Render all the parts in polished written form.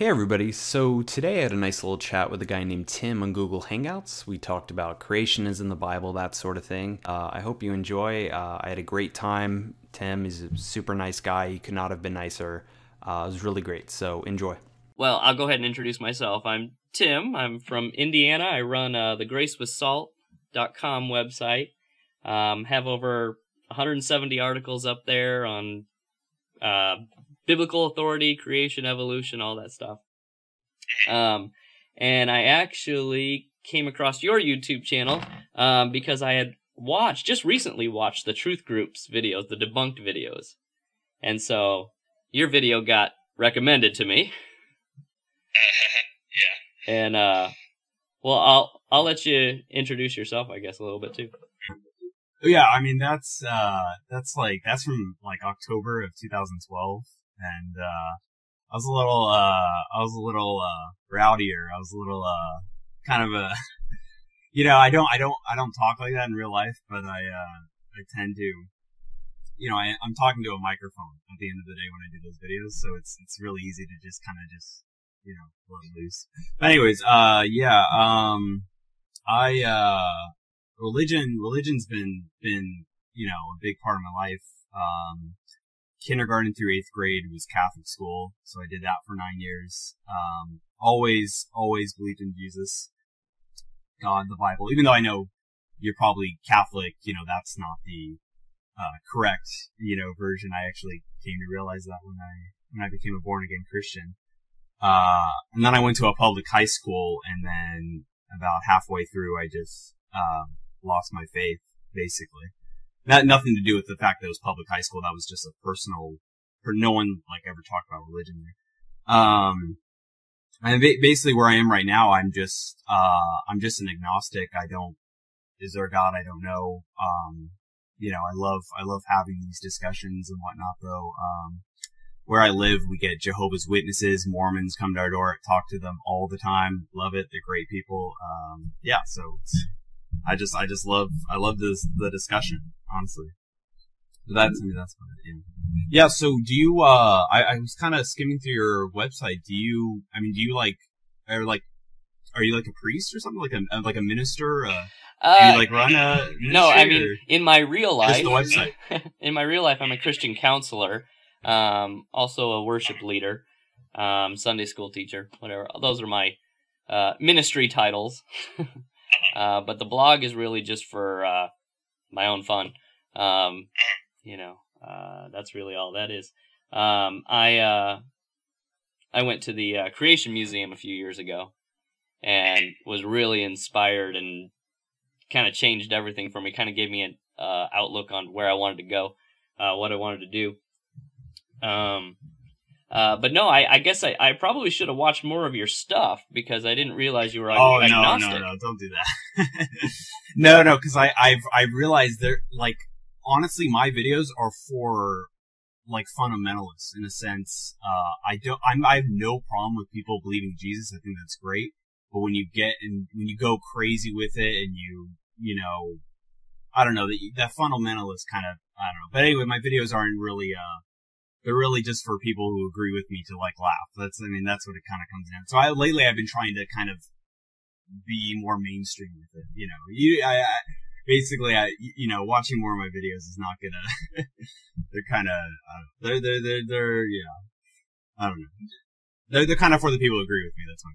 Hey everybody, so today I had a nice little chat with a guy named Tim on Google Hangouts. We talked about creationism, the Bible, that sort of thing. I hope you enjoy. I had a great time. Tim is a super nice guy. He could not have been nicer. It was really great, so enjoy. Well, I'll go ahead and introduce myself. I'm Tim. I'm from Indiana. I run the gracewithsalt.com website. Have over 170 articles up there on biblical authority, creation, evolution, all that stuff. And I actually came across your YouTube channel because I had just recently watched the Truth Group's videos, the debunked videos. And so your video got recommended to me. Yeah. And well, I'll let you introduce yourself, I guess, a little bit too. Yeah, I mean that's from October of 2012, and I was a little rowdier. I was a little kind of a I don't talk like that in real life, but I tend to I'm talking to a microphone at the end of the day when I do those videos, so it's really easy to just kind of let it loose. But anyways, religion's been a big part of my life. Kindergarten through 8th grade was Catholic school, so I did that for 9 years. Always believed in Jesus, God, the Bible. Even though I know you're probably Catholic, that's not the correct version. I actually came to realize that when I became a born again Christian. And then I went to a public high school, and then about halfway through, I just lost my faith, basically. Nothing to do with the fact that it was public high school. That was just a personal, no one ever talked about religion there. And basically where I am right now, I'm just an agnostic. Is there a God? I don't know. I love having these discussions and whatnot, though. Where I live, we get Jehovah's Witnesses, Mormons come to our door, talk to them all the time. Love it. They're great people. So I love the discussion, honestly. That's about it. Yeah. So do you, I was kind of skimming through your website. Are you like a priest or something? Like a minister? Do you run a ministry? No, I mean, in my real life, just the website. In my real life, I'm a Christian counselor. Also a worship leader, Sunday school teacher, whatever. Those are my ministry titles. But the blog is really just for my own fun. That's really all that is. I went to the Creation Museum a few years ago and was really inspired and kind of changed everything for me. Kind of gave me an outlook on where I wanted to go, what I wanted to do. But no, I guess I probably should have watched more of your stuff because I didn't realize you were agnostic. No, don't do that. No, because I've realized honestly, my videos are for fundamentalists in a sense. I have no problem with people believing Jesus. I think that's great. But when you go crazy with it and I don't know, that fundamentalist kind of, I don't know. But anyway, my videos aren't really, they're really just for people who agree with me to laugh. That's what it kind of comes down. So lately I've been trying to kind of be more mainstream with it. Basically, watching more of my videos is not gonna, they're kind of, I don't know. They're kind of for the people who agree with me. That's my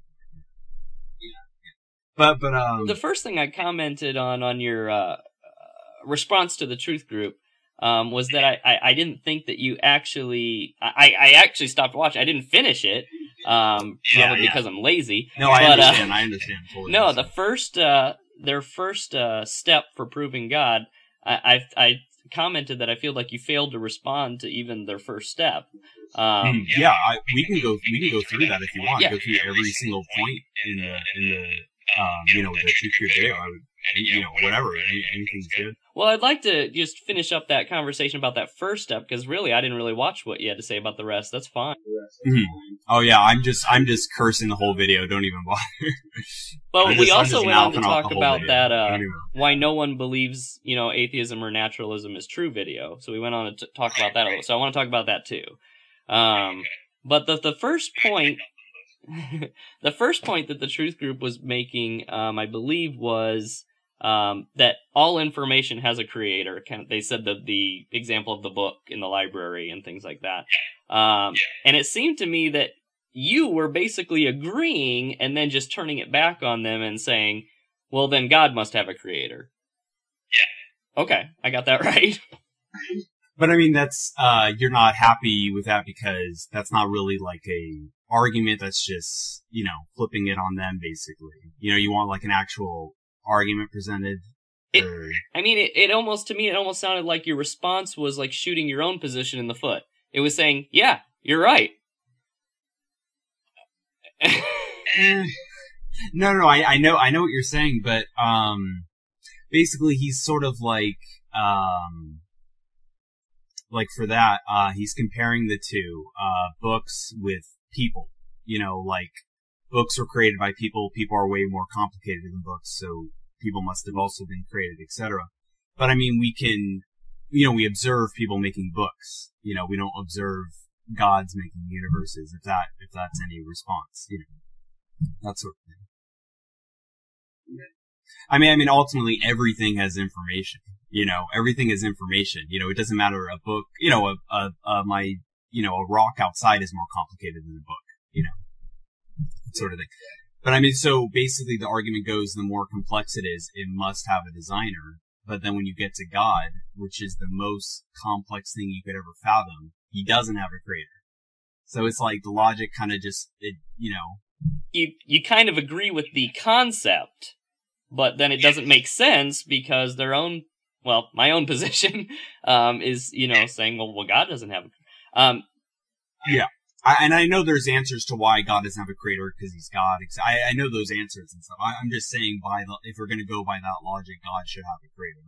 point. But the first thing I commented on your, response to the Truth Group, was that I didn't think that you actually... I actually stopped watching. I didn't finish it, probably because I'm lazy. No, I understand. Totally no, understand. Their first step for proving God, I commented that I feel like you failed to respond to even their first step. We can go through that if you want. Yeah. Go through every single point in the the Truth Group video. I would, whatever, anything's good. Well, I'd like to just finish up that conversation about that first step, because really, I didn't really watch what you had to say about the rest. That's fine. Mm-hmm. Oh yeah, I'm just cursing the whole video. Don't even bother. But we also went on to talk about that why no one believes atheism or naturalism is true video. So we went on to talk about that a little. So I want to talk about that too. But the first point The first point that the Truth Group was making, I believe, was that all information has a creator. They said the example of the book in the library and things like that. And it seemed to me that you were basically agreeing and then just turning it back on them and saying, well, then God must have a creator. Yeah. Okay, I got that right. But I mean, that's, you're not happy with that because that's not really like a argument. That's just, flipping it on them, basically. You want like an actual argument presented. It almost sounded like your response was like shooting your own position in the foot. It was saying, yeah, you're right. No, I know what you're saying, but, basically he's sort of like for that, he's comparing the two, books with people, like books were created by people are way more complicated than books, so people must have also been created, etc. But I mean, we can, we observe people making books, we don't observe gods making universes, if that's any response, that sort of thing. I mean, ultimately everything has information, everything is information, it doesn't matter a book, a rock outside is more complicated than a book, sort of thing. But I mean, so basically the argument goes, the more complex it is, it must have a designer. But then when you get to God, which is the most complex thing you could ever fathom, he doesn't have a creator. So it's like the logic kind of just, You kind of agree with the concept, but then it doesn't make sense because my own position, is, saying, well, God doesn't have a, yeah. I know there's answers to why God doesn't have a creator because he's God. I know those answers and stuff. I'm just saying if we're going to go by that logic, God should have a creator.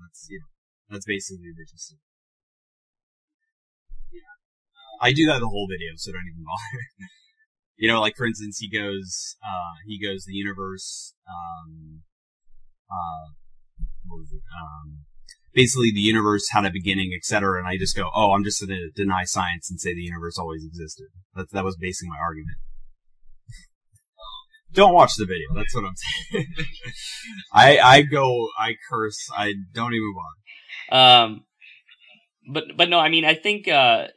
That's basically the gist of it. Yeah. I do that the whole video, so don't even bother. Like for instance, he goes, the universe, what was it? Basically the universe had a beginning, etc. And I just go, oh, I'm just going to deny science and say the universe always existed. That was basically my argument. Don't watch the video. That's what I'm saying. I curse. I don't even bother. But no, I mean, I think, I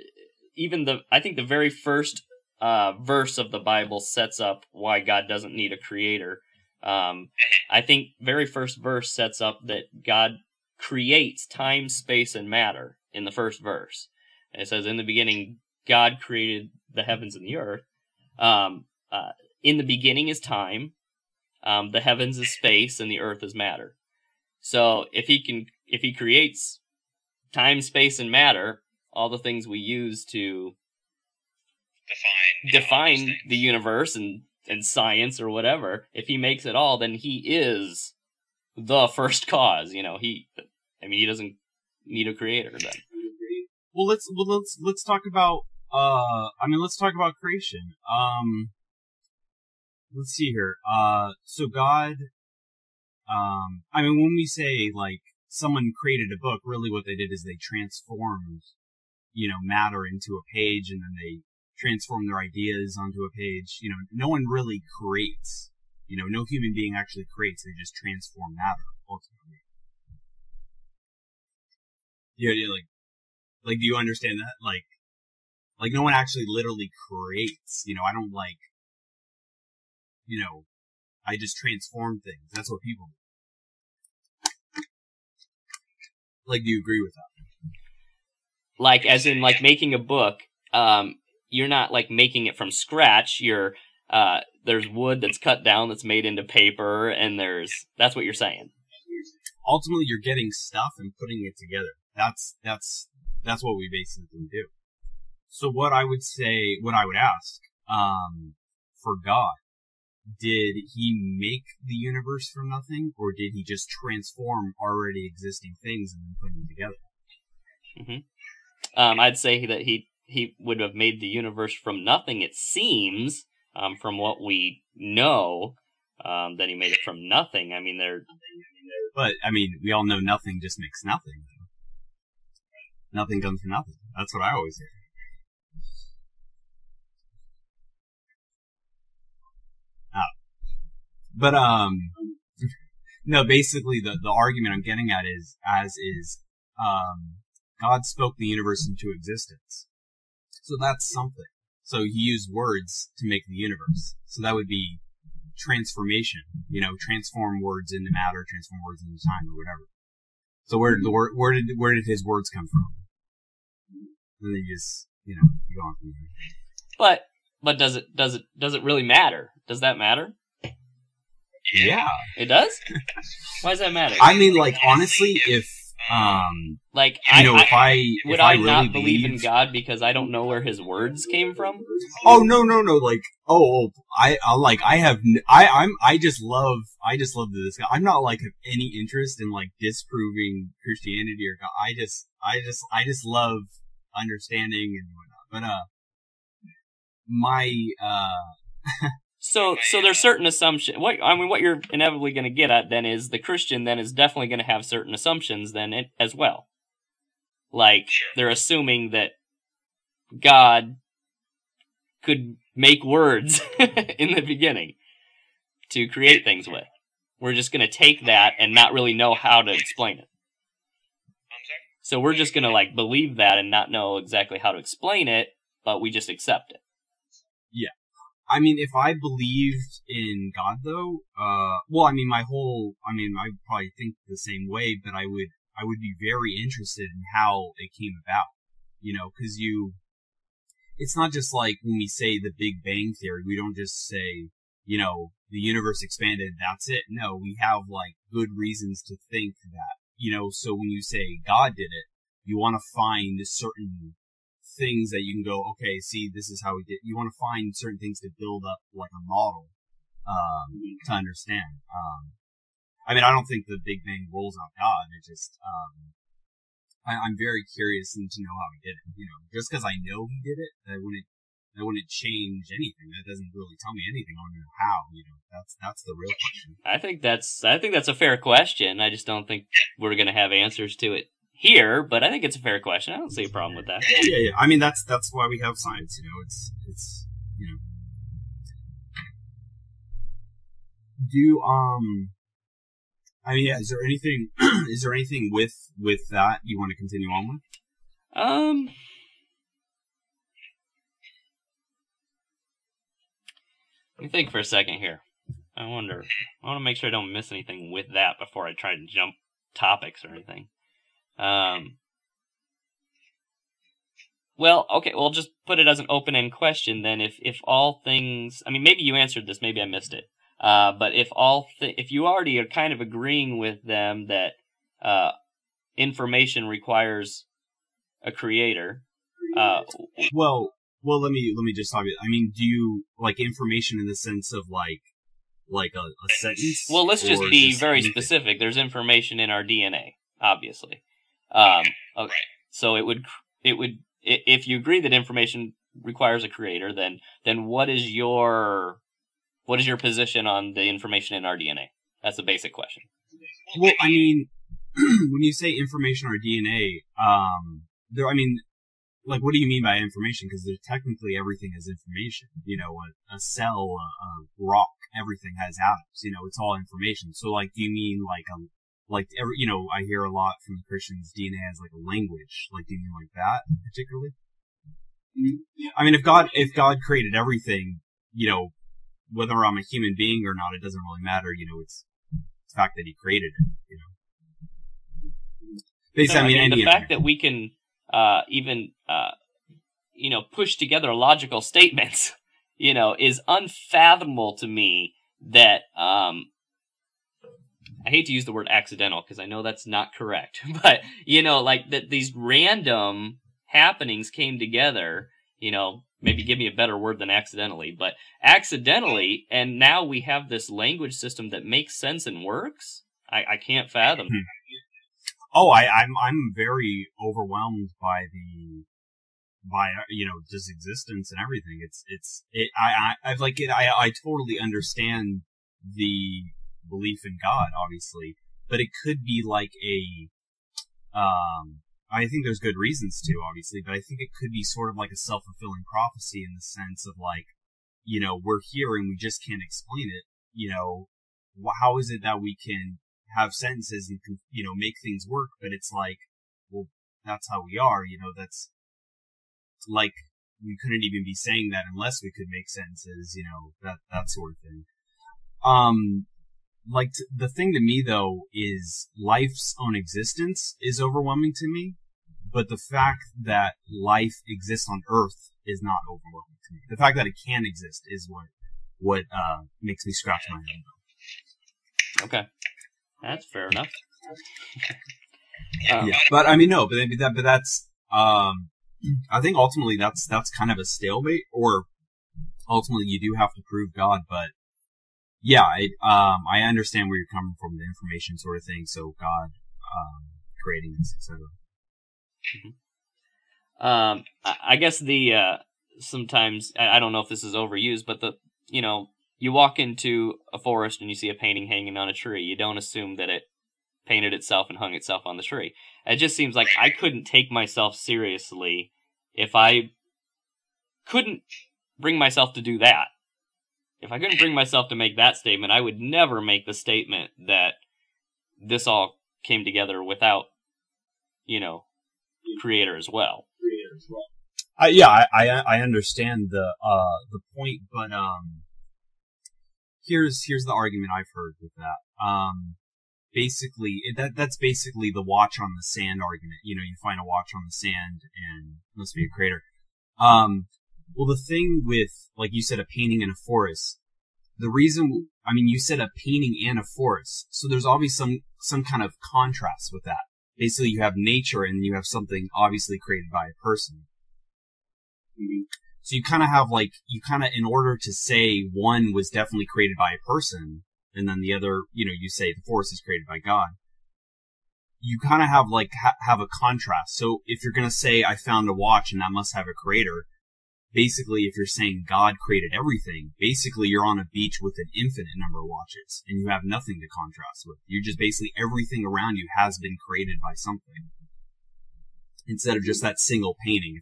think the very first, verse of the Bible sets up why God doesn't need a creator. I think very first verse sets up that God creates time, space, and matter in the first verse. And it says, in the beginning, God created the heavens and the earth. In the beginning is time, the heavens is space, and the earth is matter. So if he creates time, space, and matter, all the things we use to define the universe and science or whatever, if he makes it all, then he is the first cause. He doesn't need a creator then. Well, let's talk about let's talk about creation. Let's see here. So God, when we say like someone created a book, really what they did is they transformed, matter into a page, and then they transform their ideas onto a page. No one really creates. No human being actually creates. They just transform matter ultimately. Yeah, like, do you understand that? Like no one actually literally creates. I don't I just transform things. That's what people do. Like, do you agree with that? Like, as in, like, making a book, you're not, like, making it from scratch. There's wood that's cut down that's made into paper, and that's what you're saying. Ultimately, you're getting stuff and putting it together. That's what we basically do. So what I would ask, for God, did he make the universe from nothing, or did he just transform already existing things and then put them together? Mm-hmm. I'd say that he would have made the universe from nothing, it seems, from what we know, that he made it from nothing. But, we all know nothing just makes nothing. Nothing comes from nothing. That's what I always say. But no, basically the argument I'm getting at is God spoke the universe into existence. So that's something. So he used words to make the universe. So that would be transformation. You know, transform words into matter, transform words into time, or whatever. So where did his words come from? And then you just, you know, you go on from there. But does it really matter? Does that matter? Yeah. It does? Why does that matter? I mean, like, honestly, if like, you know, would I really not believe in God because I don't know where his words came from? Oh, no, like, I just love this guy. I'm not, like, have any interest in, like, disproving Christianity or God. I just love understanding and whatnot. But, So there's certain assumptions. What you're inevitably going to get at then is the Christian then is definitely going to have certain assumptions then as well. Like, they're assuming that God could make words in the beginning to create things with. We're just going to take that and not really know how to explain it. So we're just going to, like, believe that and not know exactly how to explain it, but we just accept it. Yeah. I mean, if I believed in God, though, well, I mean, I probably think the same way, but I would be very interested in how it came about, you know, because it's not just like when we say the Big Bang Theory, we don't just say, you know, the universe expanded, that's it. No, we have, like, good reasons to think that, you know, so when you say God did it, you want to find certain things that you can go, okay, see, this is how we did. You want to find certain things to build up, like, a model, to understand. I mean, I don't think the Big Bang rules out God. It just, I'm very curious to know how he did it. You know, just because I know he did it, that wouldn't change anything. That doesn't really tell me anything. I want to know how. You know, that's the real question. I think that's a fair question. I just don't think we're going to have answers to it here, but I think it's a fair question. I don't see a problem with that. Yeah. I mean, that's why we have science. You know, it's you know. I mean, yeah, is there anything with that you want to continue on with? Let me think for a second here. I want to make sure I don't miss anything with that before I try to jump topics or anything. Well, okay, well, just put it as an open-end question then. If all things, I mean, maybe you answered this, maybe I missed it. But if you already are kind of agreeing with them that information requires a creator, well, let me just talk. I mean, do you like information in the sense of like a sentence? Well, let's just be just very anything? specific. There's information in our DNA, obviously. Okay. So it would if you agree that information requires a creator, then what is your position on the information in our DNA? That's a basic question. Well, I mean, when you say information or DNA, I mean, like, what do you mean by information? Because technically everything is information. You know, a cell, a rock, everything has atoms. You know, it's all information. So, like, do you mean you know, I hear a lot from Christians, DNA has like a language. Like, do you mean like that particularly? I mean, if God created everything, you know, whether I'm a human being or not, it doesn't really matter. You know, it's the fact that he created it, you know. Basically, I mean, the fact that we can you know, push together logical statements, you know, is unfathomable to me. That I hate to use the word accidental because I know that's not correct, but you know, like that these random happenings came together. You know, maybe give me a better word than accidentally, but accidentally, and now we have this language system that makes sense and works. I can't fathom. Oh, I'm very overwhelmed by you know, just existence and everything. I totally understand the belief in God, obviously, but it could be like I think there's good reasons to, obviously, but I think it could be sort of like a self-fulfilling prophecy in the sense of like, you know, we're here and we just can't explain it, you know, how is it that we can have sentences and, you know, make things work? But it's like, well, that's how we are, you know, that's like, we couldn't even be saying that unless we could make sentences, you know, that sort of thing. The thing to me though is life's own existence is overwhelming to me, but the fact that life exists on Earth is not overwhelming to me. The fact that it can exist is what makes me scratch my head. Okay, that's fair enough. Yeah, but I mean, no, but that's I think ultimately that's kind of a stalemate, or ultimately you do have to prove God, but yeah, I understand where you're coming from, the information sort of thing. So God, creating this, etc. I guess sometimes I don't know if this is overused, but you walk into a forest and you see a painting hanging on a tree. You don't assume that it painted itself and hung itself on the tree. It just seems like I couldn't take myself seriously if I couldn't bring myself to do that. If I couldn't bring myself to make that statement, I would never make the statement that this all came together without, creator as well. I understand the point, but here's the argument I've heard with that. Basically, that's basically the watch on the sand argument. You know, you find a watch on the sand and must be a creator. Well, the thing with, like you said, a painting in a forest, you said a painting and a forest, so there's obviously some kind of contrast with that. Basically, you have nature and you have something obviously created by a person. Mm-hmm. So you kind of in order to say one was definitely created by a person, and then the other, you say the forest is created by God, you kind of have have a contrast. So if you're going to say, I found a watch and that must have a creator, basically if you're saying God created everything, basically you're on a beach with an infinite number of watches and you have nothing to contrast with. You're just basically everything around you has been created by something, instead of just that single painting.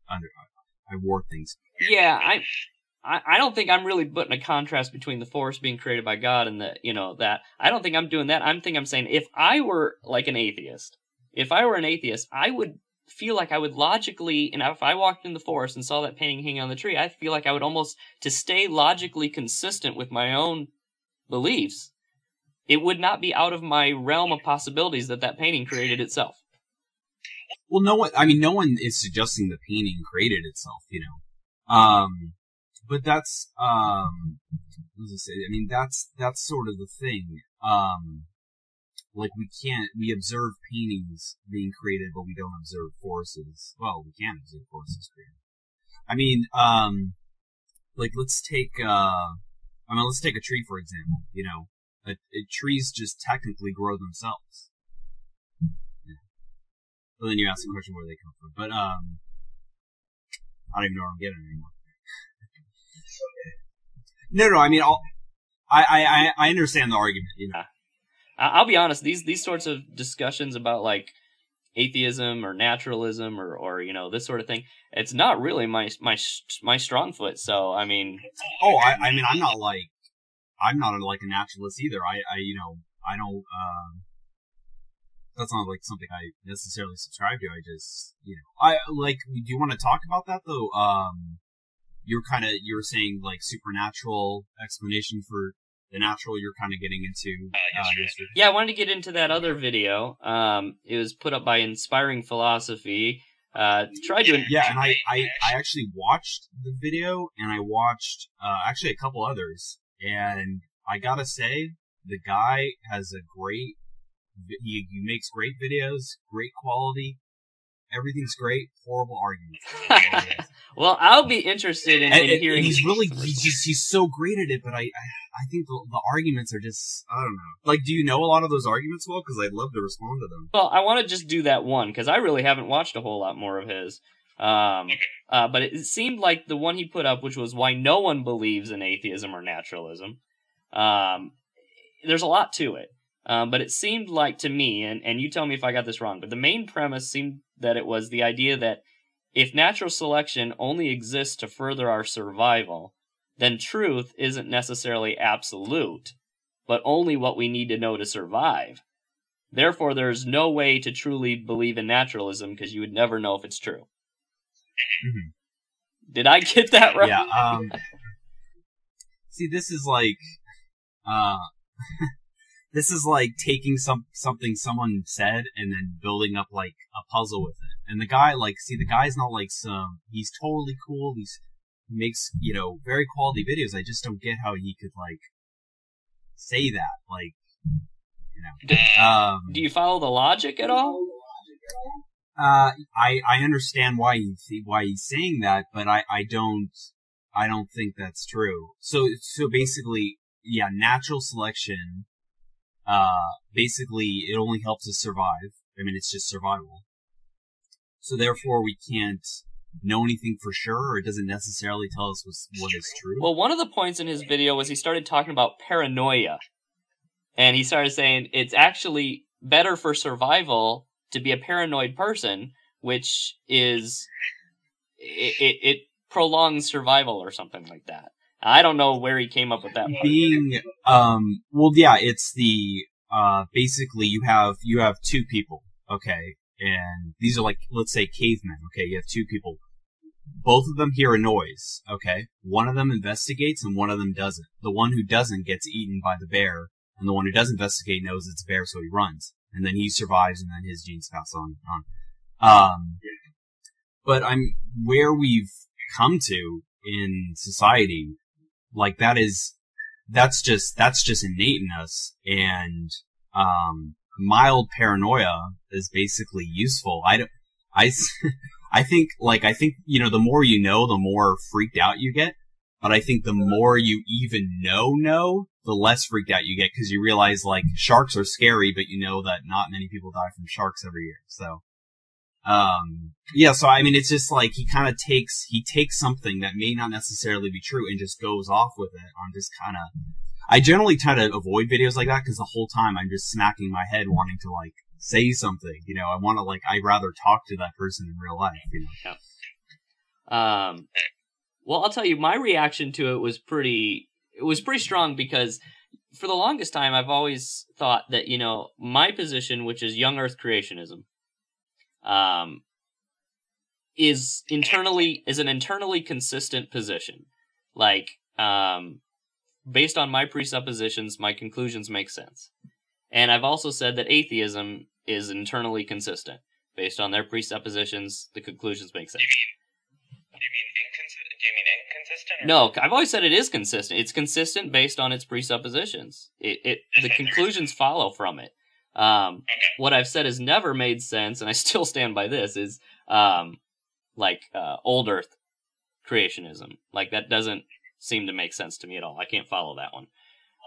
I wore things. Yeah, I don't think I'm really putting a contrast between the forest being created by God and that. I don't think I'm doing that. I'm saying if I were an atheist, I would feel like I would logically, and if I walked in the forest and saw that painting hanging on the tree, I feel like I would almost, to stay logically consistent with my own beliefs, it would not be out of my realm of possibilities that painting created itself. Well, no one is suggesting the painting created itself, but that's, what was I say? I mean, that's sort of the thing. We observe paintings being created, but we don't observe forests. Well, we can observe forests created. I mean, let's take a tree, for example, trees just technically grow themselves. Yeah. Well, then you ask the question where they come from, but, I don't even know where I'm getting anymore. No, I mean, I understand the argument, I'll be honest, these sorts of discussions about atheism or naturalism or this sort of thing, it's not really my strong foot. So I mean, I'm not a naturalist either. I don't that's not something I necessarily subscribe to. I just do you want to talk about that though? You're saying supernatural explanation for the natural. You're kind of getting into. Yeah, I wanted to get into that other video. It was put up by Inspiring Philosophy. And I actually watched the video, and I watched actually a couple others, and I gotta say, the guy has he makes great videos, great quality. Everything's great. Horrible arguments. Well, I'll be interested in hearing. And he's so great at it, but I think the arguments are just, I don't know. Do you know a lot of those arguments well? Because I'd love to respond to them. Well, I want to just do that one because I really haven't watched a whole lot more of his. But it seemed like the one he put up, which was why no one believes in atheism or naturalism. There's a lot to it. But it seemed like to me, and you tell me if I got this wrong, but the main premise seemed that it was the idea that if natural selection only exists to further our survival, then truth isn't necessarily absolute, but only what we need to know to survive. Therefore, there's no way to truly believe in naturalism because you would never know if it's true. Mhm. Did I get that right? Yeah. See, this is like, this is like taking something someone said and then building up like a puzzle with it. And the guy, like, see, the guy's not like he's totally cool. He makes, you know, very quality videos. I just don't get how he could like say that, like, you know. Do you follow the logic at all? I understand why he's saying that, but I don't think that's true. So basically, yeah, natural selection, basically it only helps us survive. I mean, it's just survival. So therefore we can't know anything for sure, or it doesn't necessarily tell us what is true. Well, one of the points in his video was he started talking about paranoia. And he started saying it's actually better for survival to be a paranoid person, which is it prolongs survival or something like that. I don't know where he came up with that part. Well, yeah, it's the basically you have two people, okay, and these are like, let's say, cavemen, okay. You have two people, both of them hear a noise, okay. One of them investigates and one of them doesn't. The one who doesn't gets eaten by the bear, and the one who does investigate knows it's a bear, so he runs. And then he survives, and then his genes pass on. But where we've come to in society, like that's just innate in us, and mild paranoia is basically useful. I think you know, the more you know, the more freaked out you get. But I think the more you even know, the less freaked out you get, because you realize, like, sharks are scary, but you know that not many people die from sharks every year. So, yeah, so I mean, it's just like he takes something that may not necessarily be true and just goes off with it. I generally try to avoid videos like that, because the whole time I'm just smacking my head wanting to, like, say something, you know. I'd rather talk to that person in real life, you know. Yeah. Well, I'll tell you, my reaction to it was pretty strong, because for the longest time I've always thought that, you know, my position, which is young Earth creationism, is an internally consistent position. Like, based on my presuppositions, my conclusions make sense. And I've also said that atheism is internally consistent. Based on their presuppositions, the conclusions make sense. Do you mean inconsistent? No, I've always said it is consistent. It's consistent based on its presuppositions. The conclusions follow from it. Okay. What I've said has never made sense, and I still stand by this, is old Earth creationism. Like, that doesn't seem to make sense to me at all. I can't follow that one.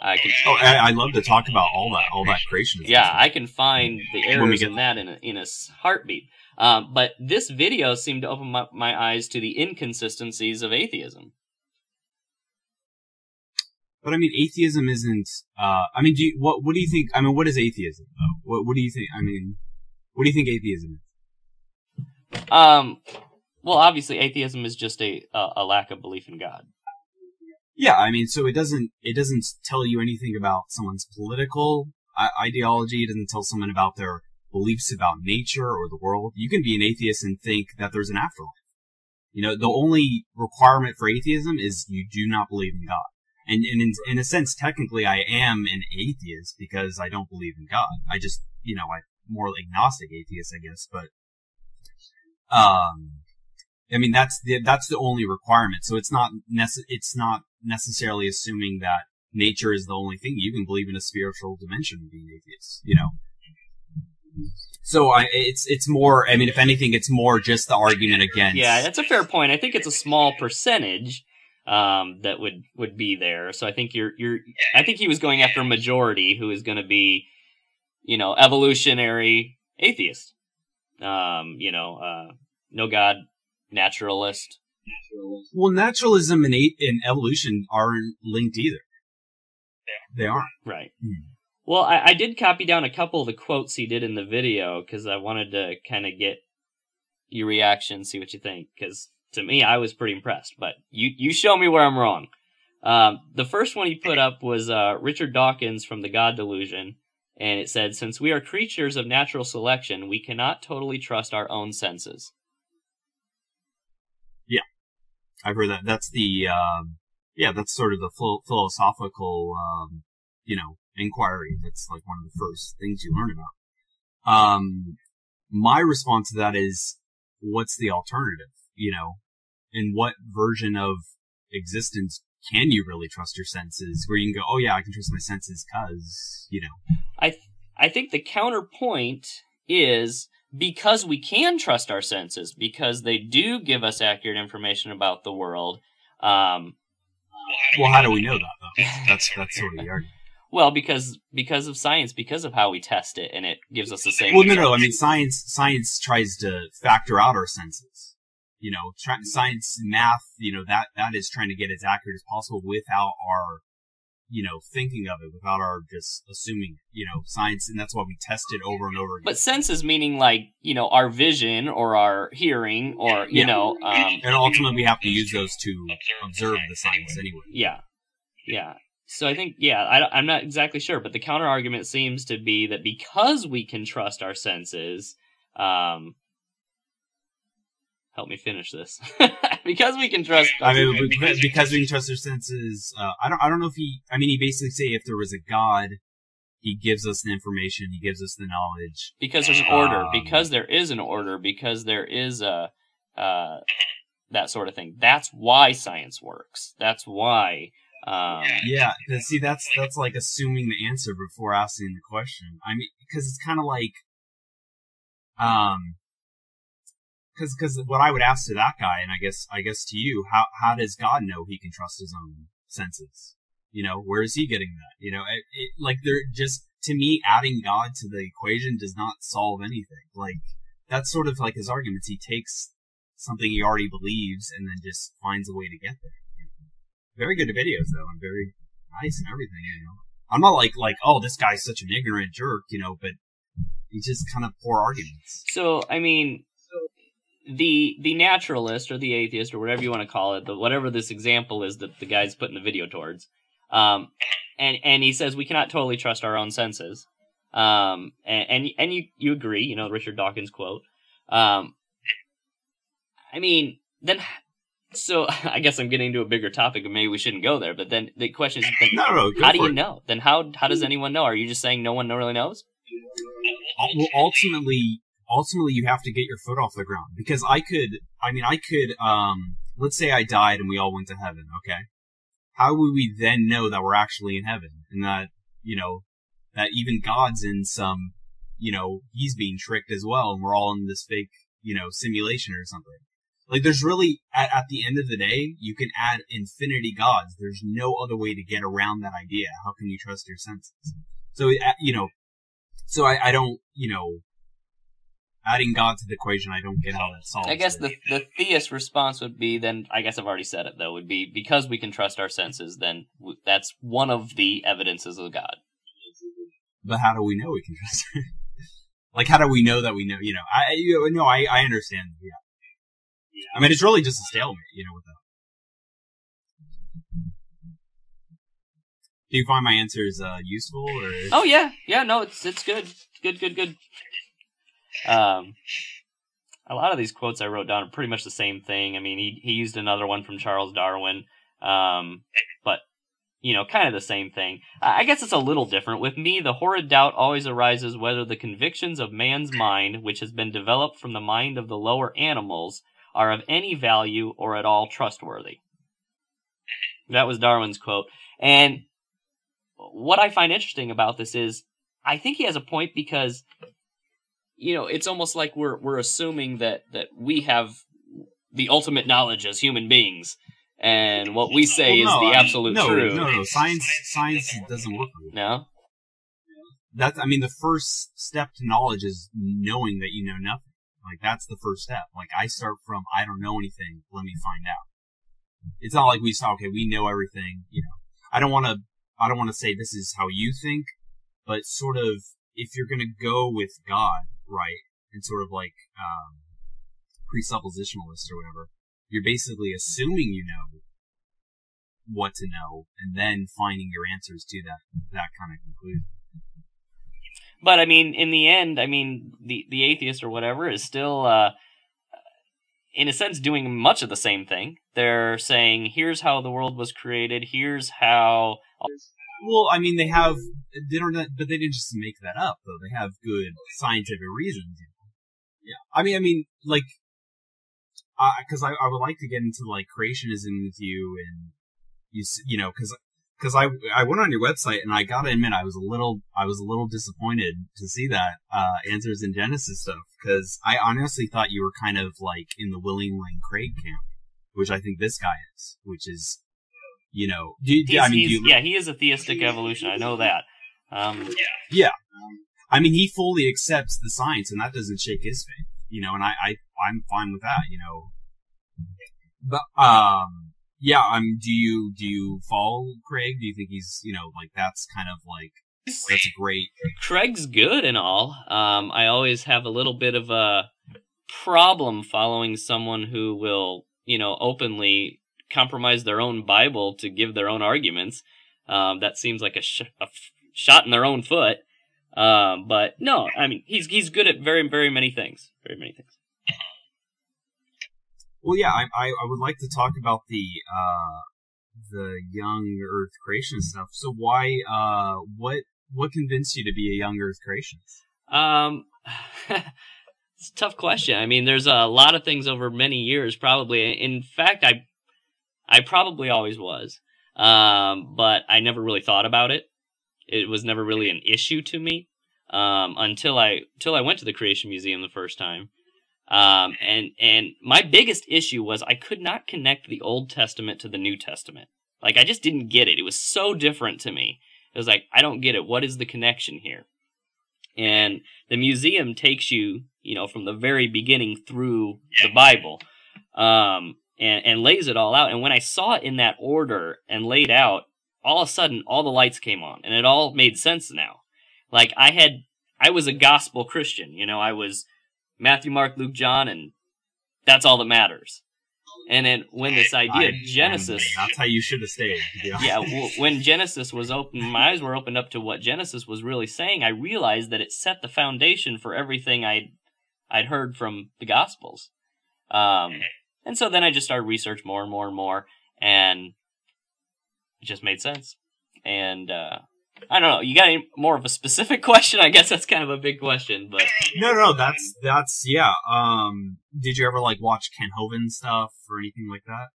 I'd love to talk about all that creationism. Yeah, I can find the errors in that in a heartbeat. But this video seemed to open my eyes to the inconsistencies of atheism. But I mean, atheism isn't. I mean, what do you think? I mean, what is atheism, though? What do you think? I mean, what do you think atheism is? Well, obviously, atheism is just a lack of belief in God. Yeah, I mean, so it doesn't tell you anything about someone's political ideology. It doesn't tell someone about their beliefs about nature or the world. You can be an atheist and think that there's an afterlife. You know, the only requirement for atheism is you do not believe in God. And in a sense, technically, I am an atheist because I don't believe in God. I just, you know, I'm more agnostic atheist, I guess. But, I mean, that's the only requirement. So it's not necessarily assuming that nature is the only thing. You can believe in a spiritual dimension and be an atheist, you know. So it's more, I mean, if anything, it's more just the argument against. Yeah, that's a fair point. I think it's a small percentage that would be there. So I think I think he was going after a majority who is going to be, you know, evolutionary atheist. You know, no God, naturalist. Well, naturalism and evolution aren't linked either. They aren't. Right. Well, I did copy down a couple of the quotes he did in the video because I wanted to kind of get your reaction, see what you think. Because to me, I was pretty impressed. But you show me where I'm wrong. The first one he put up was Richard Dawkins from The God Delusion, and it said, "Since we are creatures of natural selection, we cannot totally trust our own senses." Yeah, I've heard that. That's the that's sort of the philosophical inquiry. That's like one of the first things you learn about. My response to that is, what's the alternative? In what version of existence can you really trust your senses? Where you can go, oh yeah, I can trust my senses because, I think the counterpoint is, because we can trust our senses, because they do give us accurate information about the world. Well, how do we know that, though? That's sort of the argument. Well, because of science, because of how we test it, and it gives us the same. Well, no. I mean, science tries to factor out our senses. Science, math, that is trying to get as accurate as possible without our, thinking of it, without our just assuming it. Science, and that's why we test it over and over again. But senses meaning like, our vision or our hearing or, and ultimately we have to use those to observe the science anyway. Yeah. So I think, I'm not exactly sure, but the counter argument seems to be that because we can trust our senses, help me finish this. Because we can trust. Because we can trust our senses. I don't know if he basically say if there was a God, he gives us the information, he gives us the knowledge. Because there's an order. Because there is an order. Because there is that sort of thing. That's why science works. That's why. See, that's like assuming the answer before asking the question. I mean, because it's kind of like, because what I would ask to that guy, and I guess to you, how does God know he can trust his own senses? Where is he getting that? Like they're just, to me, adding God to the equation does not solve anything. Like, that's sort of like his arguments. He takes something he already believes and then just finds a way to get there. Very good videos though, and very nice and everything. I'm not like, oh, this guy's such an ignorant jerk, but he's just kind of poor arguments. So, I mean, the naturalist or the atheist or whatever you want to call it, whatever this example is that the guy's putting the video towards, and he says we cannot totally trust our own senses, and you agree, Richard Dawkins quote. I mean, then, so I guess I'm getting into a bigger topic, and maybe we shouldn't go there. But then the question is, how do you know? Then how does anyone know? Are you just saying no one really knows? Well, ultimately, you have to get your foot off the ground, because I could, let's say I died and we all went to heaven, okay? How would we then know that we're actually in heaven, and that, that even God's in some, he's being tricked as well, and we're all in this fake, simulation or something? Like, there's really, at the end of the day, you can add infinity gods. There's no other way to get around that idea. How can you trust your senses? So, so I don't, adding God to the equation, I don't get how that solves. I guess the theist response would be, then, I guess I've already said it though, would be, because we can trust our senses, then that's one of the evidences of God. But how do we know we can trust it? Like, how do we know that we know, I understand, yeah. I mean, it's really just a stalemate, with that. Do you find my answers useful, or? Oh yeah, no, it's good, good. A lot of these quotes I wrote down are pretty much the same thing. I mean, he used another one from Charles Darwin, but kind of the same thing. I guess it's a little different. With me, the horrid doubt always arises whether the convictions of man's mind, which has been developed from the mind of the lower animals, are of any value or at all trustworthy. That was Darwin's quote. And what I find interesting about this is, I think he has a point, because, it's almost like we're assuming that we have the ultimate knowledge as human beings, and what we say is the absolute truth. No. Science doesn't work like that. No? The first step to knowledge is knowing that you know nothing. Like, that's the first step. Like, I start from, I don't know anything, let me find out. It's not like we say, okay, we know everything, I don't want to say this is how you think, but sort of, if you're gonna go with God, right, and sort of like, presuppositionalist or whatever, you're basically assuming you know, what to know, and then finding your answers to that kind of conclusion. But I mean, in the end, I mean, the atheist or whatever is still, in a sense, doing much of the same thing. They're saying, here's how the world was created. Here's how. Well, I mean, but they didn't just make that up, though. They have good scientific reasons. Yeah. I mean, like, because I would like to get into like creationism with you, and you know, because I went on your website, and I gotta admit I was a little disappointed to see that Answers in Genesis stuff, because I honestly thought you were kind of like in the William Lane Craig camp, which I think this guy is, which is, you know, he is a theistic evolution. I know that. Yeah. I mean, he fully accepts the science, and that doesn't shake his faith, you know, and I'm fine with that, you know. But yeah, do you follow Craig? Do you think he's, you know, like that's kind of like that's great? Craig's good and all. I always have a little bit of a problem following someone who will, you know, openly compromise their own Bible to give their own arguments. That seems like a shot in their own foot. But no, I mean, he's good at very, very many things. Very many things. Well, yeah, I would like to talk about the young Earth creationist stuff. So why, what convinced you to be a young Earth creationist? It's a tough question. I mean, there's a lot of things over many years, probably. In fact, I probably always was. But I never really thought about it. It was never really an issue to me, until I went to the Creation Museum the first time. And my biggest issue was I could not connect the Old Testament to the New Testament. Like, I just didn't get it. It was so different to me. It was like, I don't get it. What is the connection here? And the museum takes you, you know, from the very beginning through the Bible, and lays it all out. And when I saw it in that order and laid out, all of a sudden, all the lights came on, and it all made sense now. Like, I was a gospel Christian, you know, I was Matthew, Mark, Luke, John, and that's all that matters. And then when this idea of Genesis... That's how you should have stayed. Yeah, when Genesis was open, my eyes were opened up to what Genesis was really saying, I realized that it set the foundation for everything I'd heard from the Gospels. And so then I just started research more and more and more, and it just made sense. And I don't know. You got any more of a specific question? I guess that's kind of a big question, but no, that's yeah. Did you ever like watch Ken Hovind stuff or anything like that?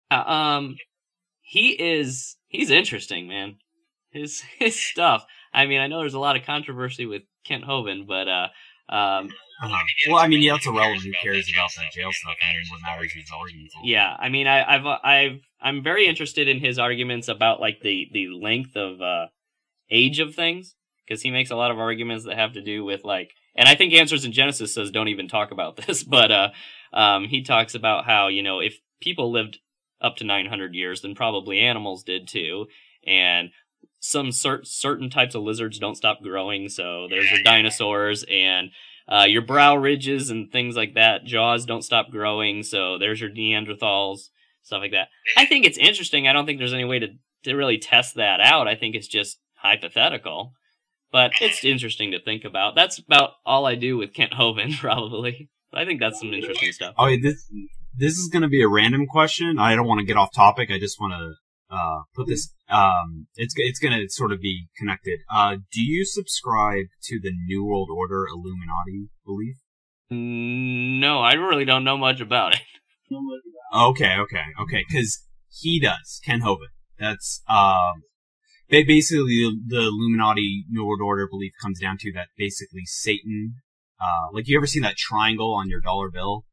He's interesting, man. His stuff. I mean, I know there's a lot of controversy with Kent Hovind, but well, I mean, yeah, that's irrelevant. Who cares about that jail stuff? I mean, what matters is his arguments. Yeah, I mean, I'm very interested in his arguments about like the length of age of things, because he makes a lot of arguments that have to do with like, and I think Answers in Genesis says don't even talk about this, but he talks about how, you know, if people lived up to 900 years, then probably animals did too, and some certain types of lizards don't stop growing, so there's your dinosaurs, and your brow ridges and things like that, jaws don't stop growing, so there's your Neanderthals, stuff like that. I think it's interesting. I don't think there's any way to really test that out. I think it's just hypothetical, but it's interesting to think about. That's about all I do with Kent Hovind, probably. I think that's some interesting stuff. Oh, this is going to be a random question. I don't want to get off topic. I just want to put this. It's going to sort of be connected. Do you subscribe to the New World Order Illuminati belief? No, I really don't know much about it. Okay. Because he does. Ken Hovind. That's basically the Illuminati New World Order belief comes down to that basically Satan. Like, you ever seen that triangle on your dollar bill?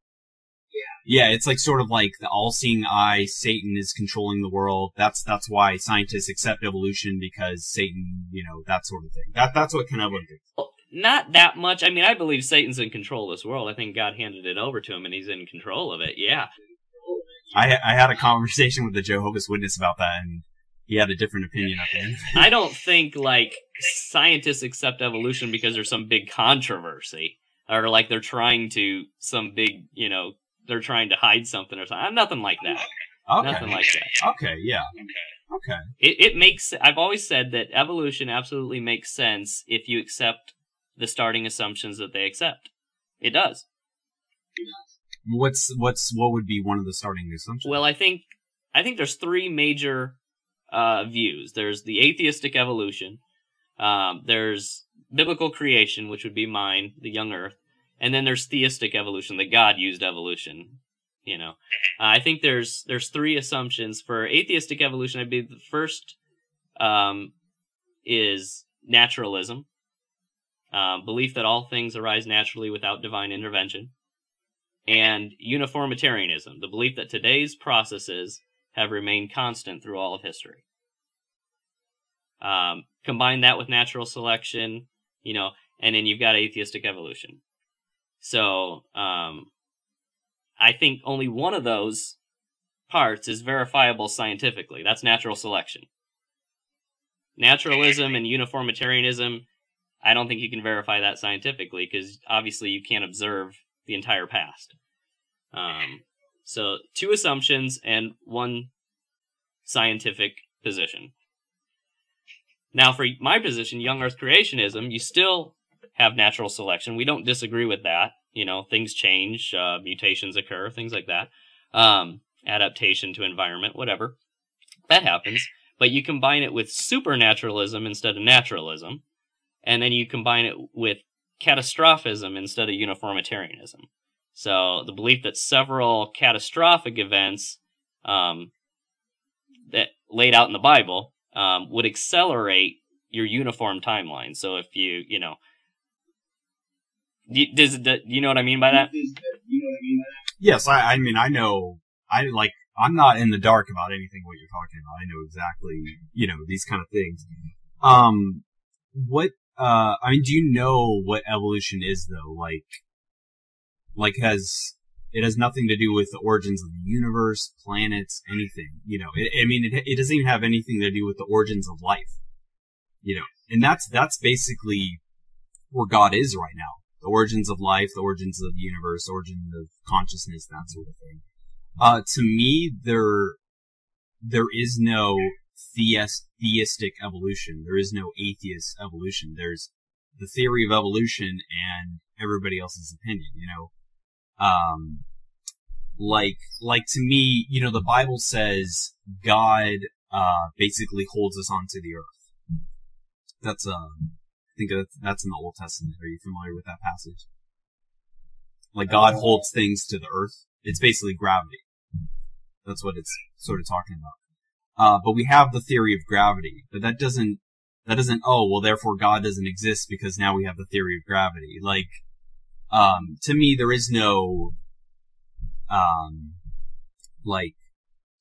Yeah, it's like sort of like the all-seeing eye. Satan is controlling the world. That's why scientists accept evolution, because Satan, you know, that sort of thing. That's what Ken Hovind thinks. Well, not that much. I mean, I believe Satan's in control of this world. I think God handed it over to him, and he's in control of it. Yeah. I had a conversation with the Jehovah's Witness about that, and he had a different opinion at the end. I don't think like scientists accept evolution because there's some big controversy, or like they're trying to they're trying to hide something or something. I'm nothing like that. Okay. Nothing like that. Okay, yeah. Okay. It makes. I've always said that evolution absolutely makes sense if you accept the starting assumptions that they accept. It does. What would be one of the starting assumptions? Well, I think there's three major views. There's the atheistic evolution. There's biblical creation, which would be mine, the young Earth, and then there's theistic evolution, that God used evolution. You know, I think there's three assumptions for atheistic evolution. I believe the first is naturalism, belief that all things arise naturally without divine intervention, and uniformitarianism, the belief that today's processes have remained constant through all of history. Combine that with natural selection, you know, and then you've got atheistic evolution. So, I think only one of those parts is verifiable scientifically. That's natural selection. Naturalism and uniformitarianism, I don't think you can verify that scientifically, because obviously you can't observe the entire past. So, two assumptions and one scientific position. Now, for my position, young Earth creationism, you still have natural selection. We don't disagree with that. You know, things change, mutations occur, things like that. Adaptation to environment, whatever. That happens. But you combine it with supernaturalism instead of naturalism. And then you combine it with catastrophism instead of uniformitarianism. So the belief that several catastrophic events that laid out in the Bible would accelerate your uniform timeline. So if you know, do you know what I mean by that? Yes, I mean, I know, I'm not in the dark about anything what you're talking about. I know exactly, you know, these kind of things. I mean, do you know what evolution is, though? It has nothing to do with the origins of the universe, planets, anything, you know. It doesn't even have anything to do with the origins of life, you know. And that's basically where God is right now. The origins of life, the origins of the universe, origin of consciousness, that sort of thing. To me, there is no theistic evolution. There is no atheist evolution. There's the theory of evolution and everybody else's opinion, you know. To me, you know, the Bible says God, basically holds us onto the earth. That's, I think that's in the Old Testament. Are you familiar with that passage? Like, God holds things to the earth. It's basically gravity. That's what it's sort of talking about. But we have the theory of gravity, but that doesn't, oh, well, therefore God doesn't exist because now we have the theory of gravity. Like, to me, there is no,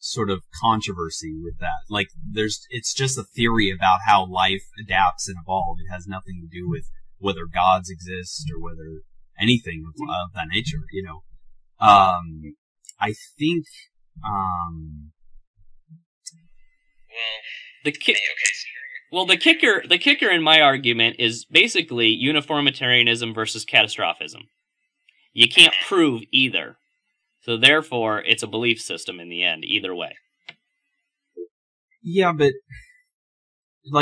sort of controversy with that. Like, it's just a theory about how life adapts and evolves. It has nothing to do with whether gods exist or whether anything of that nature, you know. I think, the kicker in my argument is basically uniformitarianism versus catastrophism. You can't prove either. So therefore, it's a belief system in the end, either way. Yeah, but,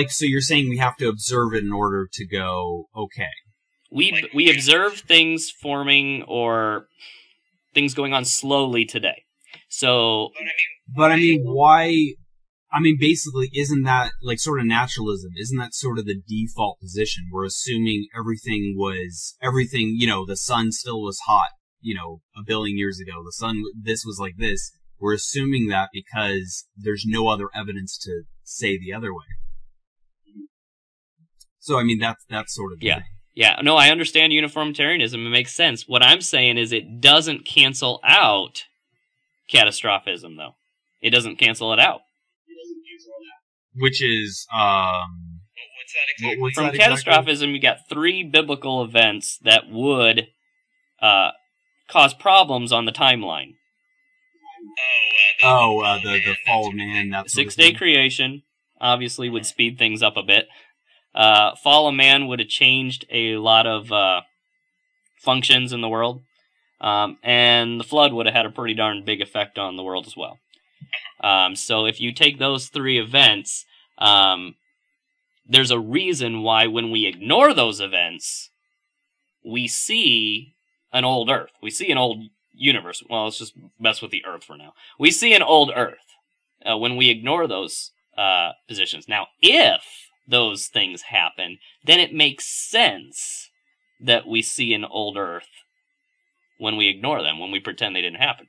so you're saying we have to observe it in order to go, okay. We observe things forming or things going on slowly today. So... But I mean, why... I mean, basically, isn't that, sort of naturalism? Isn't that sort of the default position? We're assuming everything, you know, the sun still was hot, you know, a billion years ago. The sun, this was like this. We're assuming that because there's no other evidence to say the other way. So, I mean, that's sort of the thing. Yeah, no, I understand uniformitarianism. It makes sense. What I'm saying is it doesn't cancel out catastrophism, though. It doesn't cancel it out. Which is, what's From that catastrophism, you got three biblical events that would cause problems on the timeline. The fall of man. That 6-day creation obviously would speed things up a bit. Fall of man would have changed a lot of functions in the world, and the flood would have had a pretty darn big effect on the world as well. So if you take those three events, there's a reason why when we ignore those events, we see an old Earth. We see an old universe. Well, let's just mess with the Earth for now. We see an old Earth when we ignore those positions. Now, if those things happen, then it makes sense that we see an old Earth when we ignore them, when we pretend they didn't happen.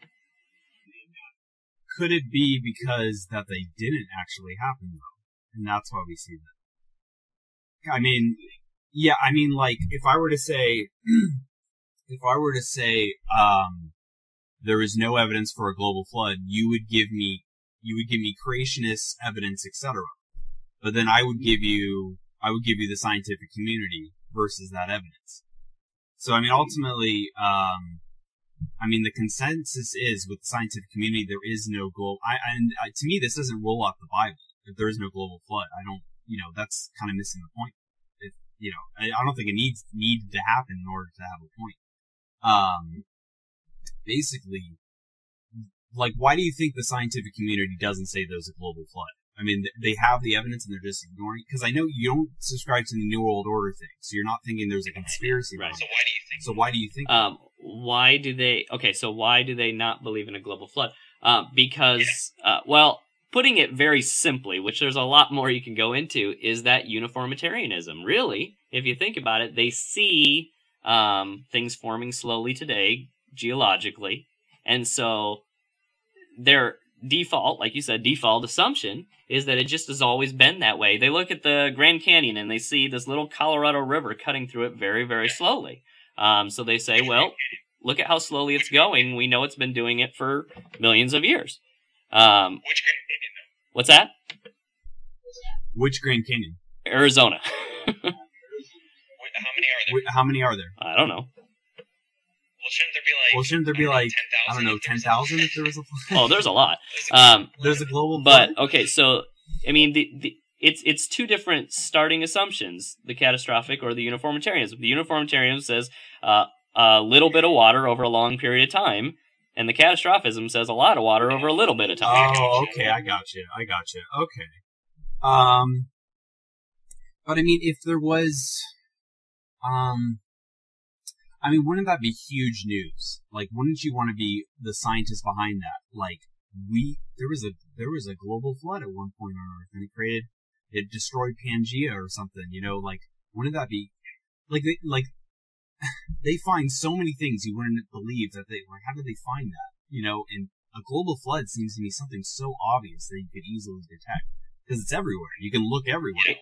Could it be because that they didn't actually happen, though? And that's why we see them? I mean, yeah, I mean, like, if I were to say, there is no evidence for a global flood, you would give me creationist evidence, etc. But then I would give you the scientific community versus that evidence. So, I mean, ultimately, the consensus is with the scientific community there is no global. To me, this doesn't roll off the Bible. If there is no global flood, that's kind of missing the point. I don't think it needed to happen in order to have a point. Basically, like, why do you think the scientific community doesn't say there's a global flood? I mean, they have the evidence and they're just ignoring it. Because I know you don't subscribe to the New World Order thing, so you're not thinking there's a conspiracy. Right. So why do you think? Why do they not believe in a global flood? Because, putting it very simply, which there's a lot more you can go into, is that uniformitarianism. Really, if you think about it, they see things forming slowly today, geologically, and so their default, like you said, default assumption is that it just has always been that way. They look at the Grand Canyon and they see this little Colorado River cutting through it very, very slowly. So they say, well, look at how slowly it's going. We know it's been doing it for millions of years. Which Grand Canyon, though? What's that? Which Grand Canyon? Arizona. How many are there? How many are there? I don't know. Well, shouldn't there be like 10,000? I don't know, 10,000 if there was a flood? Oh, there's a lot. There's a global flood? But, okay, so, I mean, it's two different starting assumptions, the catastrophic or the uniformitarianism. The uniformitarianism says a little bit of water over a long period of time, and the catastrophism says a lot of water over a little bit of time. Oh, okay, I got you. Okay. But I mean, if there was, wouldn't that be huge news? Like, wouldn't you want to be the scientist behind that? Like, there was a global flood at one point on Earth, and it destroyed Pangea or something, like, wouldn't that be, they find so many things you wouldn't believe that how did they find that? And a global flood seems to be something so obvious that you could easily detect. Because it's everywhere. You can look everywhere.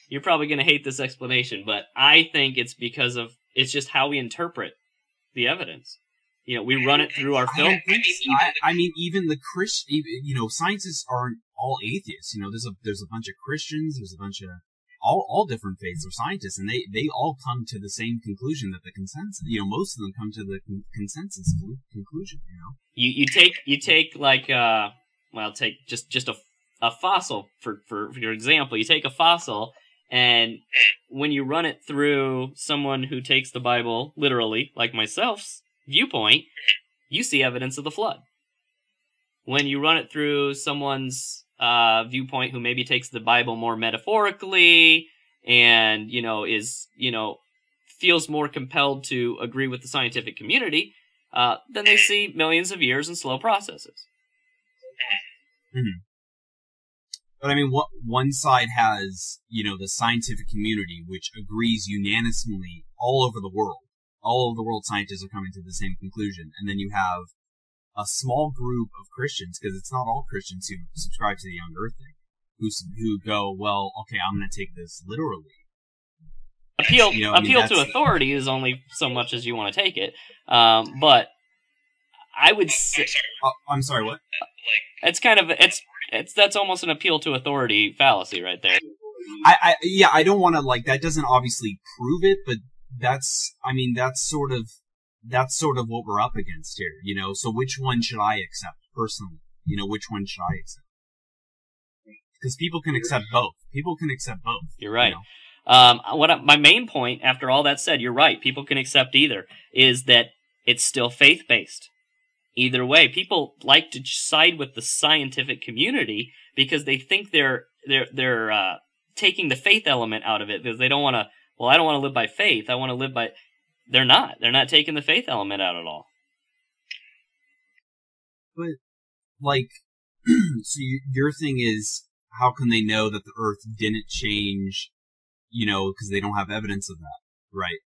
You're probably going to hate this explanation, but I think it's because of, it's just how we interpret the evidence. We run it through our film. Even the scientists aren't all atheists. There's a bunch of Christians, there's a bunch of, all different faiths are scientists, and they all come to the same conclusion that the consensus, most of them come to the consensus conclusion, You take like, take just a fossil, for your example. You take a fossil, and when you run it through someone who takes the Bible literally, like myself's viewpoint, you see evidence of the flood. When you run it through someone's viewpoint who maybe takes the Bible more metaphorically and, feels more compelled to agree with the scientific community, then they see millions of years and slow processes. Mm-hmm. But one side has, the scientific community, which agrees unanimously all over the world. All over the world, scientists are coming to the same conclusion. And then you have a small group of Christians, because it's not all Christians who subscribe to the young Earth thing, who go, well, okay, I'm going to take this literally. Appeal to authority is only so much as you want to take it. But I would say... I'm sorry, what? It's kind of... That's almost an appeal to authority fallacy right there. I don't want to, that doesn't obviously prove it, but that's sort of what we're up against here, so which one should I accept personally? Which one should I accept? Because people can accept both. You're right. My main point, after all that said, you're right. People can accept either, is that it's still faith-based. either way. People like to side with the scientific community because they think they're taking the faith element out of it, because they don't want to. Well, I don't want to live by faith. I want to live by. They're not. They're not taking the faith element out at all. But like, so your thing is, how can they know that the Earth didn't change? You know, because they don't have evidence of that, right?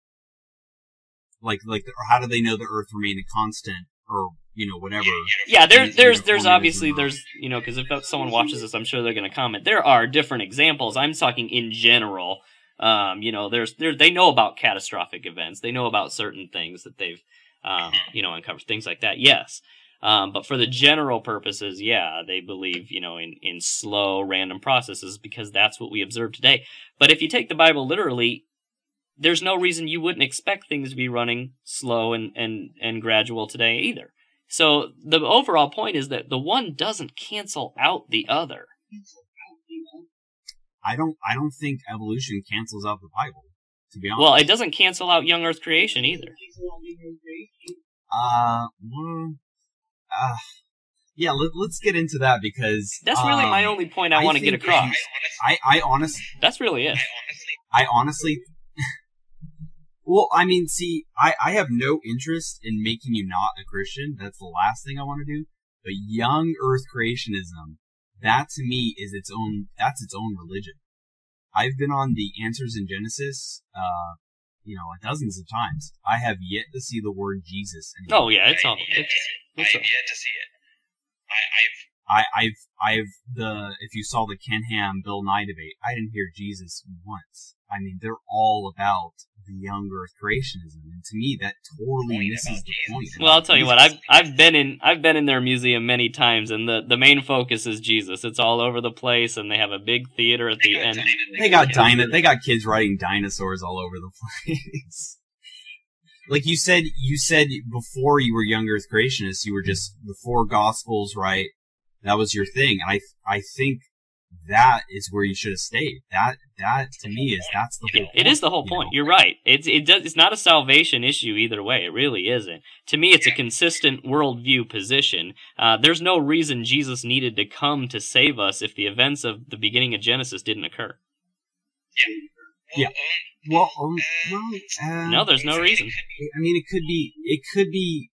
Like, how do they know the Earth remained a constant, or you know, whatever? Yeah, there's obviously you know, because if someone watches this, I'm sure they're going to comment. There are different examples. I'm talking in general. You know, they know about catastrophic events. They know about certain things that they've, you know, uncovered, things like that. Yes. But for the general purposes, yeah, they believe, you know, in slow, random processes, because that's what we observe today. But if you take the Bible literally, there's no reason you wouldn't expect things to be running slow and gradual today either. So the overall point is that the one doesn't cancel out the other. I don't think evolution cancels out the Bible, to be honest. Well, it doesn't cancel out young Earth creation either. Yeah, let's get into that, because that's really my only point I want to get across. I honestly, that's really it. I honestly, well, I mean, see, I have no interest in making you not a Christian. That's the last thing I want to do. But young Earth creationism, that to me is its own religion. I've been on the Answers in Genesis, you know, dozens of times. I have yet to see the word Jesus. Oh yeah, it's all. I have yet to see it. If you saw the Ken Ham Bill Nye debate, I didn't hear Jesus once. I mean, they're all about the young Earth creationism, and to me, that totally misses the point. Well, I'll tell you what, I've been in their museum many times, and the main focus is Jesus. It's all over the place, and they have a big theater at the end. They got kids riding dinosaurs all over the place. Like you said before you were young Earth creationists, you were just the four Gospels, right? That was your thing. I think that is where you should have stayed. That to me that's the whole point. It is the whole point. You're right. It's not a salvation issue either way. It really isn't. To me, it's a consistent worldview position. There's no reason Jesus needed to come to save us if the events of the beginning of Genesis didn't occur. Yeah. Well, no, there's no reason. I mean, it could be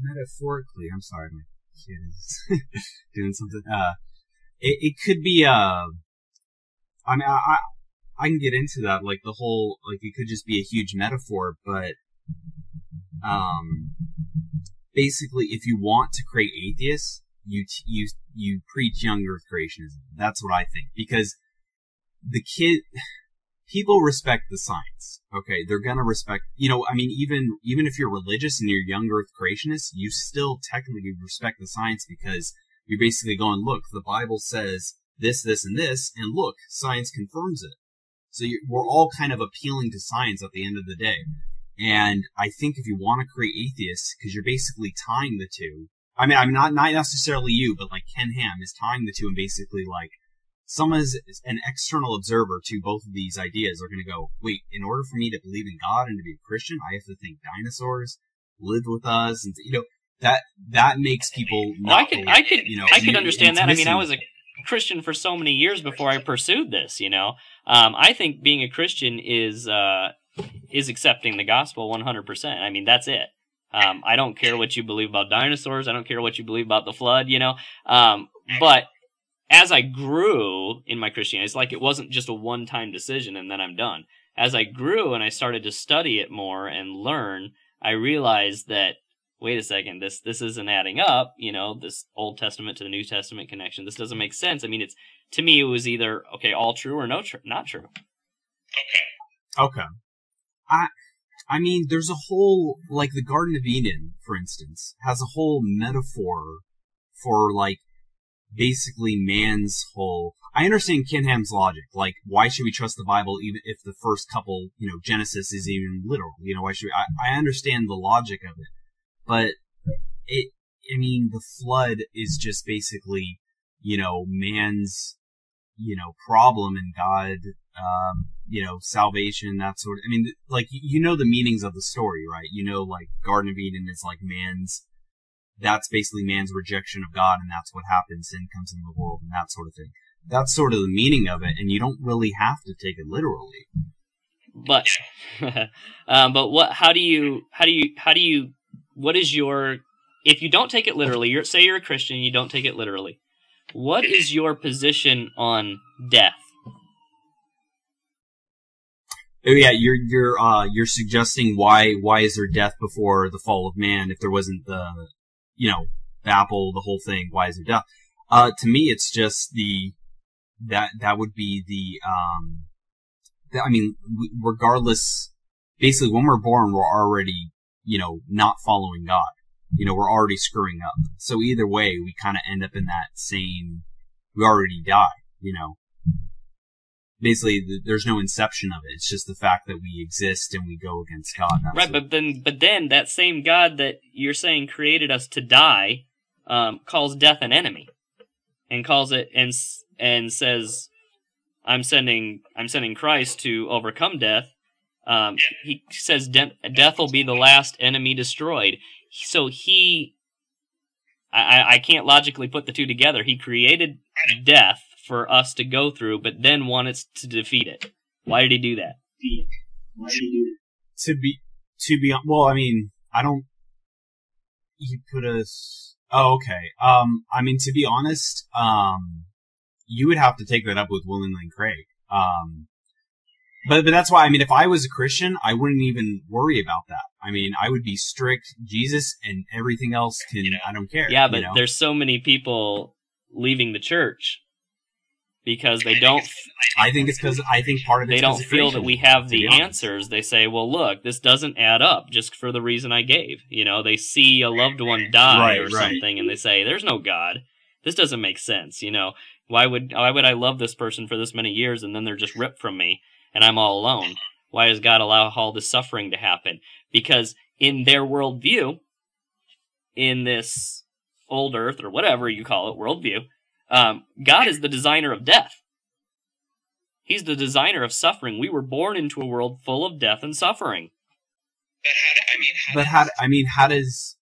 metaphorically. I'm sorry, my kid is doing something. It could be, I mean, I can get into that, like the whole, like it could just be a huge metaphor, but, basically, if you want to create atheists, you preach young Earth creationism. That's what I think, because people respect the science, okay? They're gonna respect, you know, I mean, even if you're religious and you're young Earth creationists, you still technically respect the science, because you're basically going, look, the Bible says this, this, and this, and look, science confirms it. So we're all kind of appealing to science at the end of the day. And I think if you want to create atheists, because you're basically tying the two, I mean, I'm not necessarily you, but like Ken Ham is tying the two, and basically like, someone is an external observer to both of these ideas are going to go, wait, in order for me to believe in God and to be a Christian, I have to think dinosaurs lived with us, and you know, that makes people not believe, I could understand that. I mean, I was a Christian for so many years before I pursued this, you know. I think being a Christian is accepting the gospel 100%. I mean, that's it. I don't care what you believe about dinosaurs. I don't care what you believe about the flood, you know. But as I grew in my Christianity, it's like it wasn't just a one-time decision and then I'm done. As I grew and I started to study it more and learn, I realized that, wait a second, this isn't adding up, you know, this Old Testament to the New Testament connection. This doesn't make sense. I mean, to me, it was either, okay, all true or not true. Okay. I mean, there's a whole, like the Garden of Eden, for instance, has a whole metaphor for, like, basically man's whole... I understand Ken Ham's logic. Like, why should we trust the Bible even if the first couple, you know, Genesis is even literal? You know, why should we... I understand the logic of it. But I mean, the flood is just basically, you know, man's problem in God, salvation, that sort of, I mean, like, the meanings of the story, right? Like, Garden of Eden is like that's basically man's rejection of God, and that's what happens. Sin comes into the world, and that sort of thing. That's sort of the meaning of it, and you don't really have to take it literally. But, but what is your, if you don't take it literally, say you're a Christian, you don't take it literally, what is your position on death? Oh yeah, you're suggesting why is there death before the fall of man if there wasn't the apple, the whole thing, why is there death? To me, it's just that would be regardless, basically when we're born, we're already, not following God. We're already screwing up. So either way, we kind of end up in that same, we already die, Basically, there's no inception of it. It's just the fact that we exist and we go against God. Right, but then that same God that you're saying created us to die, calls death an enemy, and calls it and says, "I'm sending Christ to overcome death." He says death will be the last enemy destroyed. So I can't logically put the two together. He created death for us to go through, but then wanted to defeat it. Why did he do that? Well, I mean, I don't. He put us. Oh, okay. To be honest, you would have to take that up with William Lane Craig. But that's why, if I was a Christian, I wouldn't even worry about that. I would be strict Jesus, and everything else I don't care. Yeah, but there's so many people leaving the church because they don't. I think part of it. They don't feel that we have the answers. They say, "Well, look, this doesn't add up." Just for the reason I gave, they see a loved one die or something, and they say, "There's no God. This doesn't make sense." Why would I love this person for this many years and then they're just ripped from me and I'm all alone? Why does God allow all this suffering to happen? Because in their worldview, in this old earth or whatever you call it, worldview, God is the designer of death. He's the designer of suffering. We were born into a world full of death and suffering. How does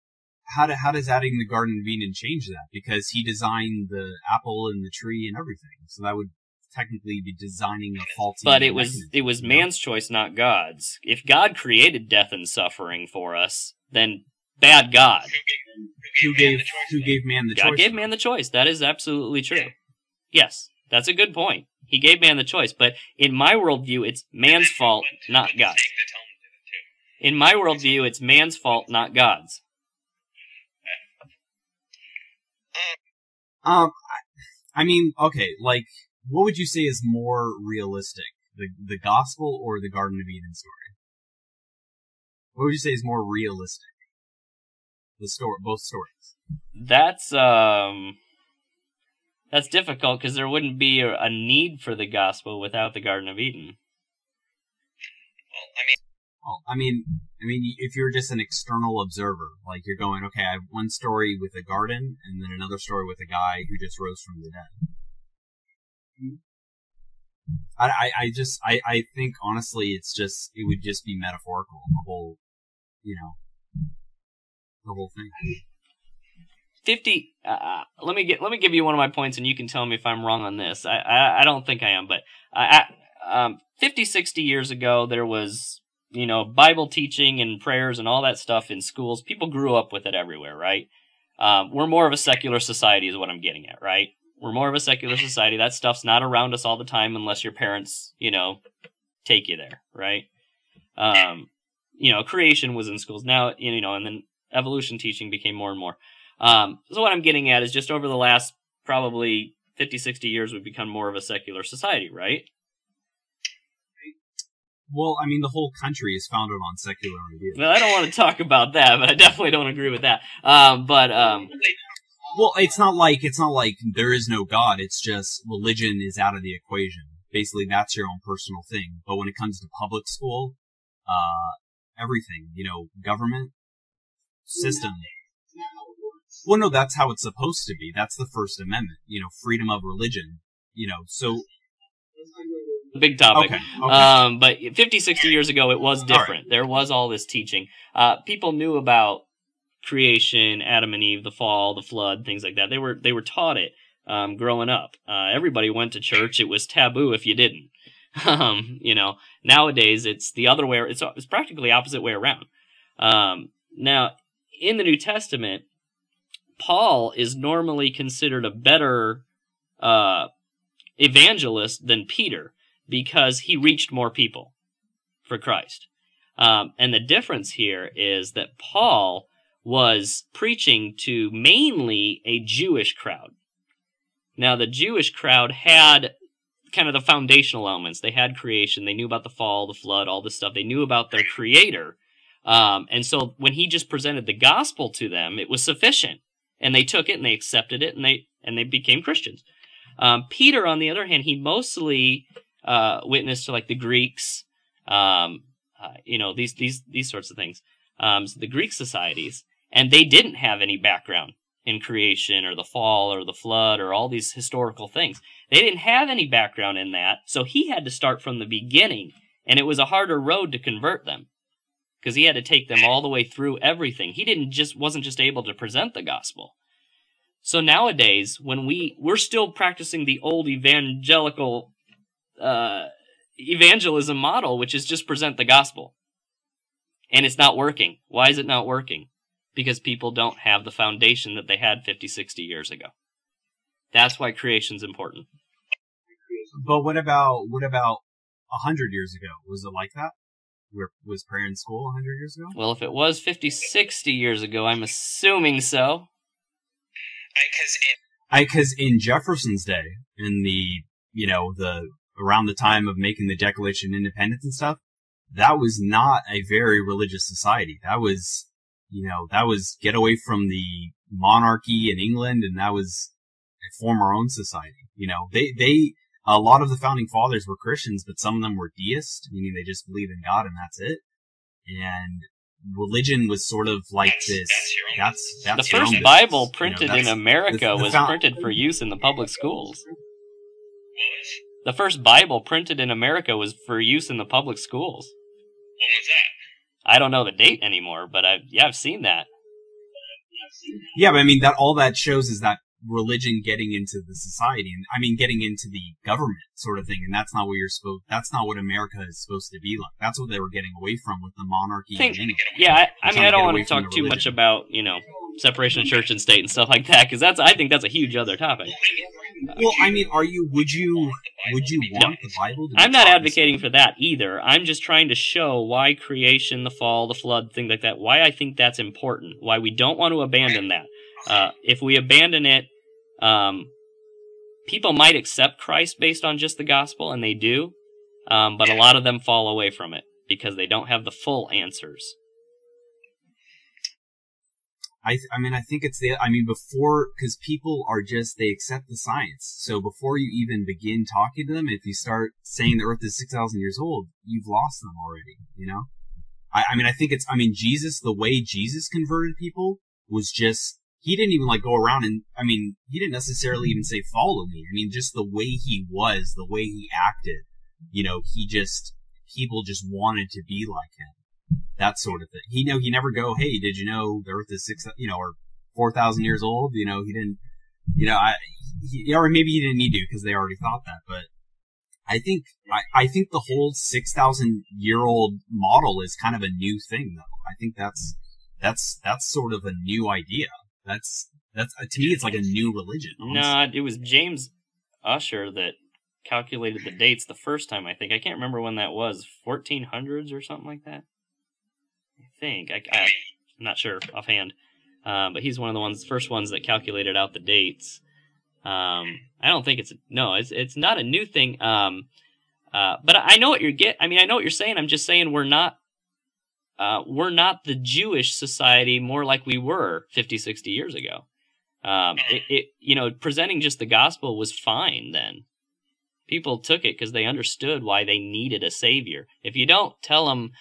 adding the Garden of Eden change that? Because he designed the apple and the tree and everything, so that would technically be designing a faulty. But it was man's choice, not God's. If God created death and suffering for us, then bad God. Who gave man the choice? God gave man the choice. That is absolutely true. Yes, that's a good point. He gave man the choice, but in my worldview, it's man's fault, not God's. In my worldview, it's man's fault, not God's. Okay, like, what would you say is more realistic? The gospel or the Garden of Eden story? What would you say is more realistic? Both stories. That's difficult because there wouldn't be a need for the gospel without the Garden of Eden. If you're just an external observer, like you're going, okay, I have one story with a garden and then another story with a guy who just rose from the dead. I think honestly, it would just be metaphorical, the whole thing. 50. Let me give you one of my points, and you can tell me if I'm wrong on this. I don't think I am, but 50, 60 years ago, there was Bible teaching and prayers and all that stuff in schools. People grew up with it everywhere, right? We're more of a secular society, is what I'm getting at, right? We're more of a secular society. That stuff's not around us all the time unless your parents, take you there, right? Creation was in schools now, and then evolution teaching became more and more. So what I'm getting at is just over the last probably 50, 60 years, we've become more of a secular society, right? Well, the whole country is founded on secular ideas. Well, I don't want to talk about that, but I definitely don't agree with that. Well, it's not like there is no God. It's just religion is out of the equation. Basically, that's your own personal thing. But when it comes to public school, everything, government, system. Well, no, that's how it's supposed to be. That's the First Amendment. Freedom of religion. so big topic. Okay. But 50, 60 years ago, it was different. There was all this teaching. People knew about creation, Adam and Eve, the fall, the flood, things like that. They were taught it growing up. Everybody went to church. It was taboo if you didn't. Nowadays it's the other way. It's practically opposite way around. Now, in the New Testament, Paul is normally considered a better evangelist than Peter because he reached more people for Christ. And the difference here is that Paul was preaching to mainly a Jewish crowd. Now, the Jewish crowd had kind of the foundational elements. They had creation. They knew about the fall, the flood, all this stuff. They knew about their creator. And so when he just presented the gospel to them, it was sufficient. And they took it and they accepted it and they became Christians. Peter, on the other hand, he mostly witnessed to like the Greeks, these sorts of things, the Greek societies, and they didn't have any background in creation or the fall or the flood or all these historical things. They didn't have any background in that, so he had to start from the beginning, and it was a harder road to convert them because he had to take them all the way through everything. He wasn't just able to present the gospel. So nowadays, when we're still practicing the old evangelical evangelism model, which is just present the gospel. And it's not working. Why is it not working? Because people don't have the foundation that they had 50, 60 years ago. That's why creation's important. But what about 100 years ago? Was it like that? Was prayer in school 100 years ago? Well, if it was 50, 60 years ago, I'm assuming so. Because in Jefferson's day, in around the time of making the Declaration of Independence and stuff, that was not a very religious society. That was get away from the monarchy in England, and that was form our own society. A lot of the founding fathers were Christians, but some of them were deists, meaning they just believed in God and that's it. And religion was sort of like this. That's the first Bible printed in America was printed for use in the public schools. The first Bible printed in America was for use in the public schools. When was that? I don't know the date anymore, but I've seen that. Yeah, but I mean, all that shows is that religion getting into the society, and getting into the government sort of thing, and that's not what America is supposed to be like. That's what they were getting away from with the monarchy. I don't want to talk too much about, separation of church and state and stuff like that, because I think that's a huge other topic. Well, would you want the Bible to be I'm not advocating for that either. I'm just trying to show why creation, the fall, the flood, things like that, why I think that's important, why we don't want to abandon that. If we abandon it, people might accept Christ based on just the gospel, and they do, but a lot of them fall away from it because they don't have the full answers. I think it's because people are they accept the science. So before you even begin talking to them, if you start saying the earth is 6,000 years old, you've lost them already, I think Jesus, the way Jesus converted people was just, he didn't even go around and, he didn't necessarily even say follow me. Just the way he was, the way he acted, people just wanted to be like him. That sort of thing. He never go, hey, did you know the earth is or 4,000 years old? He didn't, or maybe he didn't need to because they already thought that. But I think the whole 6,000-year-old model is kind of a new thing, though. I think that's sort of a new idea. That's to me, it's like a new religion. No, it was James Ussher that calculated the dates the first time, I think. I can't remember when that was, 1400s or something like that. I think. I'm not sure offhand. But he's one of the first ones that calculated out the dates. I don't think it's not a new thing. But I know what I know what you're saying. I'm just saying we're not the Jewish society more like we were 50, 60 years ago. Presenting just the gospel was fine then. People took it because they understood why they needed a savior. If you don't tell them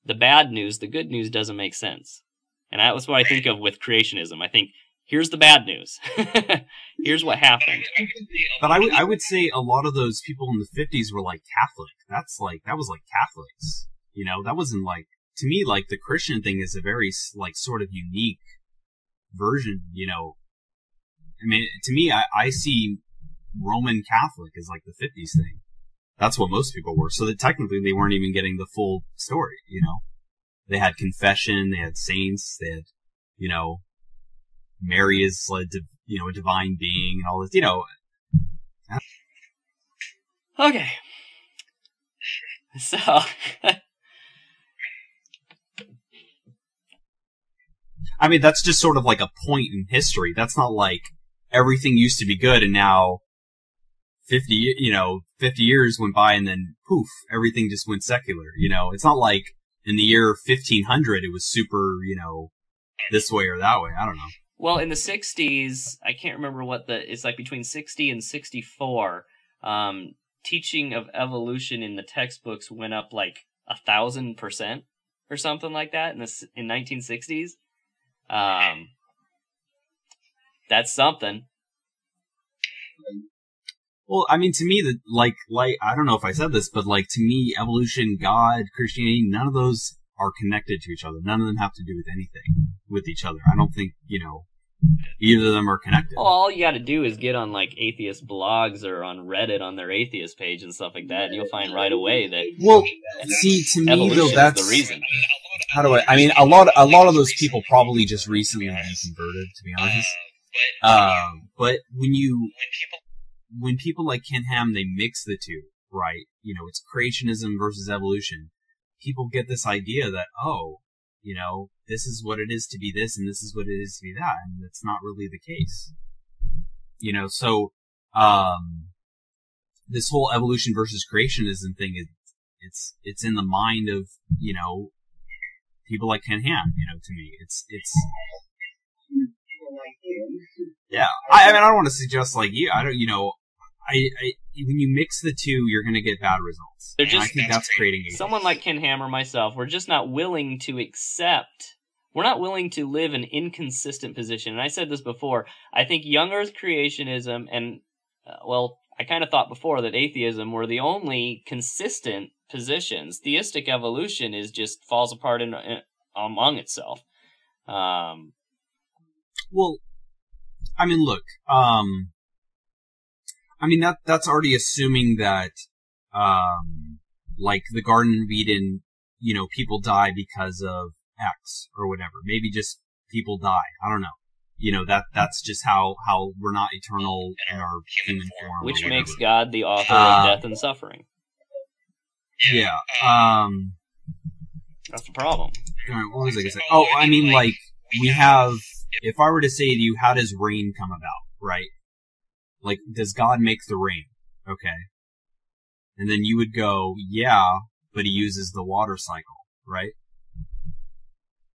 the bad news, the good news doesn't make sense. And that's what I think of with creationism. I think here's the bad news. Here's what happened. But I would say a lot of those people in the 50s were like Catholic. That was like Catholics. You know, that wasn't like, to me, like the Christian thing is a very like sort of unique version, you know. I mean, to me, I see Roman Catholic as like the 50s thing. That's what most people were. So that technically they weren't even getting the full story, you know. They had confession, they had saints, they had, you know, Mary is like, you know, a divine being and all this, you know. Okay. So. I mean, that's just sort of like a point in history. That's not like everything used to be good and now 50 years went by and then poof, everything just went secular, you know. It's not like in the year 1500 it was super, you know, this way or that way. I don't know. Well, in the 60s, I can't remember it's like between 60 and 64, teaching of evolution in the textbooks went up like 1,000% or something like that in 1960s. That's something. Well, I mean, to me, like, I don't know if I said this, but like, to me, evolution, God, Christianity, none of those are connected to each other. None of them have to do with anything with each other. I don't think, you know, either of them are connected. Well, all you gotta do is get on like atheist blogs or on Reddit on their atheist page and stuff like that, and you'll find right away that. Well, see, to me though, that's the reason. How do I mean, a lot of those people probably just recently converted, to be honest. But when people like Ken Ham, they mix the two, right? You know, it's creationism versus evolution. People get this idea that, oh, you know, this is what it is to be this and this is what it is to be that, and that's not really the case. You know, so, this whole evolution versus creationism thing, it's in the mind of, you know, people like Ken Ham, you know, to me. It's yeah. I mean, I don't want to suggest like you, I don't, you know, when you mix the two, you're going to get bad results. And I think that's creating someone like Ken Ham or myself. We're just not willing to accept. We're not willing to live an inconsistent position. And I said this before. I think young Earth creationism and well, I kind of thought before that atheism were the only consistent positions. Theistic evolution is just falls apart among itself. Well, I mean, look. I mean, that's already assuming that, like the Garden of Eden, you know, people die because of X or whatever. Maybe just people die. I don't know. You know, that's just how we're not eternal in our human form. Which makes God the author of death and suffering. Yeah. That's the problem. What was I going to say? Oh, I mean, like, we have, if I were to say to you, how does rain come about, right? Like, does God make the rain? Okay. And then you would go, yeah, but he uses the water cycle, right?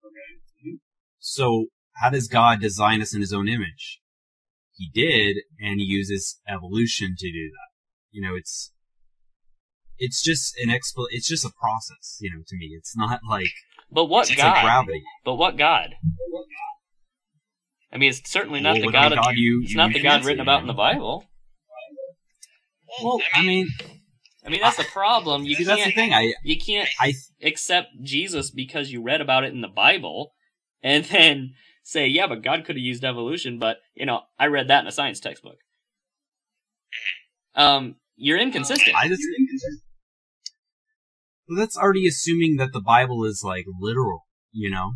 Okay. So, how does God design us in his own image? He did, and he uses evolution to do that. You know, it's just it's just a process, you know, to me. It's not like, but what it's God? Like gravity. But what God? I mean, it's certainly not the God. It's not the God written about in the Bible. Well, I mean, that's the problem. You can't. That's the thing. You can't accept Jesus because you read about it in the Bible, and then say, yeah, but God could have used evolution. But you know, I read that in a science textbook. You're inconsistent. Well, that's already assuming that the Bible is like literal, you know.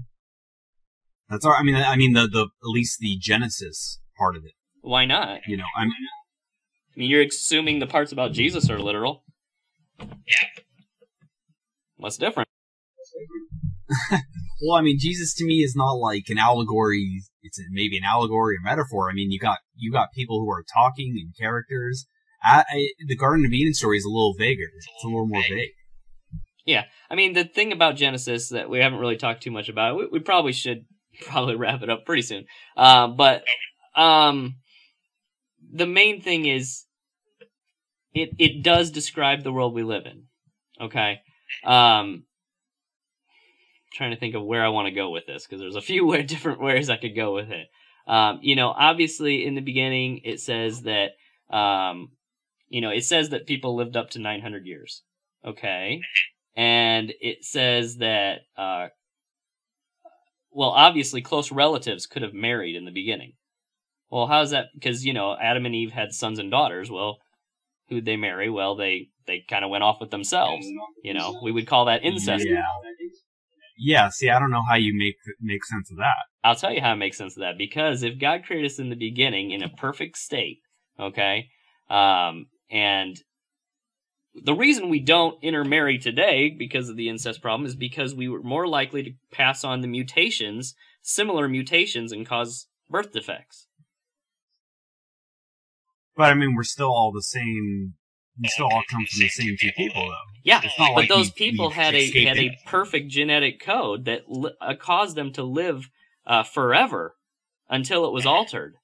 That's I mean, the at least the Genesis part of it. Why not? You know, I mean, you're assuming the parts about Jesus are literal. Yeah. What's different? Well, I mean, Jesus to me is not like an allegory. It's maybe an allegory or metaphor. I mean, you got people who are talking and characters. The Garden of Eden story is a little vaguer. It's a little more vague. Yeah, I mean, the thing about Genesis that we haven't really talked too much about, we probably should wrap it up pretty soon. But the main thing is, it does describe the world we live in. Okay, trying to think of where I want to go with this because there's a few different ways I could go with it. Obviously in the beginning it says that, it says that people lived up to 900 years. Okay. And it says that, obviously close relatives could have married in the beginning. Well, how's that? Because, Adam and Eve had sons and daughters. Well, who'd they marry? Well, they kind of went off with themselves. We would call that incest. Yeah. Yeah, see, I don't know how you make sense of that. I'll tell you how to make sense of that. Because if God created us in the beginning in a perfect state, okay, and the reason we don't intermarry today because of the incest problem is because we were more likely to pass on the mutations, similar mutations, and cause birth defects. But I mean, we're still all the same. We still all come from the same two people, though. Yeah, but like those people had a perfect genetic code that caused them to live forever until it was altered,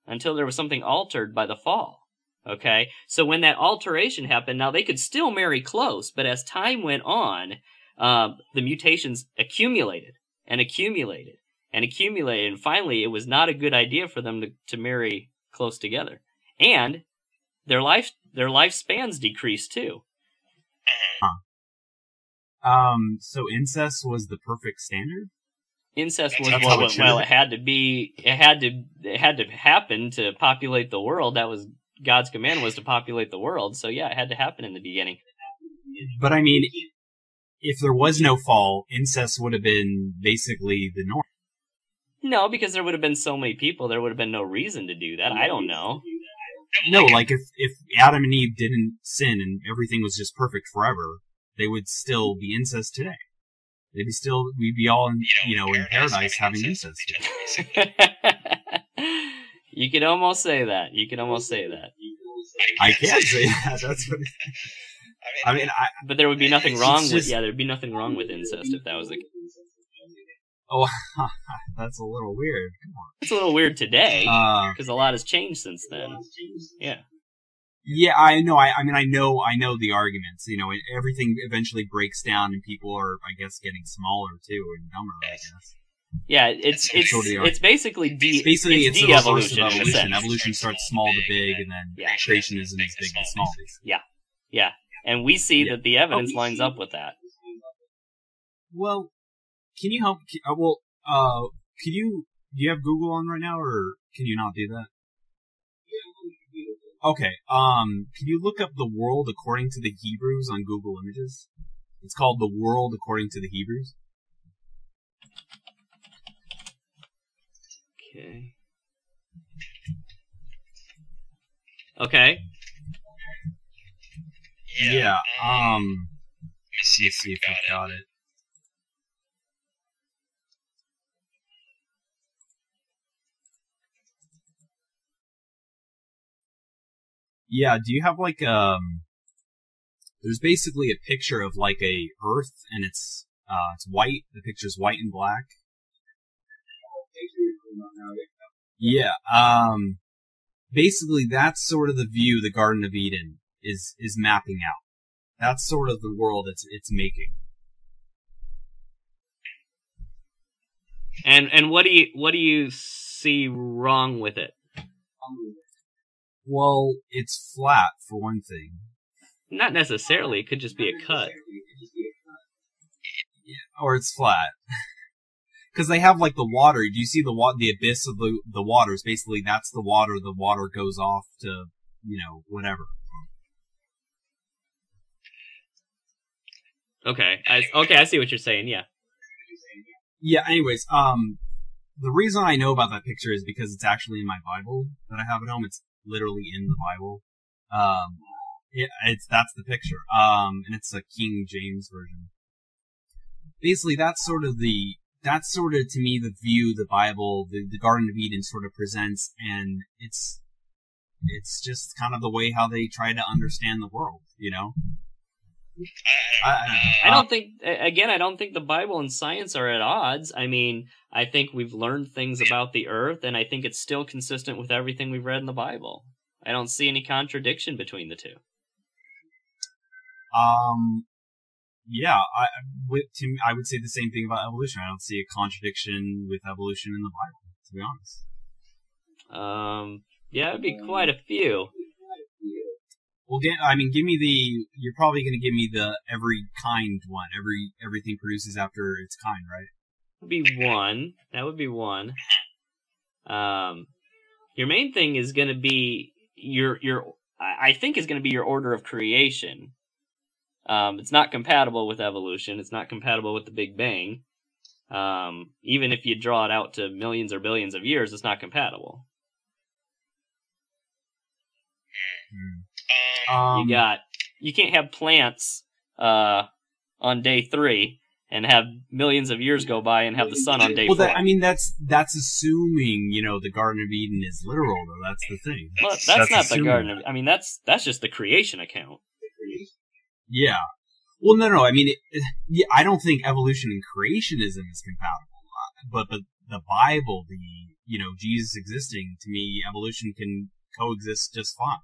until there was something altered by the fall. Okay, so when that alteration happened, now they could still marry close, but as time went on, the mutations accumulated and accumulated and accumulated, and finally it was not a good idea for them to marry close together. And their lifespans decreased too. So incest was the perfect standard? Incest was it had to be. It had to happen to populate the world. That was God's command, was to populate the world. So yeah, it had to happen in the beginning. But I mean, if there was no fall, incest would have been basically the norm. No, because there would have been so many people, there would have been no reason to do that. I don't know. No, like if Adam and Eve didn't sin and everything was just perfect forever, they would still be incest today. We'd be all in, in paradise having incest. You could almost say that. I can say that. That's what. But there would be nothing wrong with. Yeah, there'd be nothing wrong with incest if that was the case. Oh, that's a little weird. Come on. It's a little weird today because a lot has changed since then. Yeah. Yeah, I know. I know the arguments. Everything eventually breaks down, and people are, I guess, getting smaller too and dumber. I guess. Yeah, it's basically it's de-evolution. Evolution starts small to big, and then creationism is big to small. Yeah, and we see that the evidence lines up with that. Well, can you help? Do you have Google on right now, or can you not do that? Okay, can you look up the world according to the Hebrews on Google Images? It's called The World According to the Hebrews. Okay. Yeah, let me see if we got it. Yeah, do you have there's basically a picture of like a Earth, and it's white. The picture's white and black. Yeah, basically that's sort of the view the Garden of Eden is mapping out. That's sort of the world it's making. And what do you see wrong with it? Well, it's flat, for one thing. Not necessarily. It could just be a cut. Yeah, or it's flat. Because they have, like, the water. Do you see the abyss of the waters? Basically, that's the water. The water goes off to, whatever. Okay. I see what you're saying, yeah. Yeah, anyways, the reason I know about that picture is because it's actually in my Bible that I have at home. It's literally in the Bible. That's the picture. And it's a King James version. Basically, that's sort of to me the view the Bible, the Garden of Eden sort of presents, and it's just kind of the way how they try to understand the world, I don't think the Bible and science are at odds. I mean, I think we've learned things about the earth, and I think it's still consistent with everything we've read in the Bible. I don't see any contradiction between the two. Yeah, I would say the same thing about evolution. I don't see a contradiction with evolution in the Bible, to be honest. Yeah, it'd be quite a few. Well, give me the. You're probably going to give me the every kind one. Everything produces after its kind, right? Would be one. That would be one. Your main thing is going to be I think is going to be your order of creation. It's not compatible with evolution. It's not compatible with the Big Bang. Even if you draw it out to millions or billions of years, it's not compatible. You can't have plants on day 3 and have millions of years go by and have the sun on day 4. That's assuming, the Garden of Eden is literal, though. That's the thing. Well, that's not the Garden of Eden. That's just the creation account. Yeah. Well, no. I don't think evolution and creationism is compatible. But the Bible, Jesus existing, to me, evolution can coexist just fine,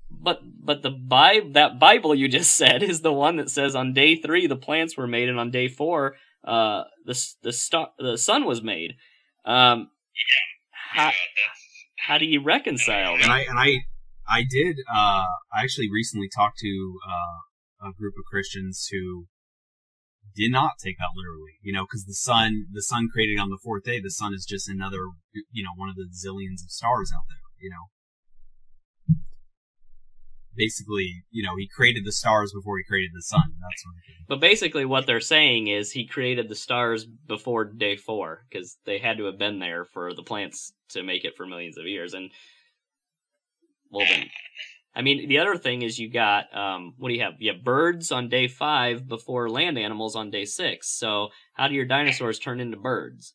But that Bible you just said is the one that says on day 3 the plants were made, and on day 4 the sun was made. How do you reconcile that? And I did. I actually recently talked to a group of Christians who did not take that literally. Because the sun created on the 4th day. The sun is just another, one of the zillions of stars out there. Basically, he created the stars before he created the sun. That sort of thing. But basically what they're saying is he created the stars before day 4, because they had to have been there for the plants to make it for millions of years. And, well then, the other thing is you got, what do you have? You have birds on day 5 before land animals on day 6. So how do your dinosaurs turn into birds?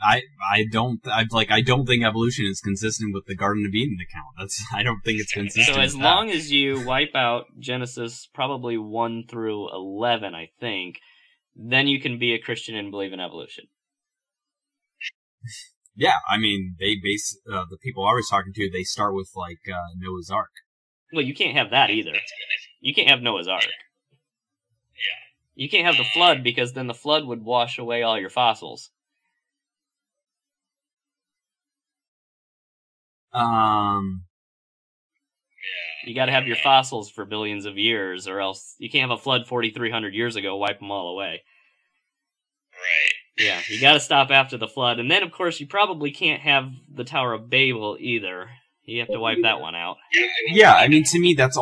I don't think evolution is consistent with the Garden of Eden account. I don't think it's consistent. So as long as you wipe out Genesis probably 1 through 11, I think, then you can be a Christian and believe in evolution. Yeah, they base the people I was talking to. They start with Noah's Ark. Well, you can't have that either. You can't have Noah's Ark. You can't have the flood, because then the flood would wash away all your fossils. You got to have your fossils for billions of years, or else you can't have a flood 4,300 years ago, wipe them all away. Right. Yeah, you got to stop after the flood, and then of course you probably can't have the Tower of Babel either. You have to wipe that one out. Yeah, to me that's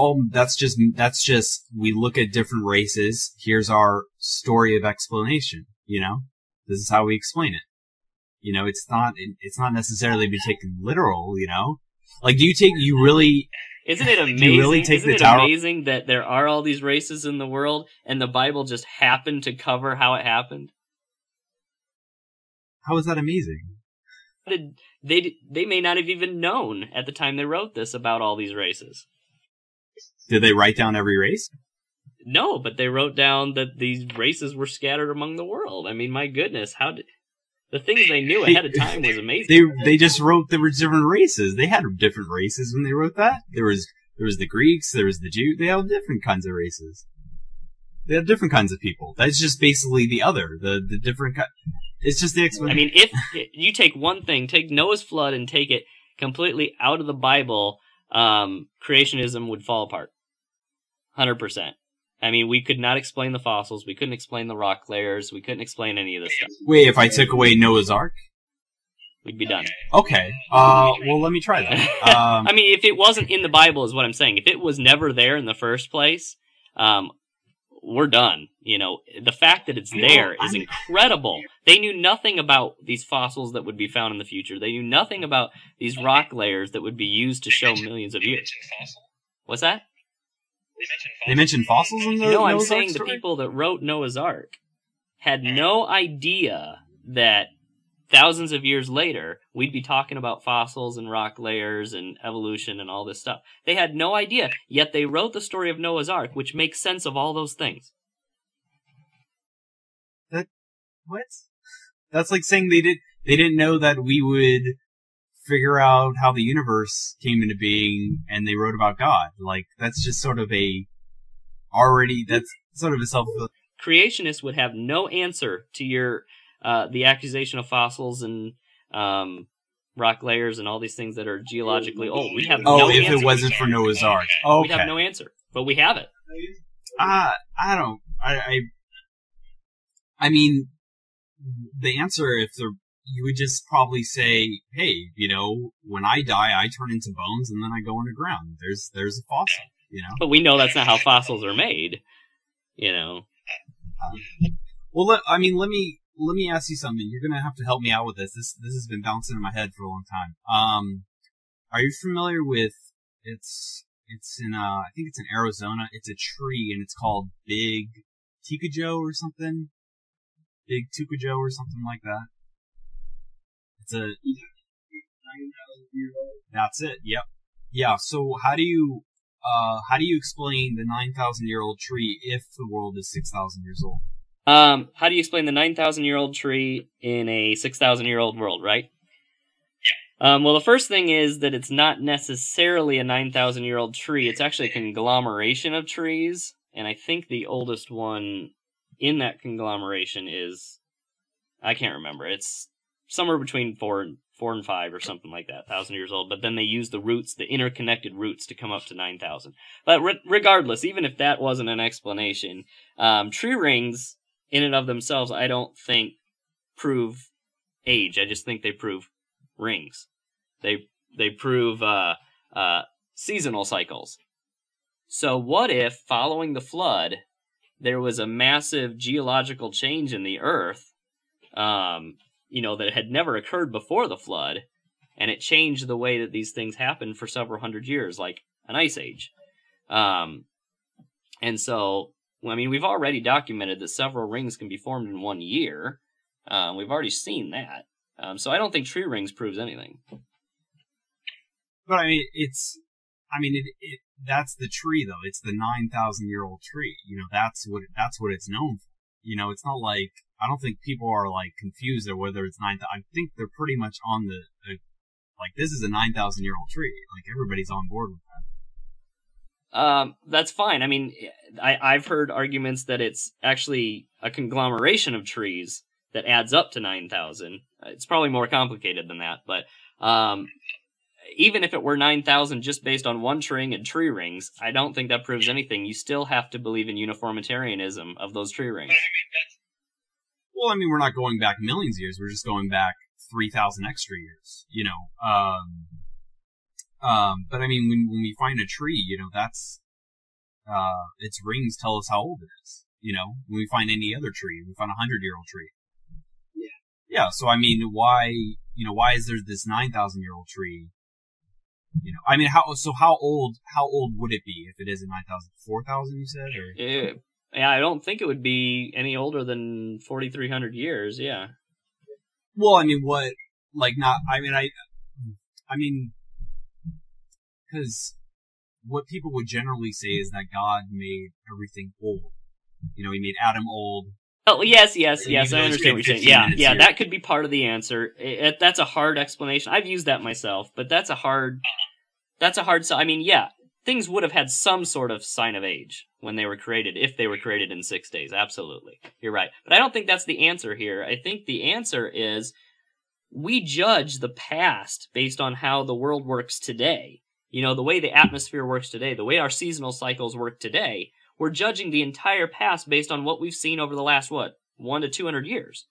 just we look at different races. Here's our story of explanation. This is how we explain it. It's not necessarily to be taken literal, Isn't it amazing? Do you really take Isn't it amazing that there are all these races in the world, and the Bible just happened to cover how it happened? How is that amazing? They may not have even known at the time they wrote this about all these races. Did they write down every race? No, but they wrote down that these races were scattered among the world. My goodness, the things they knew ahead of time was amazing. They just wrote there were different races. They had different races when they wrote that. There was the Greeks, there was the Jews. They had different kinds of races. They had different kinds of people. That's just basically the different. It's just the explanation. If you take one thing, take Noah's flood, and take it completely out of the Bible, creationism would fall apart. 100%. We could not explain the fossils. We couldn't explain the rock layers. We couldn't explain any of this stuff. Wait, if I took away Noah's Ark? We'd be done. Okay. Well, let me try that. If it wasn't in the Bible is what I'm saying. If it was never there in the first place, we're done. The fact that it's there is incredible. They knew nothing about these fossils that would be found in the future. They knew nothing about these rock layers that would be used to show millions of years. What's that? They mentioned fossils in the No, I'm Noah's saying Ark the story? people that wrote Noah's Ark had no idea that thousands of years later we'd be talking about fossils and rock layers and evolution and all this stuff. They had no idea, yet they wrote the story of Noah's Ark, which makes sense of all those things. What? That's like saying they didn't know that we would figure out how the universe came into being, and they wrote about God. That's just sort of that's sort of a self. Creationists would have no answer to your the accusation of fossils and rock layers and all these things that are geologically old. We have no if answer. it wasn't for Noah's Ark. Okay. We have no answer, but we have it. I don't. I mean, the answer, you would just probably say, hey, when I die, I turn into bones and then I go underground. There's a fossil, But we know that's not how fossils are made, Well, let me ask you something. You're gonna have to help me out with this. This has been bouncing in my head for a long time. Are you familiar with, it's in, I think it's in Arizona. It's a tree and it's called Big Ticujo or something. Big Tucujo or something like that. It's a... That's it, yep. Yeah, so how do you explain the 9,000-year-old tree if the world is 6,000 years old? How do you explain the 9,000-year-old tree in a 6,000-year-old world, right? Well, the first thing is that it's not necessarily a 9,000-year-old tree. It's actually a conglomeration of trees, and I think the oldest one in that conglomeration is, I can't remember. It's somewhere between 4 and 5 or something like that, 1,000 years old. But then they use the roots, the interconnected roots, to come up to 9,000. But regardless, even if that wasn't an explanation, tree rings in and of themselves, I don't think prove age. I just think they prove rings. They prove seasonal cycles. So what if, following the flood, there was a massive geological change in the earth, that had never occurred before the flood, and it changed the way that these things happened for several hundred years, like an ice age. And so, we've already documented that several rings can be formed in 1 year. We've already seen that. So I don't think tree rings proves anything. But that's the tree though. It's the 9,000-year-old tree. That's what it's known for. It's not like, I don't think people are like confused or whether it's 9,000. I think they're pretty much on the this is a 9,000-year-old tree. Like everybody's on board with that. That's fine. I've heard arguments that it's actually a conglomeration of trees that adds up to 9,000. It's probably more complicated than that, but even if it were 9,000 just based on one tree and tree rings, I don't think that proves anything. You still have to believe in uniformitarianism of those tree rings. Well, we're not going back millions of years. We're just going back 3,000 extra years, But when we find a tree, that's, its rings tell us how old it is. When we find any other tree, we find a 100-year-old tree. Yeah. So why is there this 9,000-year-old tree? How old would it be if it is a 9,000? 4,000, you said? Or? Yeah, I don't think it would be any older than 4,300 years. Yeah. Well, because what people would generally say is that God made everything old. He made Adam old. Oh, yes, I understand what you're saying. Yeah, that could be part of the answer. That's a hard explanation. I've used that myself, but that's a hard, things would have had some sort of sign of age when they were created, if they were created in 6 days. Absolutely. You're right. But I don't think that's the answer here. I think the answer is we judge the past based on how the world works today. The way the atmosphere works today, the way our seasonal cycles work today. We're judging the entire past based on what we've seen over the last, 1 to 200 years.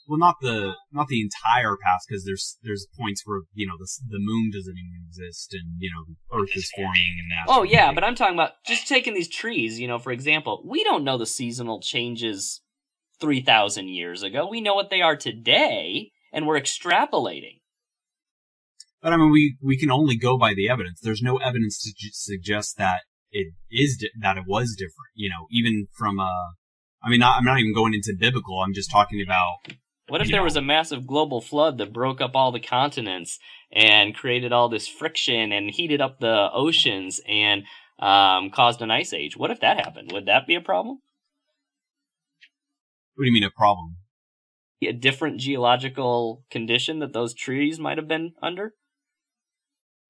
Well, not the entire past, because there's points where the moon doesn't even exist, and the Earth is forming. And that. Oh yeah, but I'm talking about just taking these trees. For example, we don't know the seasonal changes 3,000 years ago. We know what they are today, and we're extrapolating. But we can only go by the evidence. There's no evidence to suggest that it was different. Even from I'm not even going into biblical. I'm just talking about. What if there was a massive global flood that broke up all the continents and created all this friction and heated up the oceans and caused an ice age? What if that happened? Would that be a problem? What do you mean a problem? A different geological condition that those trees might have been under?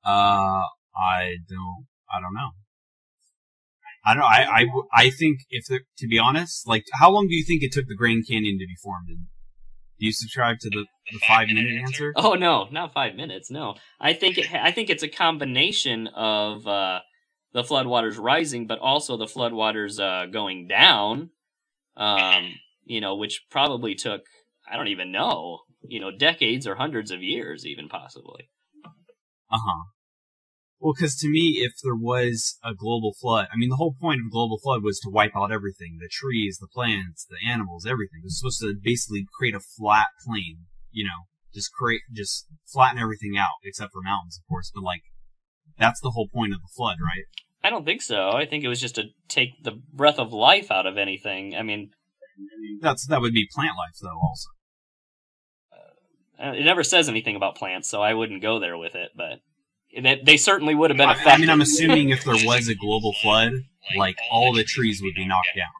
I don't know. I think to be honest, how long do you think it took the Grand Canyon to be formed in? Do you subscribe to the 5-minute answer? Oh no, not 5 minutes. No, I think it's a combination of the floodwaters rising, but also the floodwaters going down. Which probably took, I don't even know, decades or hundreds of years, even possibly. Well, because to me, if there was a global flood, I mean, the whole point of a global flood was to wipe out everything. The trees, the plants, the animals, everything. It was supposed to basically create a flat plain, just flatten everything out, except for mountains, of course. But, that's the whole point of the flood, right? I don't think so. I think it was just to take the breath of life out of anything. I mean... that would be plant life, though, also. It never says anything about plants, so I wouldn't go there with it, but... They certainly would have been affected. I mean, I'm assuming if there was a global flood, all the trees would be knocked down.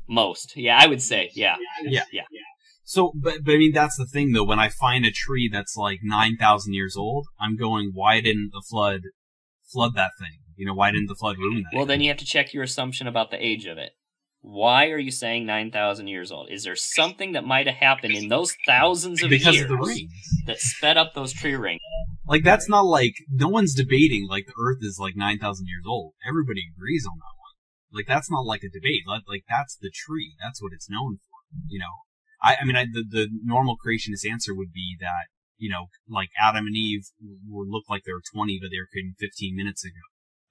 Most. Yeah, I would say. Yeah. Yeah. So, but I mean, that's the thing, though. When I find a tree that's 9,000 years old, I'm going, why didn't the flood that thing? Why didn't the flood ruin that? Well, then you have to check your assumption about the age of it. Why are you saying 9,000 years old? Is there something that might have happened in those thousands of because years of the rings that sped up those tree rings? That's not no one's debating the Earth is 9,000 years old. Everybody agrees on that one. That's not a debate. That's the tree. That's what it's known for. The normal creationist answer would be that Adam and Eve would look like they were 20, but they were created 15 minutes ago.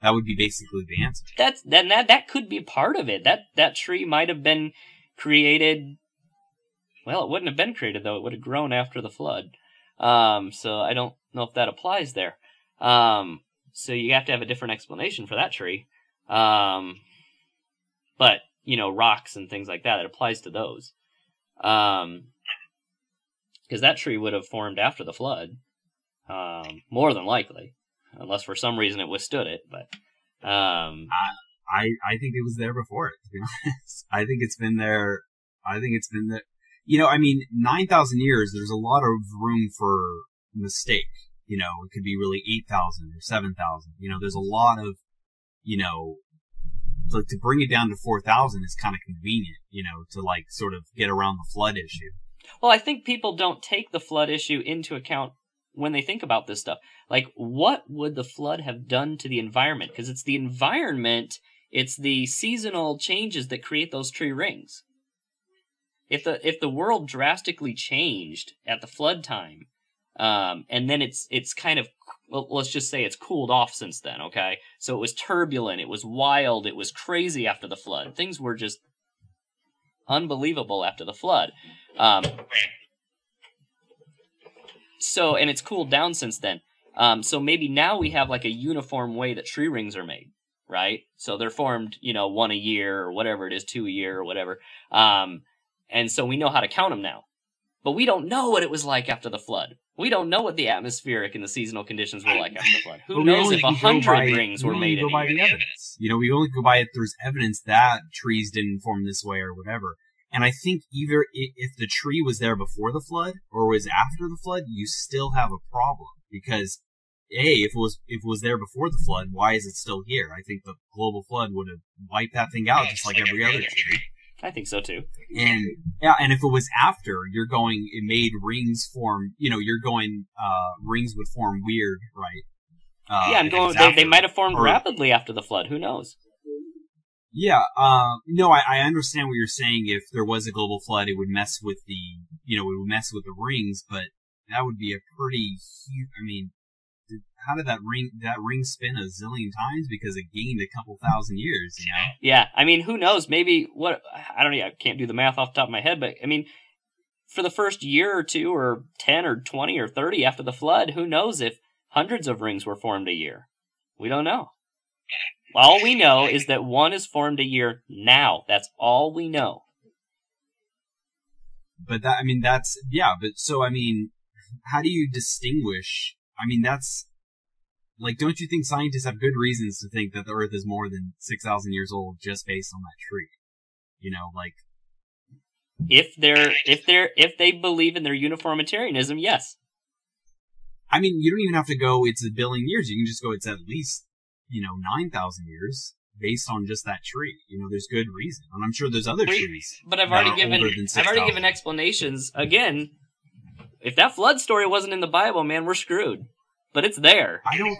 That would be basically the answer. That could be part of it. That tree might have been created. Well, it wouldn't have been created though. It would have grown after the flood. So I don't know if that applies there. So you have to have a different explanation for that tree. But rocks and things like that, it applies to those. Because that tree would have formed after the flood, more than likely. Unless for some reason it withstood it, but I think it was there before it. To be honest, I think it's been there. 9,000 years. There's a lot of room for mistake. It could be really 8,000 or 7,000. There's a lot of, to bring it down to 4,000 is kind of convenient. To sort of get around the flood issue. Well, I think people don't take the flood issue into account when they think about this stuff. What would the flood have done to the environment? Because it's the environment, it's the seasonal changes that create those tree rings. If the world drastically changed at the flood time, and then it's kind of, well, let's just say it's cooled off since then, okay? So it was turbulent, it was wild, it was crazy after the flood. Things were just unbelievable after the flood. So, and it's cooled down since then. So maybe now we have a uniform way that tree rings are made, right? So they're formed, one a year or whatever it is, 2 a year or whatever. And so we know how to count them now. But we don't know what it was like after the flood. We don't know what the atmospheric and the seasonal conditions were like after the flood. Who knows if 100 rings were made in a year? Evidence. We only go by if there's evidence that trees didn't form this way or whatever. And I think either if the tree was there before the flood or was after the flood, you still have a problem. Because, if it was there before the flood, why is it still here? I think the global flood would have wiped that thing out just like every other tree. I think so too. And if it was after, it made rings form, you're going, rings would form weird, right? I'm going, they might have formed rapidly after the flood, who knows? Yeah, no, I understand what you're saying. If there was a global flood, it would mess with the rings, but that would be a pretty huge, how did that ring spin a zillion times? Because it gained a couple thousand years, Yeah, who knows? Maybe, I don't know, I can't do the math off the top of my head, but, for the first year or two, or 10 or 20 or 30 after the flood, who knows if hundreds of rings were formed a year? We don't know. All we know is that one is formed a year now. That's all we know. But how do you distinguish? That's, don't you think scientists have good reasons to think that the Earth is more than 6,000 years old just based on that tree? If they believe in their uniformitarianism, yes. You don't even have to go, it's a billion years. You can just go, it's at least, 9,000 years. based on just that tree. There's good reason, and I'm sure there's other trees. But I've already given explanations. Again, if that flood story wasn't in the Bible, man, we're screwed. But it's there. I don't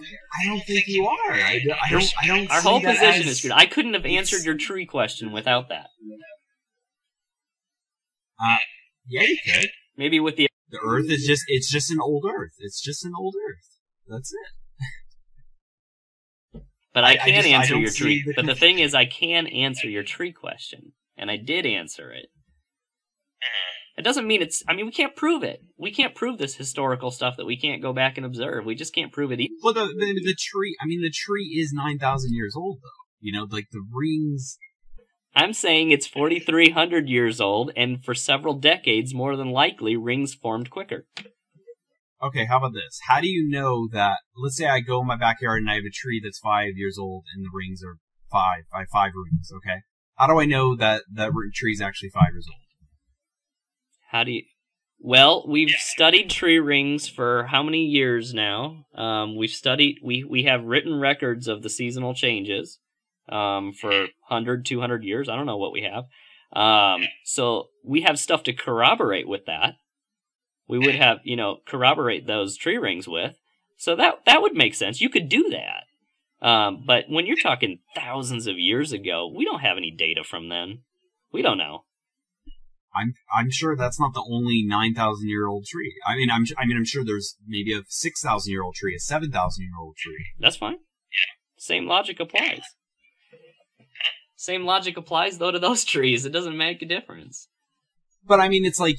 think you are. I don't. Our whole position is screwed. I couldn't have answered your tree question without that. Yeah, you could. Maybe with the Earth is just an old Earth. It's just an old Earth. That's it. But I can answer your tree. But the thing is, I can answer your tree question, and I did answer it. It doesn't mean we can't prove it. We can't prove this historical stuff that we can't go back and observe. We just can't prove it either. Well, the tree, the tree is 9,000 years old, though. Like the rings. I'm saying it's 4,300 years old, and for several decades, more than likely, rings formed quicker. Okay, how about this? How do you know that, let's say I go in my backyard and I have a tree that's 5 years old and the rings are five rings, okay? How do I know that that tree is actually 5 years old? How do you... Well, we've studied tree rings for how many years now? We have written records of the seasonal changes for 100, 200 years. I don't know what we have. So we have stuff to corroborate with that. We would have, corroborate those tree rings with. So that would make sense. You could do that. But when you're talking thousands of years ago, we don't have any data from then. We don't know. I'm sure that's not the only 9,000-year-old tree. I'm sure there's maybe a 6,000-year-old tree, a 7,000-year-old tree. That's fine. Same logic applies. Same logic applies though to those trees. It doesn't make a difference. But it's like,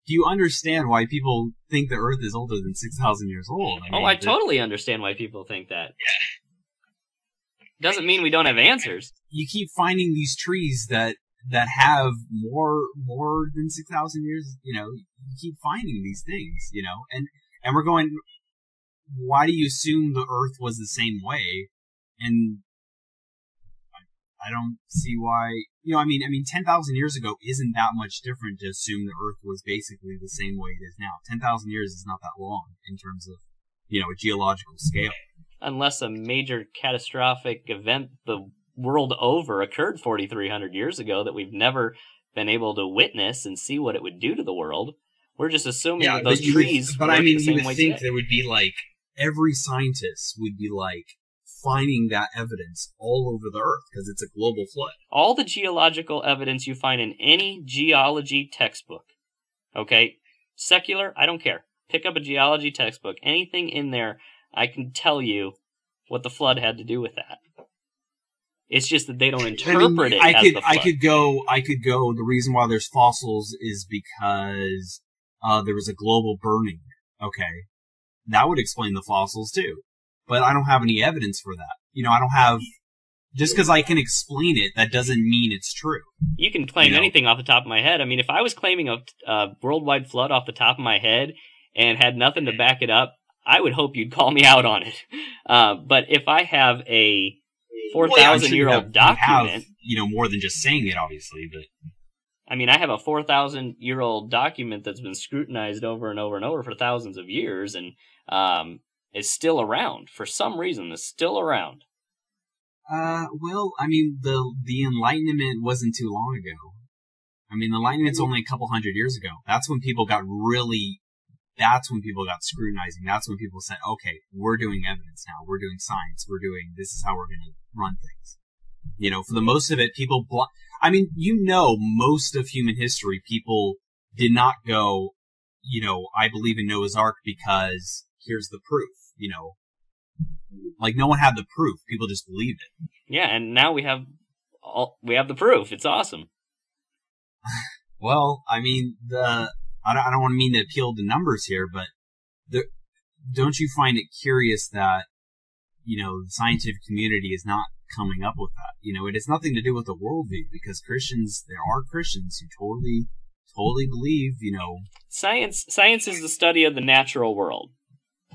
do you understand why people think the Earth is older than 6,000 years old? I totally understand why people think that. Doesn't mean we don't have answers. You keep finding these trees that have more than 6,000 years, you keep finding these things, and we're going, why do you assume the Earth was the same way? And I don't see why, 10,000 years ago isn't that much different to assume the Earth was basically the same way it is now. 10,000 years is not that long in terms of, a geological scale. Unless a major catastrophic event the world over occurred 4,300 years ago that we've never been able to witness and see what it would do to the world. We're just assuming that those trees work the same way you would think today. there would be every scientist would be finding that evidence all over the Earth because it's a global flood. All the geological evidence you find in any geology textbook, okay? Secular, I don't care. Pick up a geology textbook. Anything in there, I can tell you what the flood had to do with that. It's just that they don't interpret it as the flood. I could go. The reason why there's fossils is because there was a global burning. Okay, that would explain the fossils too. But I don't have any evidence for that. I don't have. Just because I can explain it, that doesn't mean it's true. You can claim anything off the top of my head. If I was claiming a worldwide flood off the top of my head and had nothing to back it up, I would hope you'd call me out on it. But if I have a 4,000-year-old document. You have, more than just saying it, obviously, but. I have a 4,000-year-old document that's been scrutinized over and over and over for thousands of years and is still around. For some reason, it's still around. The Enlightenment wasn't too long ago. The Enlightenment's only a couple hundred years ago. That's when people got scrutinizing. That's when people said, okay, we're doing evidence now. We're doing science. This is how we're going to run things. For the most of it, people, most of human history, people did not go, I believe in Noah's Ark because here's the proof, no one had the proof. People just believed it. Yeah. And now we have the proof. It's awesome. Well, I don't want to mean to appeal to numbers here, but don't you find it curious that, the scientific community is not coming up with that? It has nothing to do with the worldview because there are Christians who totally believe, Science is the study of the natural world.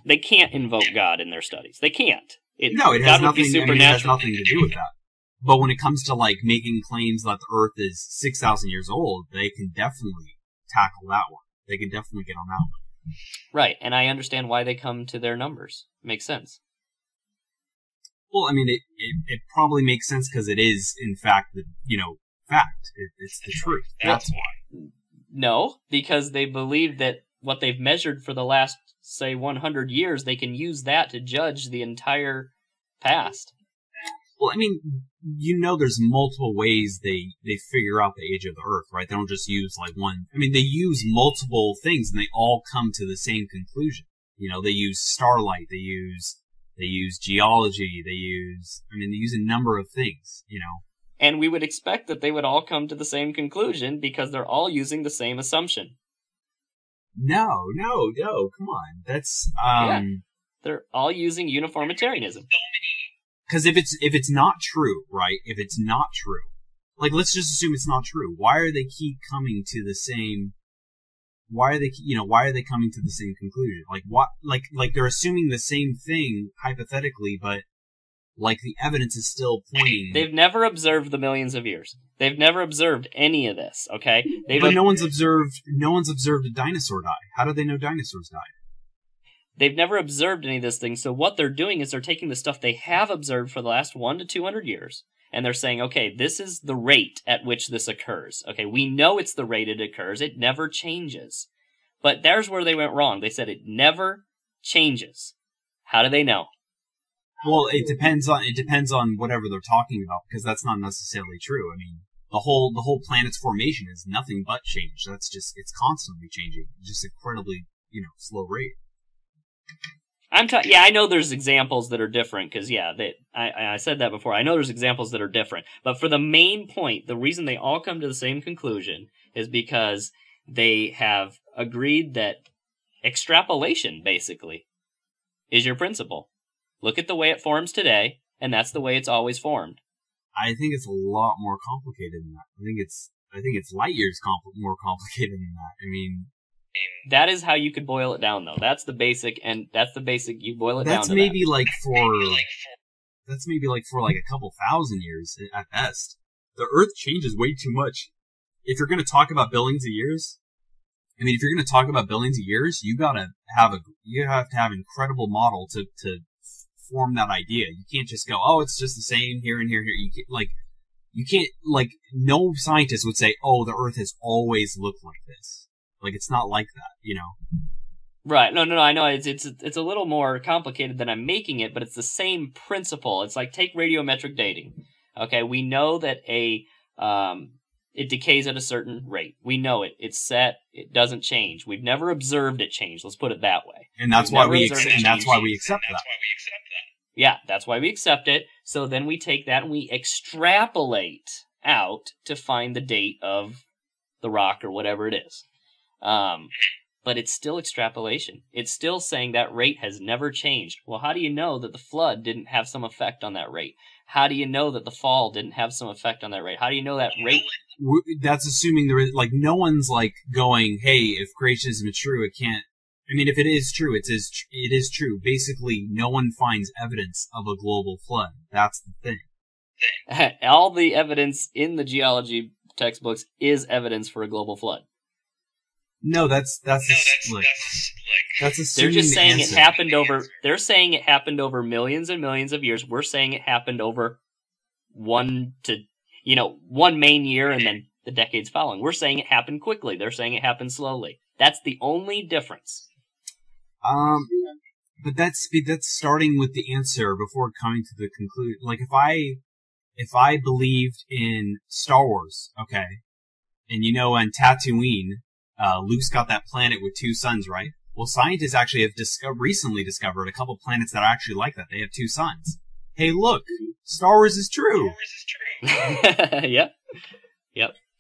They can't invoke God in their studies. They can't. It has nothing to do with that. But when it comes to making claims that the Earth is 6,000 years old, they can definitely tackle that one. They can definitely get on that one. Right, and I understand why they come to their numbers. Makes sense. Well, I mean, it probably makes sense because it is, in fact, the fact. It's the truth. That's why. No, because they believe that what they've measured for the last, say, 100 years, they can use that to judge the entire past. Well, I mean, there's multiple ways they figure out the age of the Earth, right? They don't just use like one. I mean, they use multiple things, and they all come to the same conclusion. They use starlight, they use geology, they use a number of things, And we would expect that they would all come to the same conclusion because they're all using the same assumption. No, come on. That's, They're all using uniformitarianism. Because if it's not true, right? If it's not true, like, let's just assume it's not true. Why are they coming to the same conclusion? Like, what, like they're assuming the same thing hypothetically, but like the evidence is still pointing. They've never observed the millions of years. They've never observed any of this, okay? But no one's observed a dinosaur die. How do they know dinosaurs died? They've never observed any of this thing, so what they're doing is they're taking the stuff they have observed for the last 100 to 200 years, and they're saying, okay, this is the rate at which this occurs. Okay, we know it's the rate it occurs. It never changes. But there's where they went wrong. They said it never changes. How do they know? Well, it depends on whatever they're talking about, because that's not necessarily true. I mean, the whole planet's formation is nothing but change. It's constantly changing, just incredibly, slow rate. I know there's examples that are different, because, I said that before. I know there's examples that are different. But for the main point, the reason they all come to the same conclusion is because they have agreed that extrapolation, basically, is your principle. Look at the way it forms today, and that's the way it's always formed. I think it's a lot more complicated than that. I think it's light years more complicated than that. I mean, that is how you could boil it down, though. That's the basic, you boil it down to that's maybe like for a couple thousand years at best. The Earth changes way too much. If you're going to talk about billions of years, you have to have incredible model to form that idea. You can't just go, oh, it's just the same here and here. You can't, no scientist would say, oh, the Earth has always looked like this. Like, it's not like that, Right. No, I know it's a little more complicated than I'm making it, but it's the same principle. It's like, take radiometric dating. Okay, we know that it decays at a certain rate. We know it. It's set. It doesn't change. We've never observed it change. Let's put it that way. And that's why we accept that. Yeah, that's why we accept it. So then we take that and we extrapolate out to find the date of the rock or whatever it is. But it's still extrapolation. It's still saying that rate has never changed. Well, how do you know that the flood didn't have some effect on that rate? How do you know that the fall didn't have some effect on that rate? How do you know that rate? That's assuming there is, no one's going, hey, if creationism is true, it can't. I mean, if it is true, it is true. Basically, no one finds evidence of a global flood. That's the thing. All the evidence in the geology textbooks is evidence for a global flood. No, that's assuming they're just saying the answer. They're saying it happened over millions and millions of years. We're saying it happened over one main year and then the decades following. We're saying it happened quickly. They're saying it happened slowly. That's the only difference. But that's starting with the answer before coming to the conclusion. Like, if I believed in Star Wars, okay, and on Tatooine, Luke's got that planet with 2 suns, right? Well, scientists actually have recently discovered a couple planets that are actually like that. They have 2 suns. Hey, look, Star Wars is true. Yep.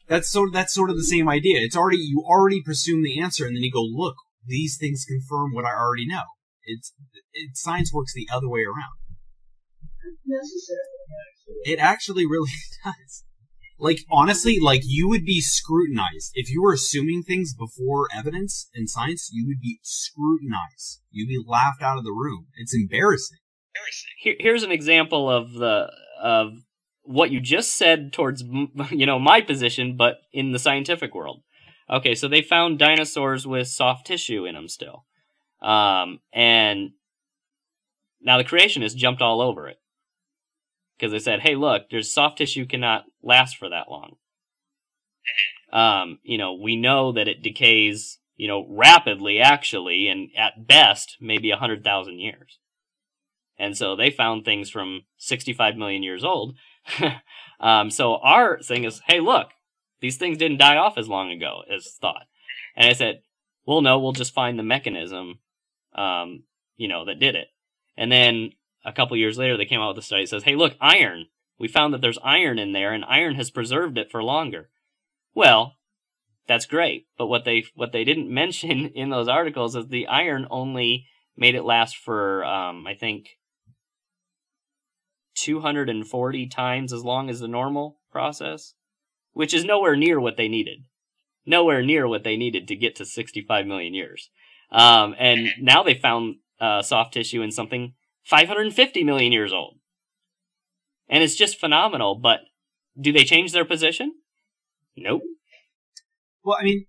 That's sort of the same idea. You already presume the answer, and then you go, look, these things confirm what I already know. Science works the other way around. It actually really does. Honestly, you would be scrutinized. If you were assuming things before evidence in science, you would be scrutinized. You'd be laughed out of the room. It's embarrassing. Here's an example of what you just said towards, my position, but in the scientific world. Okay, so they found dinosaurs with soft tissue in them still. And now the creationists jumped all over it. because they said, hey, look, there's soft tissue cannot last for that long. We know that it decays, rapidly, actually, and at best, maybe 100,000 years. And so they found things from 65 million years old. So our thing is, hey, look, these things didn't die off as long ago as thought. And I said, well, no, we'll just find the mechanism, that did it. And then a couple years later, they came out with a study that says, hey, look, iron. We found that there's iron in there, and iron has preserved it for longer. Well, that's great. But what they didn't mention in those articles is the iron only made it last for, I think, 240 times as long as the normal process, which is nowhere near what they needed. Nowhere near what they needed to get to 65 million years. And now they found soft tissue in something 550 million years old. And it's just phenomenal, but do they change their position? Nope. Well, I mean,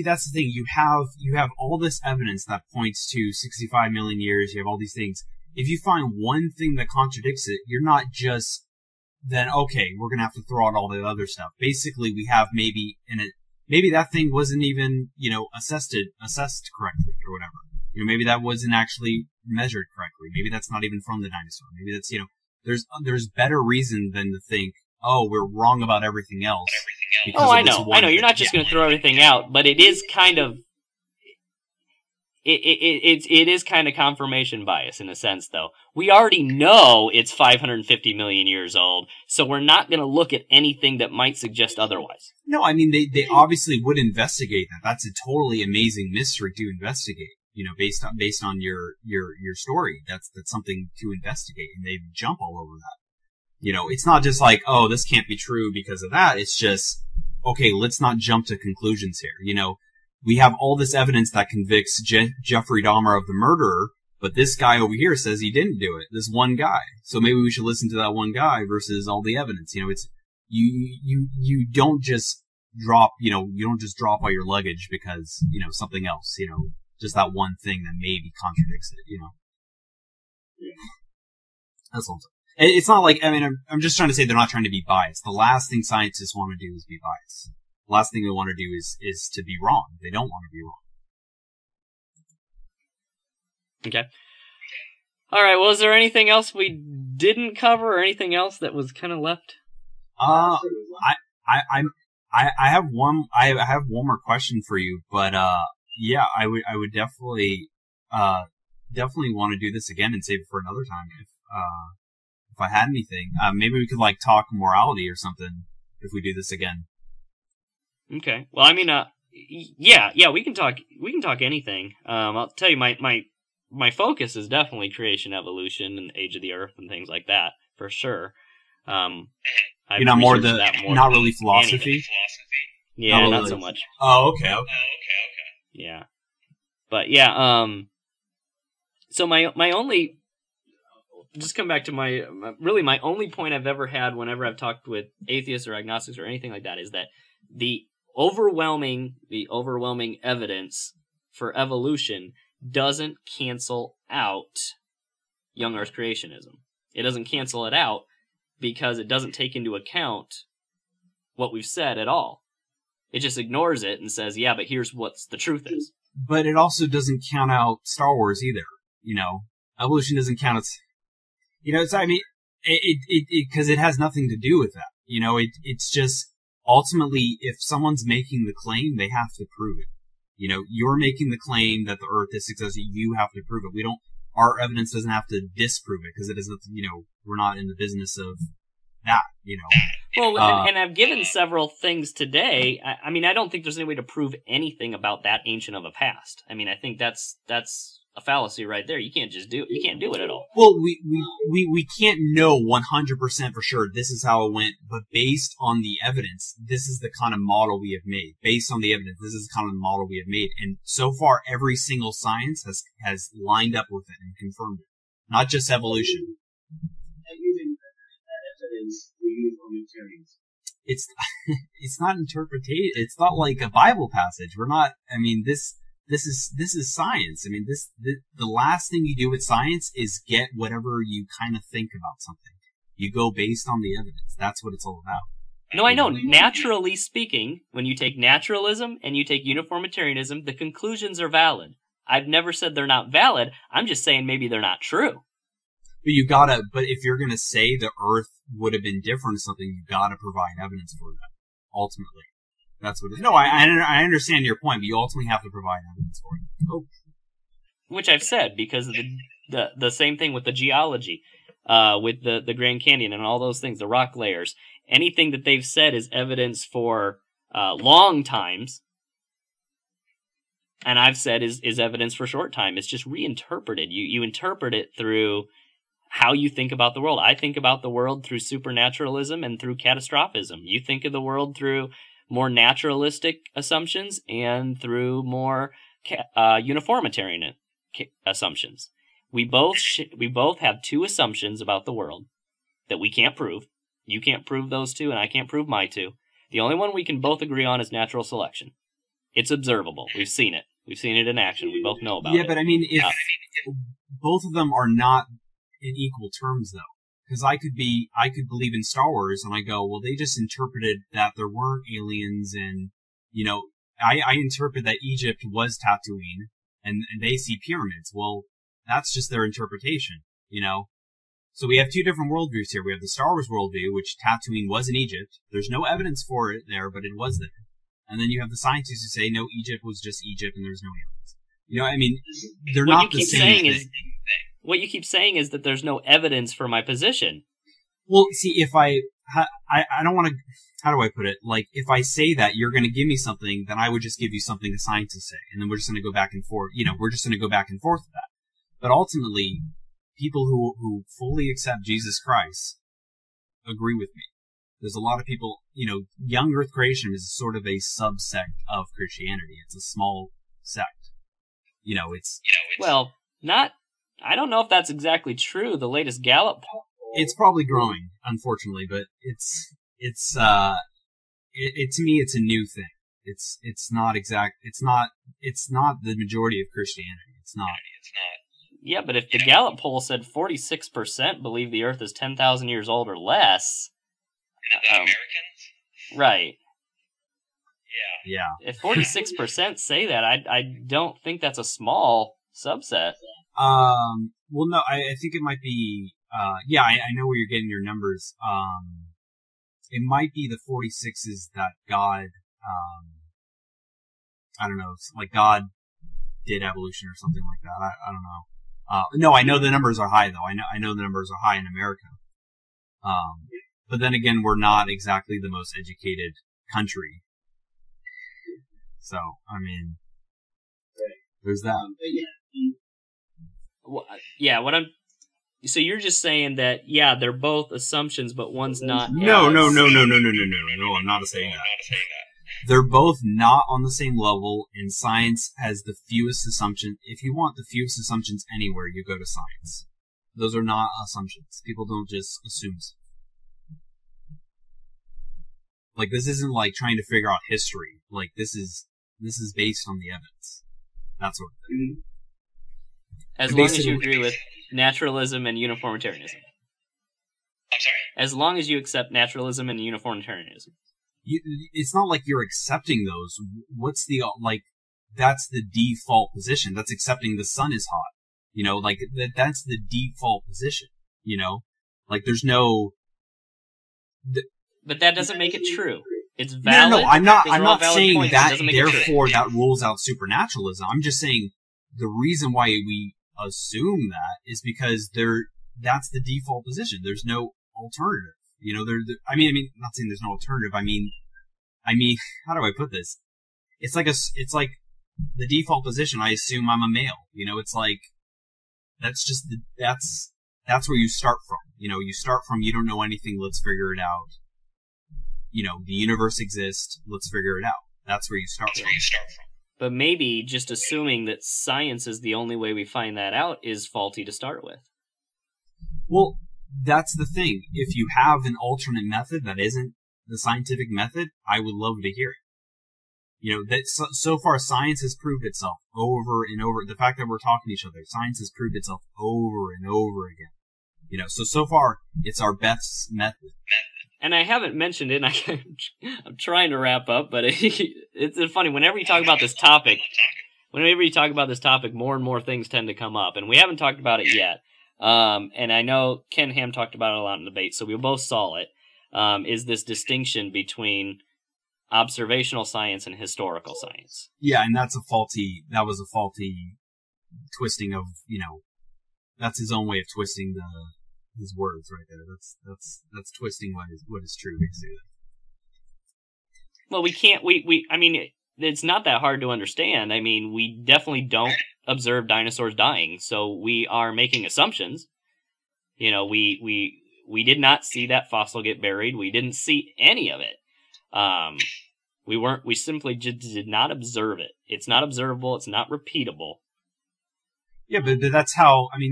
that's the thing. You have all this evidence that points to 65 million years. You have all these things. If you find one thing that contradicts it, you're not just then, okay, we're going to have to throw out all the other stuff. Basically, we have maybe that thing wasn't even, assessed correctly or whatever. Maybe that wasn't actually measured correctly. Maybe that's not even from the dinosaur. Maybe that's, there's better reason than to think, oh, we're wrong about everything else. Oh, I know. You're not just going to throw everything out, but it is kind of, it is kind of confirmation bias in a sense, though. We already know it's 550 million years old, so we're not going to look at anything that might suggest otherwise. No, I mean, they obviously would investigate that. That's a totally amazing mystery to investigate. Based on your story, that's something to investigate, and they jump all over that. It's not just like, oh, this can't be true because of that. It's just, okay, let's not jump to conclusions here. We have all this evidence that convicts Jeffrey Dahmer of the murderer, but this guy over here says he didn't do it. This one guy. So maybe we should listen to that one guy versus all the evidence. It's you don't just drop all your luggage because something else. Just that one thing that maybe contradicts it. That's all. It's not like, I'm just trying to say they're not trying to be biased. The last thing scientists want to do is be biased. The last thing they want to do is to be wrong. They don't want to be wrong. Okay. All right. Well, is there anything else we didn't cover, or anything else that was kind of left? I have one more question for you, but yeah, I would definitely want to do this again and save it for another time if I had anything. Maybe we could talk morality or something if we do this again. Okay. Well, I mean, yeah, we can talk anything. I'll tell you, my focus is definitely creation, evolution, and age of the Earth and things like that for sure. You're not not really philosophy. Yeah, not so much. Oh, okay. Yeah, but yeah. So my only, just come back to my only point I've ever had whenever I've talked with atheists or agnostics or anything like that is that the overwhelming evidence for evolution doesn't cancel out young Earth creationism. It doesn't cancel it out because it doesn't take into account what we've said at all. It just ignores it and says, yeah, but here's what the truth is. But it also doesn't count out Star Wars either. Evolution doesn't count out. Because it has nothing to do with that. It's just ultimately, if someone's making the claim, they have to prove it. You're making the claim that the Earth is successful. You have to prove it. Our evidence doesn't have to disprove it because it isn't. We're not in the business of that. Well, and I've given several things today. I don't think there's any way to prove anything about that ancient of a past. I think that's a fallacy right there. You can't just do it. You can't do it at all. Well, we can't know 100% for sure this is how it went, but based on the evidence, this is the kind of model we have made. Based on the evidence, this is the kind of model we have made. And so far, every single science has lined up with it and confirmed it. Not just evolution. It's not interpretation. It's not like a Bible passage. We're not. This is science. The last thing you do with science is get whatever you kind of think about something. You go based on the evidence. That's what it's all about. No, I know. Naturally speaking, when you take naturalism and you take uniformitarianism, the conclusions are valid. I've never said they're not valid. I'm just saying maybe they're not true. But if you're gonna say the Earth would have been different or something, you gotta provide evidence for that. Ultimately. That's what it is. No, I understand your point, but you ultimately have to provide evidence for it. Oh. Which I've said, because of the same thing with the geology, with the Grand Canyon and all those things, the rock layers. Anything that they've said is evidence for long times, and I've said is evidence for short time. It's just reinterpreted. You interpret it through how you think about the world. I think about the world through supernaturalism and through catastrophism. You think of the world through more naturalistic assumptions and through more uniformitarian assumptions. We both have two assumptions about the world that we can't prove. You can't prove those two, and I can't prove my two. The only one we can both agree on is natural selection. It's observable. We've seen it. We've seen it in action. We both know about it. Yeah, but I mean, if both of them are not in equal terms, though, because I could believe in Star Wars, and I go, well, they just interpreted that there weren't aliens, and I interpret that Egypt was Tatooine, and they see pyramids. Well, that's just their interpretation, So we have two different worldviews here. We have the Star Wars worldview, which Tatooine was in Egypt. There's no evidence for it there, but it was there. And then you have the scientists who say, no, Egypt was just Egypt and there's no aliens. They're not the same thing. What you keep saying is that there's no evidence for my position. Well, see, if I don't want to, how do I put it? Like, if I say that you're going to give me something, then I would just give you something the scientists say. And then we're just going to go back and forth. We're just going to go back and forth with that. But ultimately, people who fully accept Jesus Christ agree with me. There's a lot of people, young Earth creationism is sort of a subsect of Christianity. It's a small sect. I don't know if that's exactly true. The latest Gallup poll. It's probably growing, unfortunately, but to me, it's a new thing. It's not the majority of Christianity. It's not. Yeah, but if the Gallup poll said 46% believe the Earth is 10,000 years old or less, Americans, right? Yeah. If 46% say that, I don't think that's a small subset. Well, no, I think it might be. I know where you're getting your numbers. It might be the 46s that God. I don't know, like God did evolution or something like that. I don't know. No, I know the numbers are high though. I know the numbers are high in America. But then again, we're not exactly the most educated country. So, I mean, there's that. Well, so you're just saying that, they're both assumptions, but one's not. No, I'm not saying that. They're both not on the same level, and science has the fewest assumptions. If you want the fewest assumptions anywhere, you go to science. Those are not assumptions. People don't just assume stuff. Like, this isn't like trying to figure out history. Like, this is based on the evidence. That sort of thing. As long as you agree with naturalism and uniformitarianism. I'm sorry? As long as you accept naturalism and uniformitarianism. It's not like you're accepting those. What's the, that's the default position. That's accepting the sun is hot. That's the default position, there's no... But that doesn't make it true. It's valid. No, I'm not saying that, therefore, that rules out supernaturalism. I'm just saying the reason why we assume that is because that's the default position. There's no alternative. I mean, not saying there's no alternative. I mean, how do I put this? It's like the default position. I assume I'm a male. It's like, that's where you start from. You start from, you don't know anything, let's figure it out. The universe exists, let's figure it out. That's where you start from. But maybe just assuming that science is the only way we find that out is faulty to start with. Well, that's the thing. If you have an alternate method that isn't the scientific method, I would love to hear it. That so far science has proved itself over and over. The fact that we're talking to each other, science has proved itself over and over again. You know, so far it's our best method. And I haven't mentioned it, and I'm trying to wrap up, but it's funny, whenever you talk about this topic, more and more things tend to come up, and we haven't talked about it yet. And I know Ken Ham talked about it a lot in debate, so we both saw it, is this distinction between observational science and historical science. Yeah, and that was a faulty twisting of, you know, that's his own way of twisting his words right there. That's twisting what is true, basically. Well, we can't, I mean, it's not that hard to understand. I mean, we definitely don't observe dinosaurs dying, so we are making assumptions. You know, we did not see that fossil get buried. We didn't see any of it. We simply just did not observe it. It's not observable. It's not repeatable. Yeah, but that's how we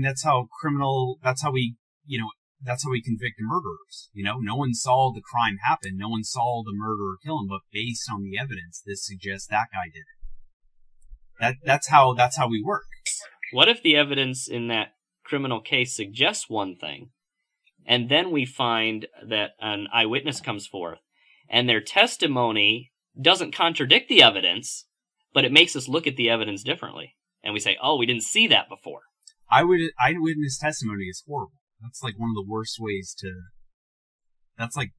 convict murderers. You know, no one saw the crime happen. No one saw the murderer kill him, but based on the evidence, this suggests that guy did it. That's how we work. What if the evidence in that criminal case suggests one thing, and then we find that an eyewitness comes forth, and their testimony doesn't contradict the evidence, but it makes us look at the evidence differently. And we say, oh, we didn't see that before. Eyewitness testimony is horrible. That's like one of the worst ways to. That's like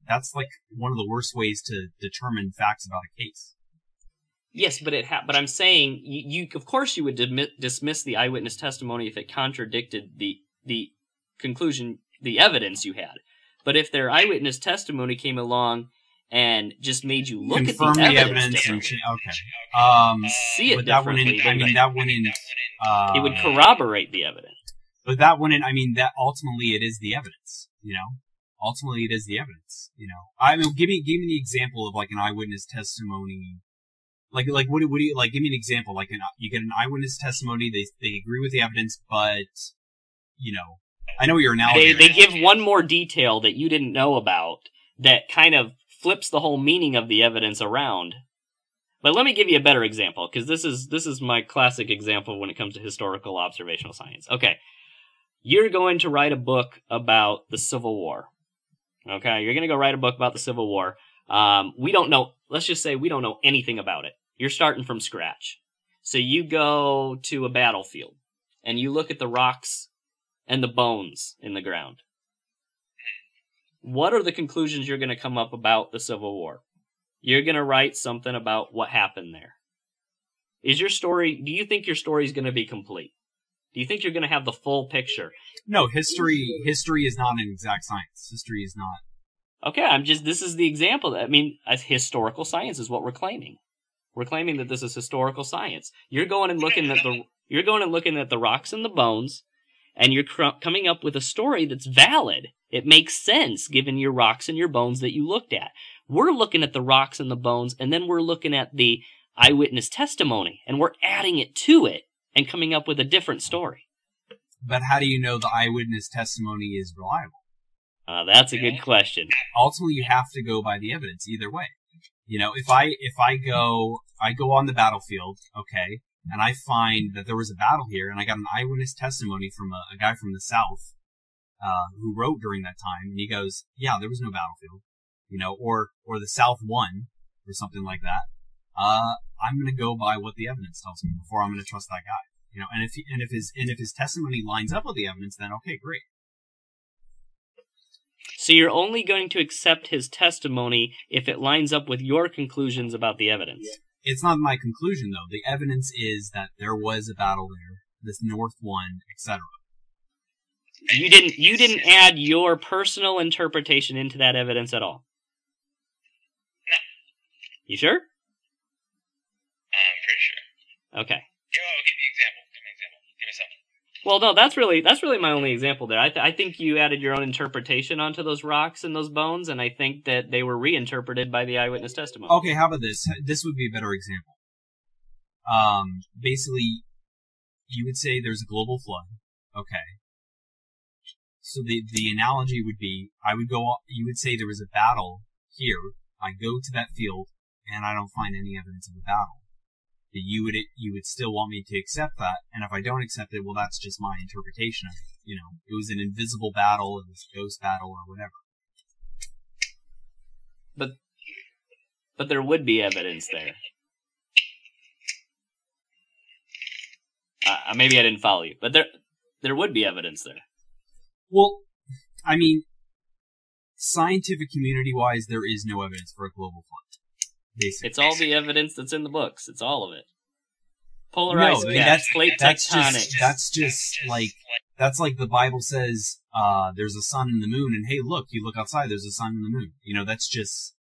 one of the worst ways to determine facts about a case. Yes, but but I'm saying you of course you would dismiss the eyewitness testimony if it contradicted the conclusion, the evidence you had. But if their eyewitness testimony came along and just made you look Confirm at the evidence and see it but differently, that wouldn't. It would corroborate the evidence. But that wouldn't. I mean, that ultimately it is the evidence. You know, ultimately it is the evidence. You know, I mean, give me the example of like an eyewitness testimony. Like what do you like? Give me an example. Like you get an eyewitness testimony. They agree with the evidence, but you know, I know your analogy. They give one more detail that you didn't know about that kind of flips the whole meaning of the evidence around. But let me give you a better example, because this is my classic example when it comes to historical observational science. Okay, you're going to write a book about the Civil War. Okay, you're going to go write a book about the Civil War. We don't know. Let's just say we don't know anything about it. You're starting from scratch. So you go to a battlefield, and you look at the rocks and the bones in the ground. What are the conclusions you're going to come up about the Civil War? You're going to write something about what happened there. Do you think your story is going to be complete? Do you think you're going to have the full picture? No, history is not an exact science. History is not. Okay, this is the example. I mean, as historical science is what we're claiming. We're claiming that this is historical science. You're going and looking at the rocks and the bones, and you're coming up with a story that's valid. It makes sense given your rocks and your bones that you looked at. We're looking at the rocks and the bones, and then we're looking at the eyewitness testimony, and we're adding it to it and coming up with a different story. But how do you know the eyewitness testimony is reliable? That's a good question. Ultimately, you have to go by the evidence either way. You know, if I go on the battlefield, okay, and I find that there was a battle here, and I got an eyewitness testimony from a guy from the South, who wrote during that time, and he goes, yeah, there was no battlefield, you know, or the South won, or something like that. I'm going to go by what the evidence tells me before I'm going to trust that guy, you know. And if his testimony lines up with the evidence, then okay, great. So you're only going to accept his testimony if it lines up with your conclusions about the evidence. It's not my conclusion, though. The evidence is that there was a battle there, this North won, etc. You didn't add your personal interpretation into that evidence at all. No. You sure? I'm pretty sure. Okay. I'll give you an example. Give me an example. Give me something. Well, no, that's really my only example there. I think you added your own interpretation onto those rocks and those bones, and I think that they were reinterpreted by the eyewitness testimony. Okay, how about this? This would be a better example. Basically, you would say there's a global flood. Okay. So the analogy would be, you would say there was a battle here. I go to that field, and I don't find any evidence of a battle. that you would still want me to accept that, and if I don't accept it, well, that's just my interpretation of it. You know, it was an invisible battle, it was a ghost battle, or whatever. But there would be evidence there. Maybe I didn't follow you, but there would be evidence there. Well, I mean, scientific community-wise, there is no evidence for a global flood. Basically. It's all the evidence that's in the books. It's all of it. Polarized plate tectonics. That's like the Bible says, there's a sun and the moon, and hey, look, you look outside, there's a sun and the moon. You know, that's just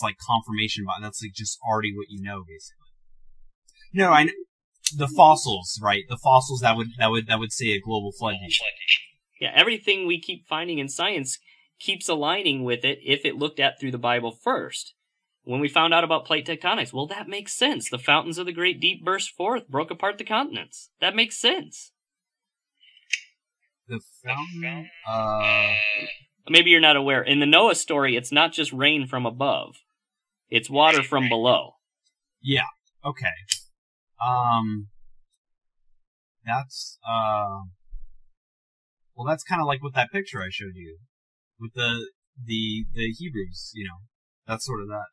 like confirmation. That's like just already what you know, basically. No, the fossils, right? The fossils that would say a global flood. Yeah, everything we keep finding in science keeps aligning with it if it looked at through the Bible first. When we found out about plate tectonics, well, that makes sense. The fountains of the great deep burst forth, broke apart the continents. That makes sense. The fountain? Maybe you're not aware. In the Noah story, it's not just rain from above. It's water from below. Yeah, okay. That's kind of like with that picture I showed you. With the Hebrews, you know. That's sort of that,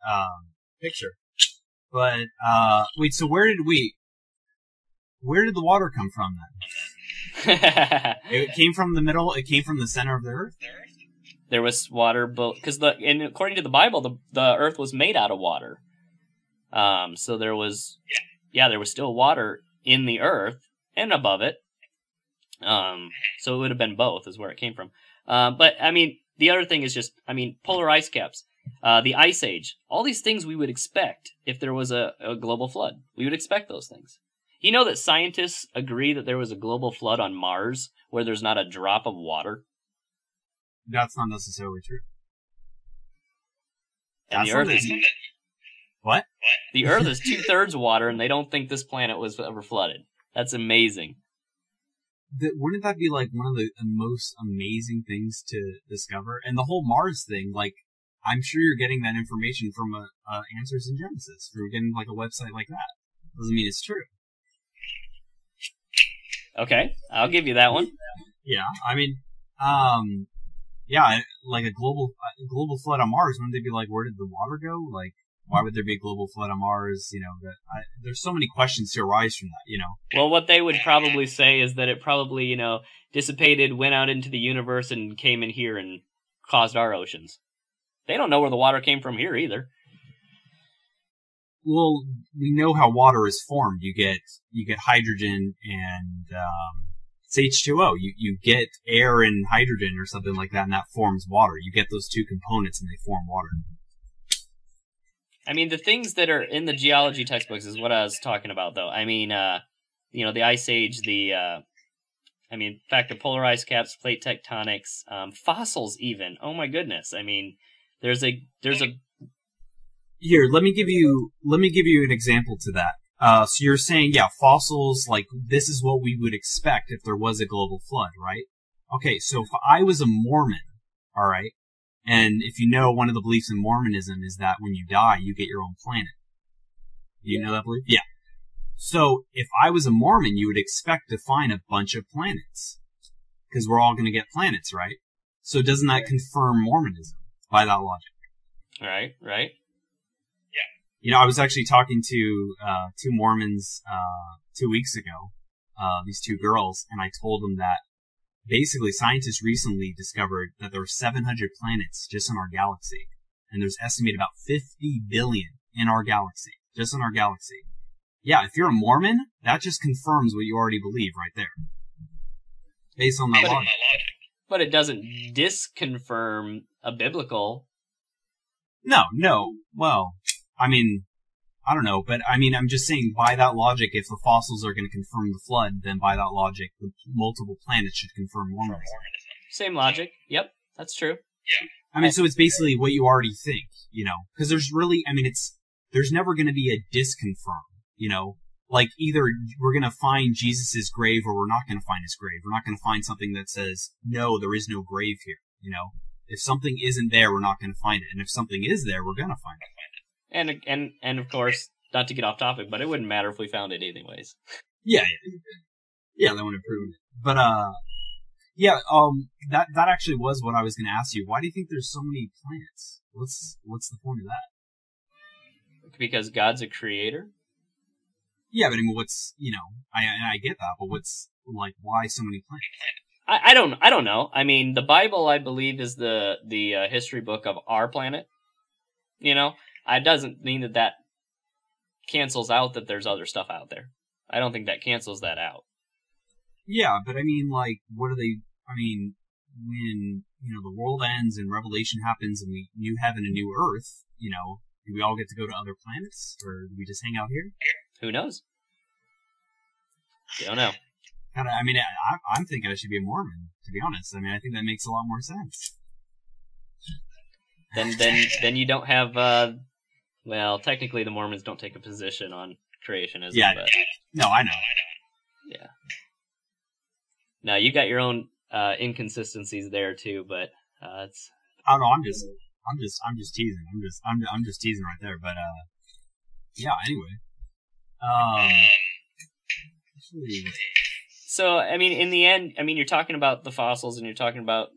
picture. But, wait, so where did the water come from then? It came from the middle, it came from the center of the earth? There was water, because according to the Bible, the earth was made out of water. So there was, there was still water in the earth and above it. So it would have been both is where it came from. But, I mean, the other thing is just, polar ice caps. The Ice Age, all these things we would expect if there was a global flood. We would expect those things. You know that scientists agree that there was a global flood on Mars where there's not a drop of water? That's not necessarily true. And the Earth is... What? The Earth is 2/3 water, and they don't think this planet was ever flooded. That's amazing. Wouldn't that be like one of the most amazing things to discover? And the whole Mars thing, like, I'm sure you're getting that information from Answers in Genesis. You're getting like a website like that. Doesn't mean it's true. Okay, I'll give you that one. Yeah, like a global flood on Mars. Wouldn't they be like, where did the water go? Like, why would there be a global flood on Mars? You know, there's so many questions to arise from that. You know. Well, what they would probably say is that it probably, you know, dissipated, went out into the universe, and came in here and caused our oceans. They don't know where the water came from here either. Well, we know how water is formed. You get hydrogen and it's H2O. You get air and hydrogen or something like that, and that forms water. You get those two components and they form water. The things that are in the geology textbooks is what I was talking about, though. The Ice Age, in fact, the polar ice caps, plate tectonics, fossils even. Oh my goodness. There's a Here, let me give you an example to that. So you're saying, fossils, like, this is what we would expect if there was a global flood, right? Okay, so if I was a Mormon, alright, and if you know, one of the beliefs in Mormonism is that when you die, you get your own planet. You know that belief? Yeah. So, if I was a Mormon, you would expect to find a bunch of planets. Because we're all gonna get planets, right? So doesn't that confirm Mormonism, by that logic? Right. You know, I was actually talking to two Mormons 2 weeks ago, these two girls, and I told them that basically scientists recently discovered that there are 700 planets just in our galaxy, and there's estimated about 50 billion in our galaxy, just in our galaxy. Yeah, if you're a Mormon, that just confirms what you already believe right there, based on that logic. But it doesn't disconfirm a biblical. No. Well, I don't know, but I'm just saying, by that logic, if the fossils are going to confirm the flood, then by that logic, the multiple planets should confirm Mormonism. Same logic. Yep, that's true. Yeah. So it's basically what you already think, you know, because there's really, there's never going to be a disconfirm, you know, like either we're going to find Jesus's grave or we're not going to find his grave. We're not going to find something that says, no, there is no grave here, you know. If something isn't there, we're not going to find it. And if something is there, we're going to find it. And of course, not to get off topic, but it wouldn't matter if we found it anyways. Yeah, that would have proven it. But that actually was what I was going to ask you. Why do you think there's so many planets? What's the point of that? Because God's a creator. Yeah, but I mean, I get that, but what's like, why so many planets? I don't know. I mean, the Bible, I believe, is the history book of our planet. It doesn't mean that cancels out that there's other stuff out there. I don't think that cancels that out. Yeah, but I mean, like, what are they? I mean, when the world ends and Revelation happens and we new heaven and new earth, do we all get to go to other planets, or do we just hang out here? Who knows? Don't know. I mean, I'm thinking I should be a Mormon, to be honest. I mean, I think that makes a lot more sense. Then you don't have. Well, technically, the Mormons don't take a position on creationism. Yeah. But, no, I know. Yeah. Now you got your own inconsistencies there too, but it's. I don't know. I'm just teasing. I'm just teasing right there. But yeah. Anyway. So I mean, in the end, I mean, you're talking about the fossils, and you're talking about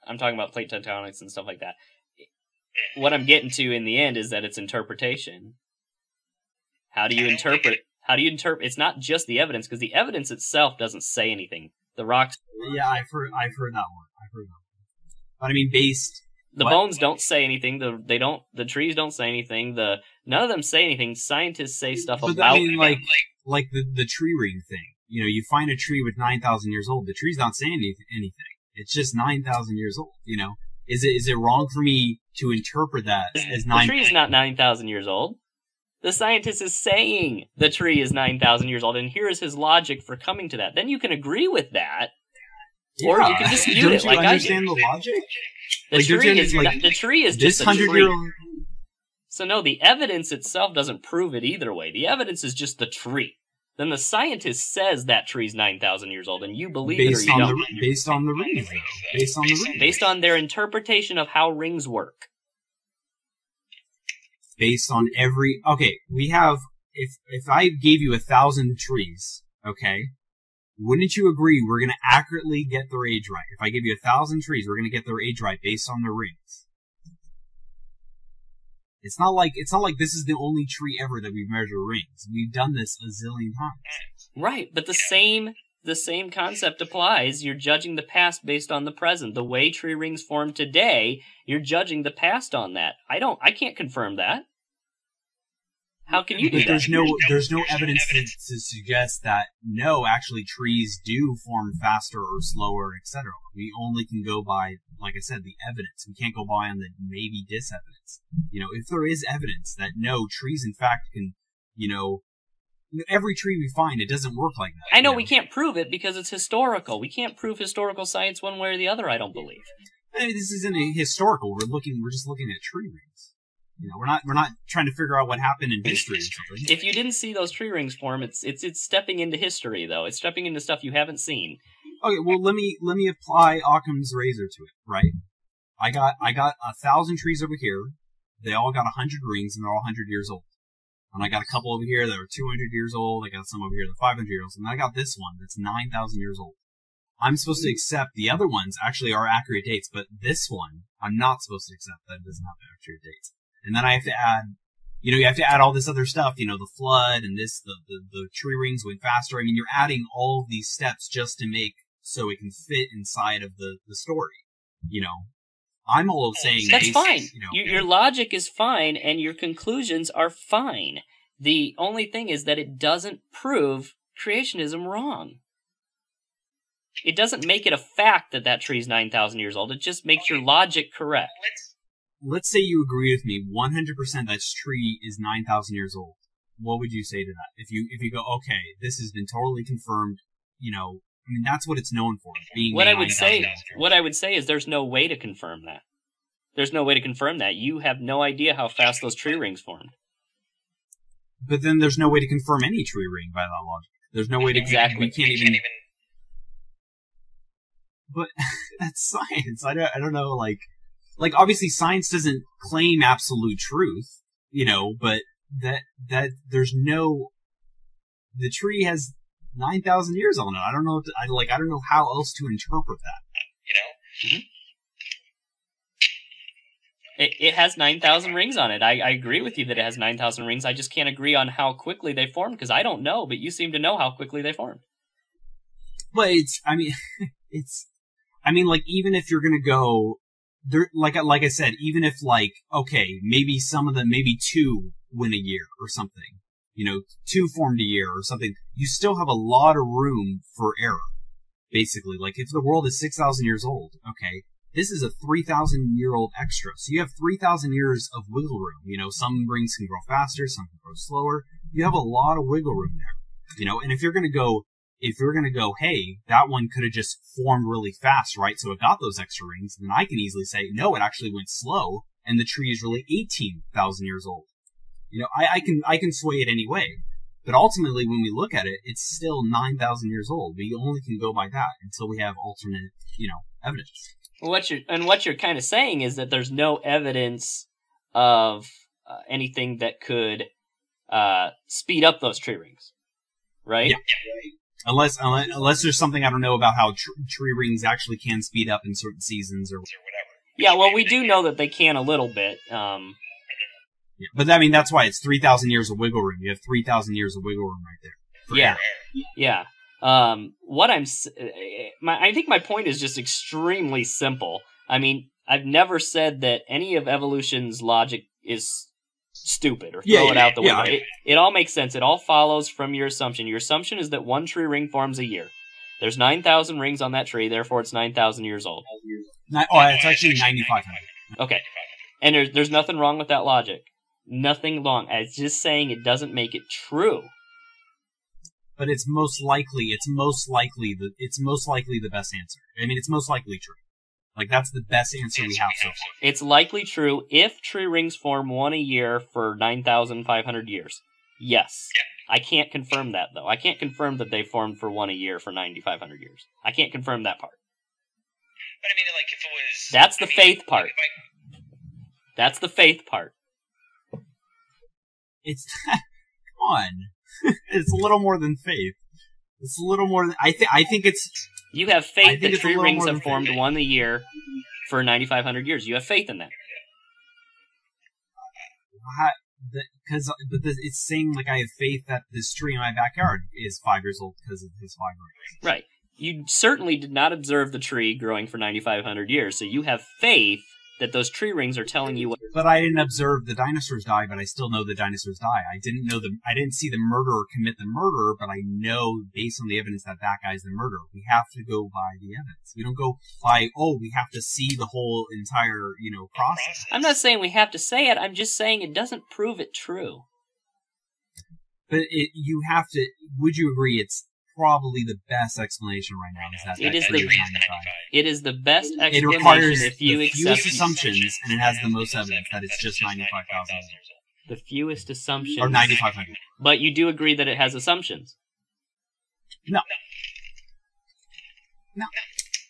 I'm talking about plate tectonics and stuff like that. What I'm getting to in the end is that it's interpretation. How do you interpret? It's not just the evidence, because the evidence itself doesn't say anything. The rocks. Yeah, I've heard that one. But I mean, the bones don't say anything. The trees don't say anything. None of them say anything. Scientists say stuff about. I mean, like the tree ring thing. You find a tree with 9,000 years old. The tree's not saying anything. It's just 9,000 years old. Is it wrong for me to interpret that as 9,000? The tree is not 9,000 years old. The scientist is saying the tree is 9,000 years old, and here is his logic for coming to that. Then you can agree with that, or you can dispute it like I do. Understand the logic? The tree is just a tree. 100-year-old. So no, the evidence itself doesn't prove it either way. The evidence is just the tree. Then the scientist says that tree's 9,000 years old, and you believe it or you don't. Based on the rings, though. Based on their interpretation of how rings work. Based on we have, if I gave you 1,000 trees, okay, wouldn't you agree we're going to accurately get their age right? If I give you 1,000 trees, we're going to get their age right based on their rings. It's not like this is the only tree ever that we've measured rings. We've done this a zillion times. Right, but the same concept applies. You're judging the past based on the present. The way tree rings form today, you're judging the past on that. I can't confirm that. How can you do that? There's no evidence to suggest that actually trees do form faster or slower, etc. We only can go by, like I said, the evidence. We can't go by on the maybe disevidence. If there is evidence that trees in fact can, every tree we find, it doesn't work like that. I know we can't prove it because it's historical. We can't prove historical science one way or the other, I don't believe. I mean, this isn't a historical. We're just looking at tree rings. We're not trying to figure out what happened in history or something. If you didn't see those tree rings form, it's stepping into history though. It's stepping into stuff you haven't seen. Okay, well let me apply Occam's razor to it, right? I got 1,000 trees over here. They all got 100 rings and they're all 100 years old. And I got a couple over here that are 200 years old. I got some over here that are 500 years old. And I got this one that's 9,000 years old. I'm supposed to accept the other ones actually are accurate dates, but this one I'm not supposed to accept that it doesn't have accurate dates. And then I have to add, you have to add all this other stuff, the flood and the tree rings went faster. I mean, you're adding all of these steps just to make so it can fit inside of the story. I'm all saying that's fine. Your logic is fine and your conclusions are fine. The only thing is that it doesn't prove creationism wrong. It doesn't make it a fact that tree's 9,000 years old. It just makes your logic correct. Let's say you agree with me 100% that tree is 9,000 years old. What would you say to that? If you go, okay, this has been totally confirmed, I mean, that's what it's known for. What I would say is there's no way to confirm that. There's no way to confirm that. You have no idea how fast those tree rings formed. But then there's no way to confirm any tree ring by that logic. There's no way to exactly. We can't even. But that's science. I don't know. Like obviously science doesn't claim absolute truth, but that there's no, the tree has 9,000 years on it. I don't know. I don't know how else to interpret that. You know? Mm-hmm. It has 9,000 rings on it. I agree with you that it has 9,000 rings. I just can't agree on how quickly they formed because I don't know, but you seem to know how quickly they formed. But like, even if you're gonna go there, like I said, even if like, okay, maybe some of them, maybe 2 win a year or something, 2 formed a year or something, you still have a lot of room for error. Basically, like if the world is 6,000 years old, okay, this is a 3,000-year-old extra. So you have 3,000 years of wiggle room. Some rings can grow faster, some can grow slower. You have a lot of wiggle room there. And if you're gonna go, hey, that one could have just formed really fast, right? So it got those extra rings, then I can easily say, no, it actually went slow, and the tree is really 18,000 years old. I can sway it any way. But ultimately, when we look at it, it's still 9,000 years old. We only can go by that until we have alternate, evidence. What you're kind of saying is that there's no evidence of anything that could speed up those tree rings, right? Yeah. Unless there's something I don't know about how tree rings actually can speed up in certain seasons or whatever. Yeah, well, we do know that they can a little bit. Yeah, but I mean, that's why it's 3,000 years of wiggle room. You have 3,000 years of wiggle room right there. Yeah, yeah. I think my point is just extremely simple. I mean, I've never said that any of evolution's logic is stupid or throw it out the window. It all makes sense. It all follows from your assumption. Your assumption is that one tree ring forms a year. There's 9,000 rings on that tree, therefore it's 9,000 years old. It's actually 9,500. Okay. And there's nothing wrong with that logic. Nothing wrong. It's just saying it doesn't make it true. But it's most likely the best answer. I mean, it's most likely true. Like, that's the best answer we have so far. It's likely true if tree rings form one a year for 9,500 years. Yes. I can't confirm that, though. I can't confirm that they formed for one a year for 9,500 years. I can't confirm that part. But I mean, like, if it was... That's the faith part. That's the faith part. It's... Come on. It's a little more than faith. It's a little more than... I think it's... You have faith that tree rings have formed one a year for 9,500 years. You have faith in that. It's saying, like, I have faith that this tree in my backyard is 5 years old because of his 5 rings. Right. You certainly did not observe the tree growing for 9,500 years, so you have faith that those tree rings are telling you what... But I didn't observe the dinosaurs die, but I still know the dinosaurs die. I didn't see the murderer commit the murder, but I know, based on the evidence, that guy's the murderer. We have to go by the evidence. We don't go by, we have to see the whole entire, process. I'm not saying we have to say it, I'm just saying it doesn't prove it true. But you have to, would you agree it's probably the best explanation right now is that it is the best explanation. It requires if you the accept fewest assumptions, and it has the most evidence that it's just 95,000 years old. The fewest assumptions. Or 9,500. But you do agree that it has assumptions. No.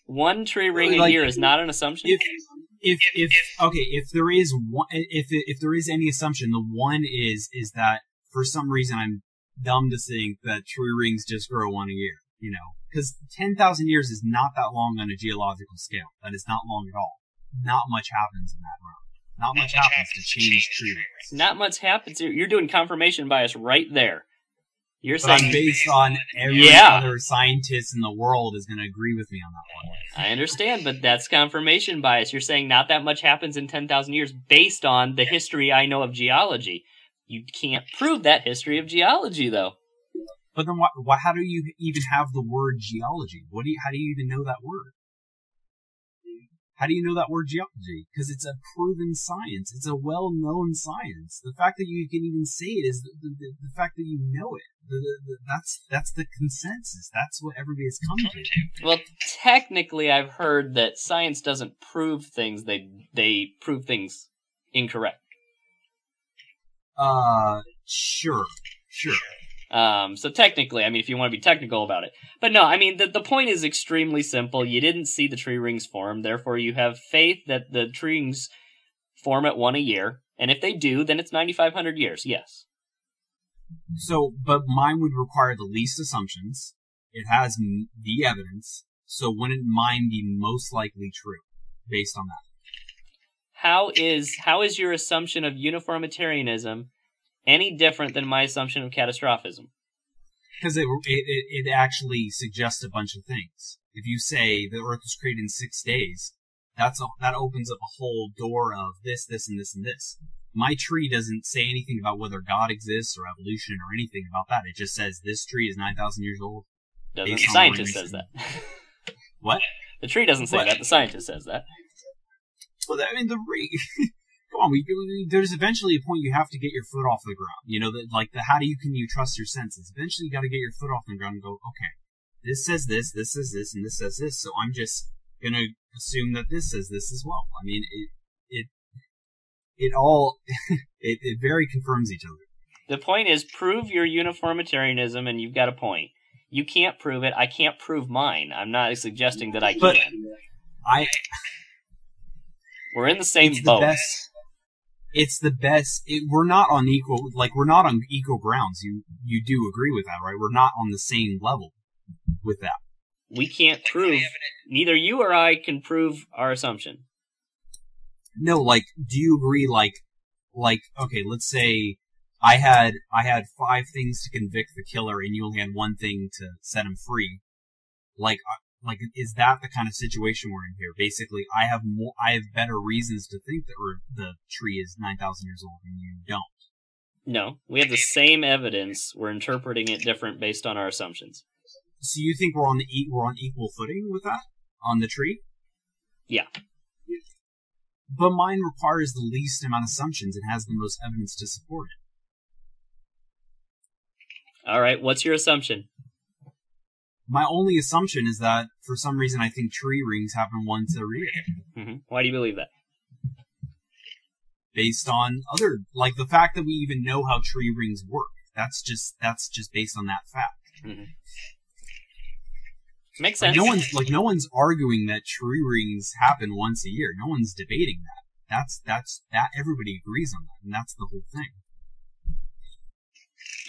One tree ring a year is not an assumption. If there is one, if there is any assumption, the one is that for some reason I'm dumb to think that tree rings just grow one a year, because 10,000 years is not that long on a geological scale. That is not long at all. Not much happens in that realm. Not much happens to change tree rings. Not much happens. You're doing confirmation bias right there. You're but saying based on every other scientist in the world is going to agree with me on that one. I understand, but that's confirmation bias. You're saying not that much happens in 10,000 years based on the history I know of geology. You can't prove that history of geology, though. But then, how do you even have the word geology? How do you even know that word? How do you know that word geology? Because it's a proven science. It's a well-known science. The fact that you can even say it is the fact that you know it. That's the consensus. That's what everybody has come to. Well, technically, I've heard that science doesn't prove things. They prove things incorrect. Sure. So technically, I mean, if you want to be technical about it. But no, I mean, the point is extremely simple. You didn't see the tree rings form, therefore you have faith that the tree rings form at one a year. And if they do, then it's 9,500 years, yes. So, but mine would require the least assumptions. It has the evidence. So wouldn't mine be most likely true based on that? How is your assumption of uniformitarianism any different than my assumption of catastrophism? Because it actually suggests a bunch of things. If you say the Earth was created in 6 days, that opens up a whole door of this, this, and this, and this. My tree doesn't say anything about whether God exists or evolution or anything about that. It just says this tree is 9,000 years old. The scientist says that. What? The tree doesn't say that. The scientist says that. Well, I mean, come on. There's eventually a point you have to get your foot off the ground. You know, can you trust your senses? Eventually, you got to get your foot off the ground and go, okay, this says this says this, and this says this. So I'm just gonna assume that this says this as well. I mean, it all it very confirms each other. The point is, prove your uniformitarianism, and you've got a point. You can't prove it. I can't prove mine. I'm not suggesting that I can. We're in the same boat. It's the best. We're not on equal grounds. You do agree with that, right? We're not on the same level with that. We can't prove. Neither you or I can prove our assumption. No, do you agree? Okay, let's say I had 5 things to convict the killer, and you only had 1 thing to set him free. Is that the kind of situation we're in here? Basically, I have better reasons to think that the tree is 9,000 years old, and you don't. No, we have the same evidence. We're interpreting it different based on our assumptions. So you think we're on equal footing with that on the tree? Yeah. But mine requires the least amount of assumptions and has the most evidence to support it. All right, what's your assumption? My only assumption is that, for some reason, I think tree rings happen once every year. Mm-hmm. Why do you believe that? Based on the fact that we even know how tree rings work. That's just based on that fact. Mm-hmm. Makes sense. No one's arguing that tree rings happen once a year. No one's debating that. That's everybody agrees on that, and that's the whole thing.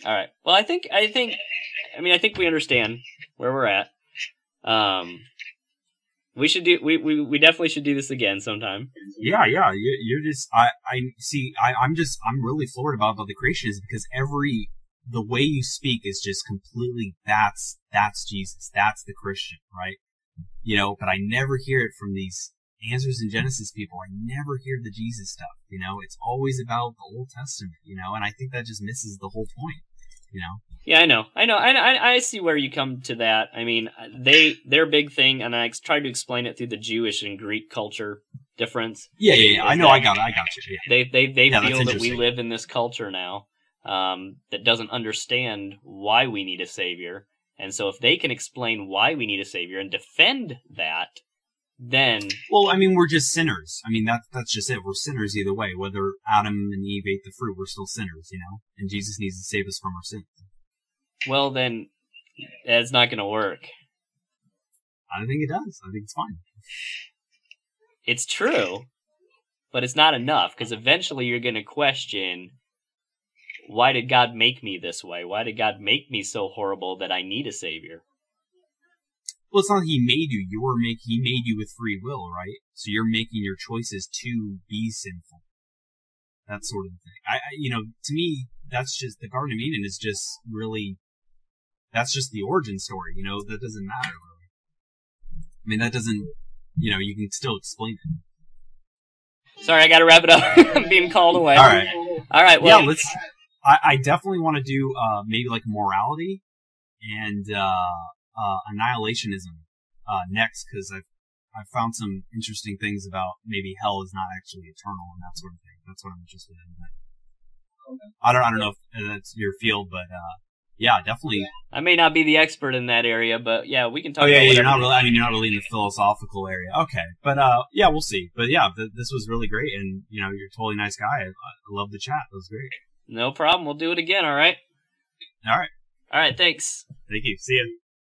All right. Well, I think we understand where we're at. We should do. We definitely should do this again sometime. Yeah. You're just. I'm really floored about the creationism because the way you speak is just completely. That's Jesus. That's the Christian, right? You know. But I never hear it from these Answers in Genesis people. I never hear the Jesus stuff. You know, it's always about the Old Testament. You know, and I think that just misses the whole point. You know. Yeah, I know. I see where you come to that. I mean, their big thing, and I tried to explain it through the Jewish and Greek culture difference. Yeah. I know. I got you. Yeah. They feel that we live in this culture now that doesn't understand why we need a savior, and so if they can explain why we need a savior and defend that, then well, I mean, we're just sinners. I mean, that's just it. We're sinners either way. Whether Adam and Eve ate the fruit, we're still sinners, you know. And Jesus needs to save us from our sins. Well, then, that's not going to work. I don't think it does. I think it's fine. It's true, but it's not enough, because eventually you're going to question, why did God make me this way? Why did God make me so horrible that I need a savior? Well, it's not that he made you. He made you with free will, right? So you're making your choices to be sinful. That sort of thing. To me, that's just, the Garden of Eden is just really, that's just the origin story, you know, that doesn't matter, really. I mean, that doesn't, you can still explain it. Sorry, I gotta wrap it up. I'm being called away. All right, well. Yeah, I definitely want to do, maybe like morality and, annihilationism next, because I've found some interesting things about maybe hell is not actually eternal and that sort of thing. That's what I'm interested in. But I don't know if that's your field, but yeah, definitely. I may not be the expert in that area, but yeah, we can talk. Oh yeah, about you're not really. I mean, you're not really in the philosophical area. Okay, but yeah, we'll see. But yeah, this was really great, and you're a totally nice guy. I love the chat. It was great. No problem. We'll do it again. All right. All right. All right. Thanks. Thank you. See you.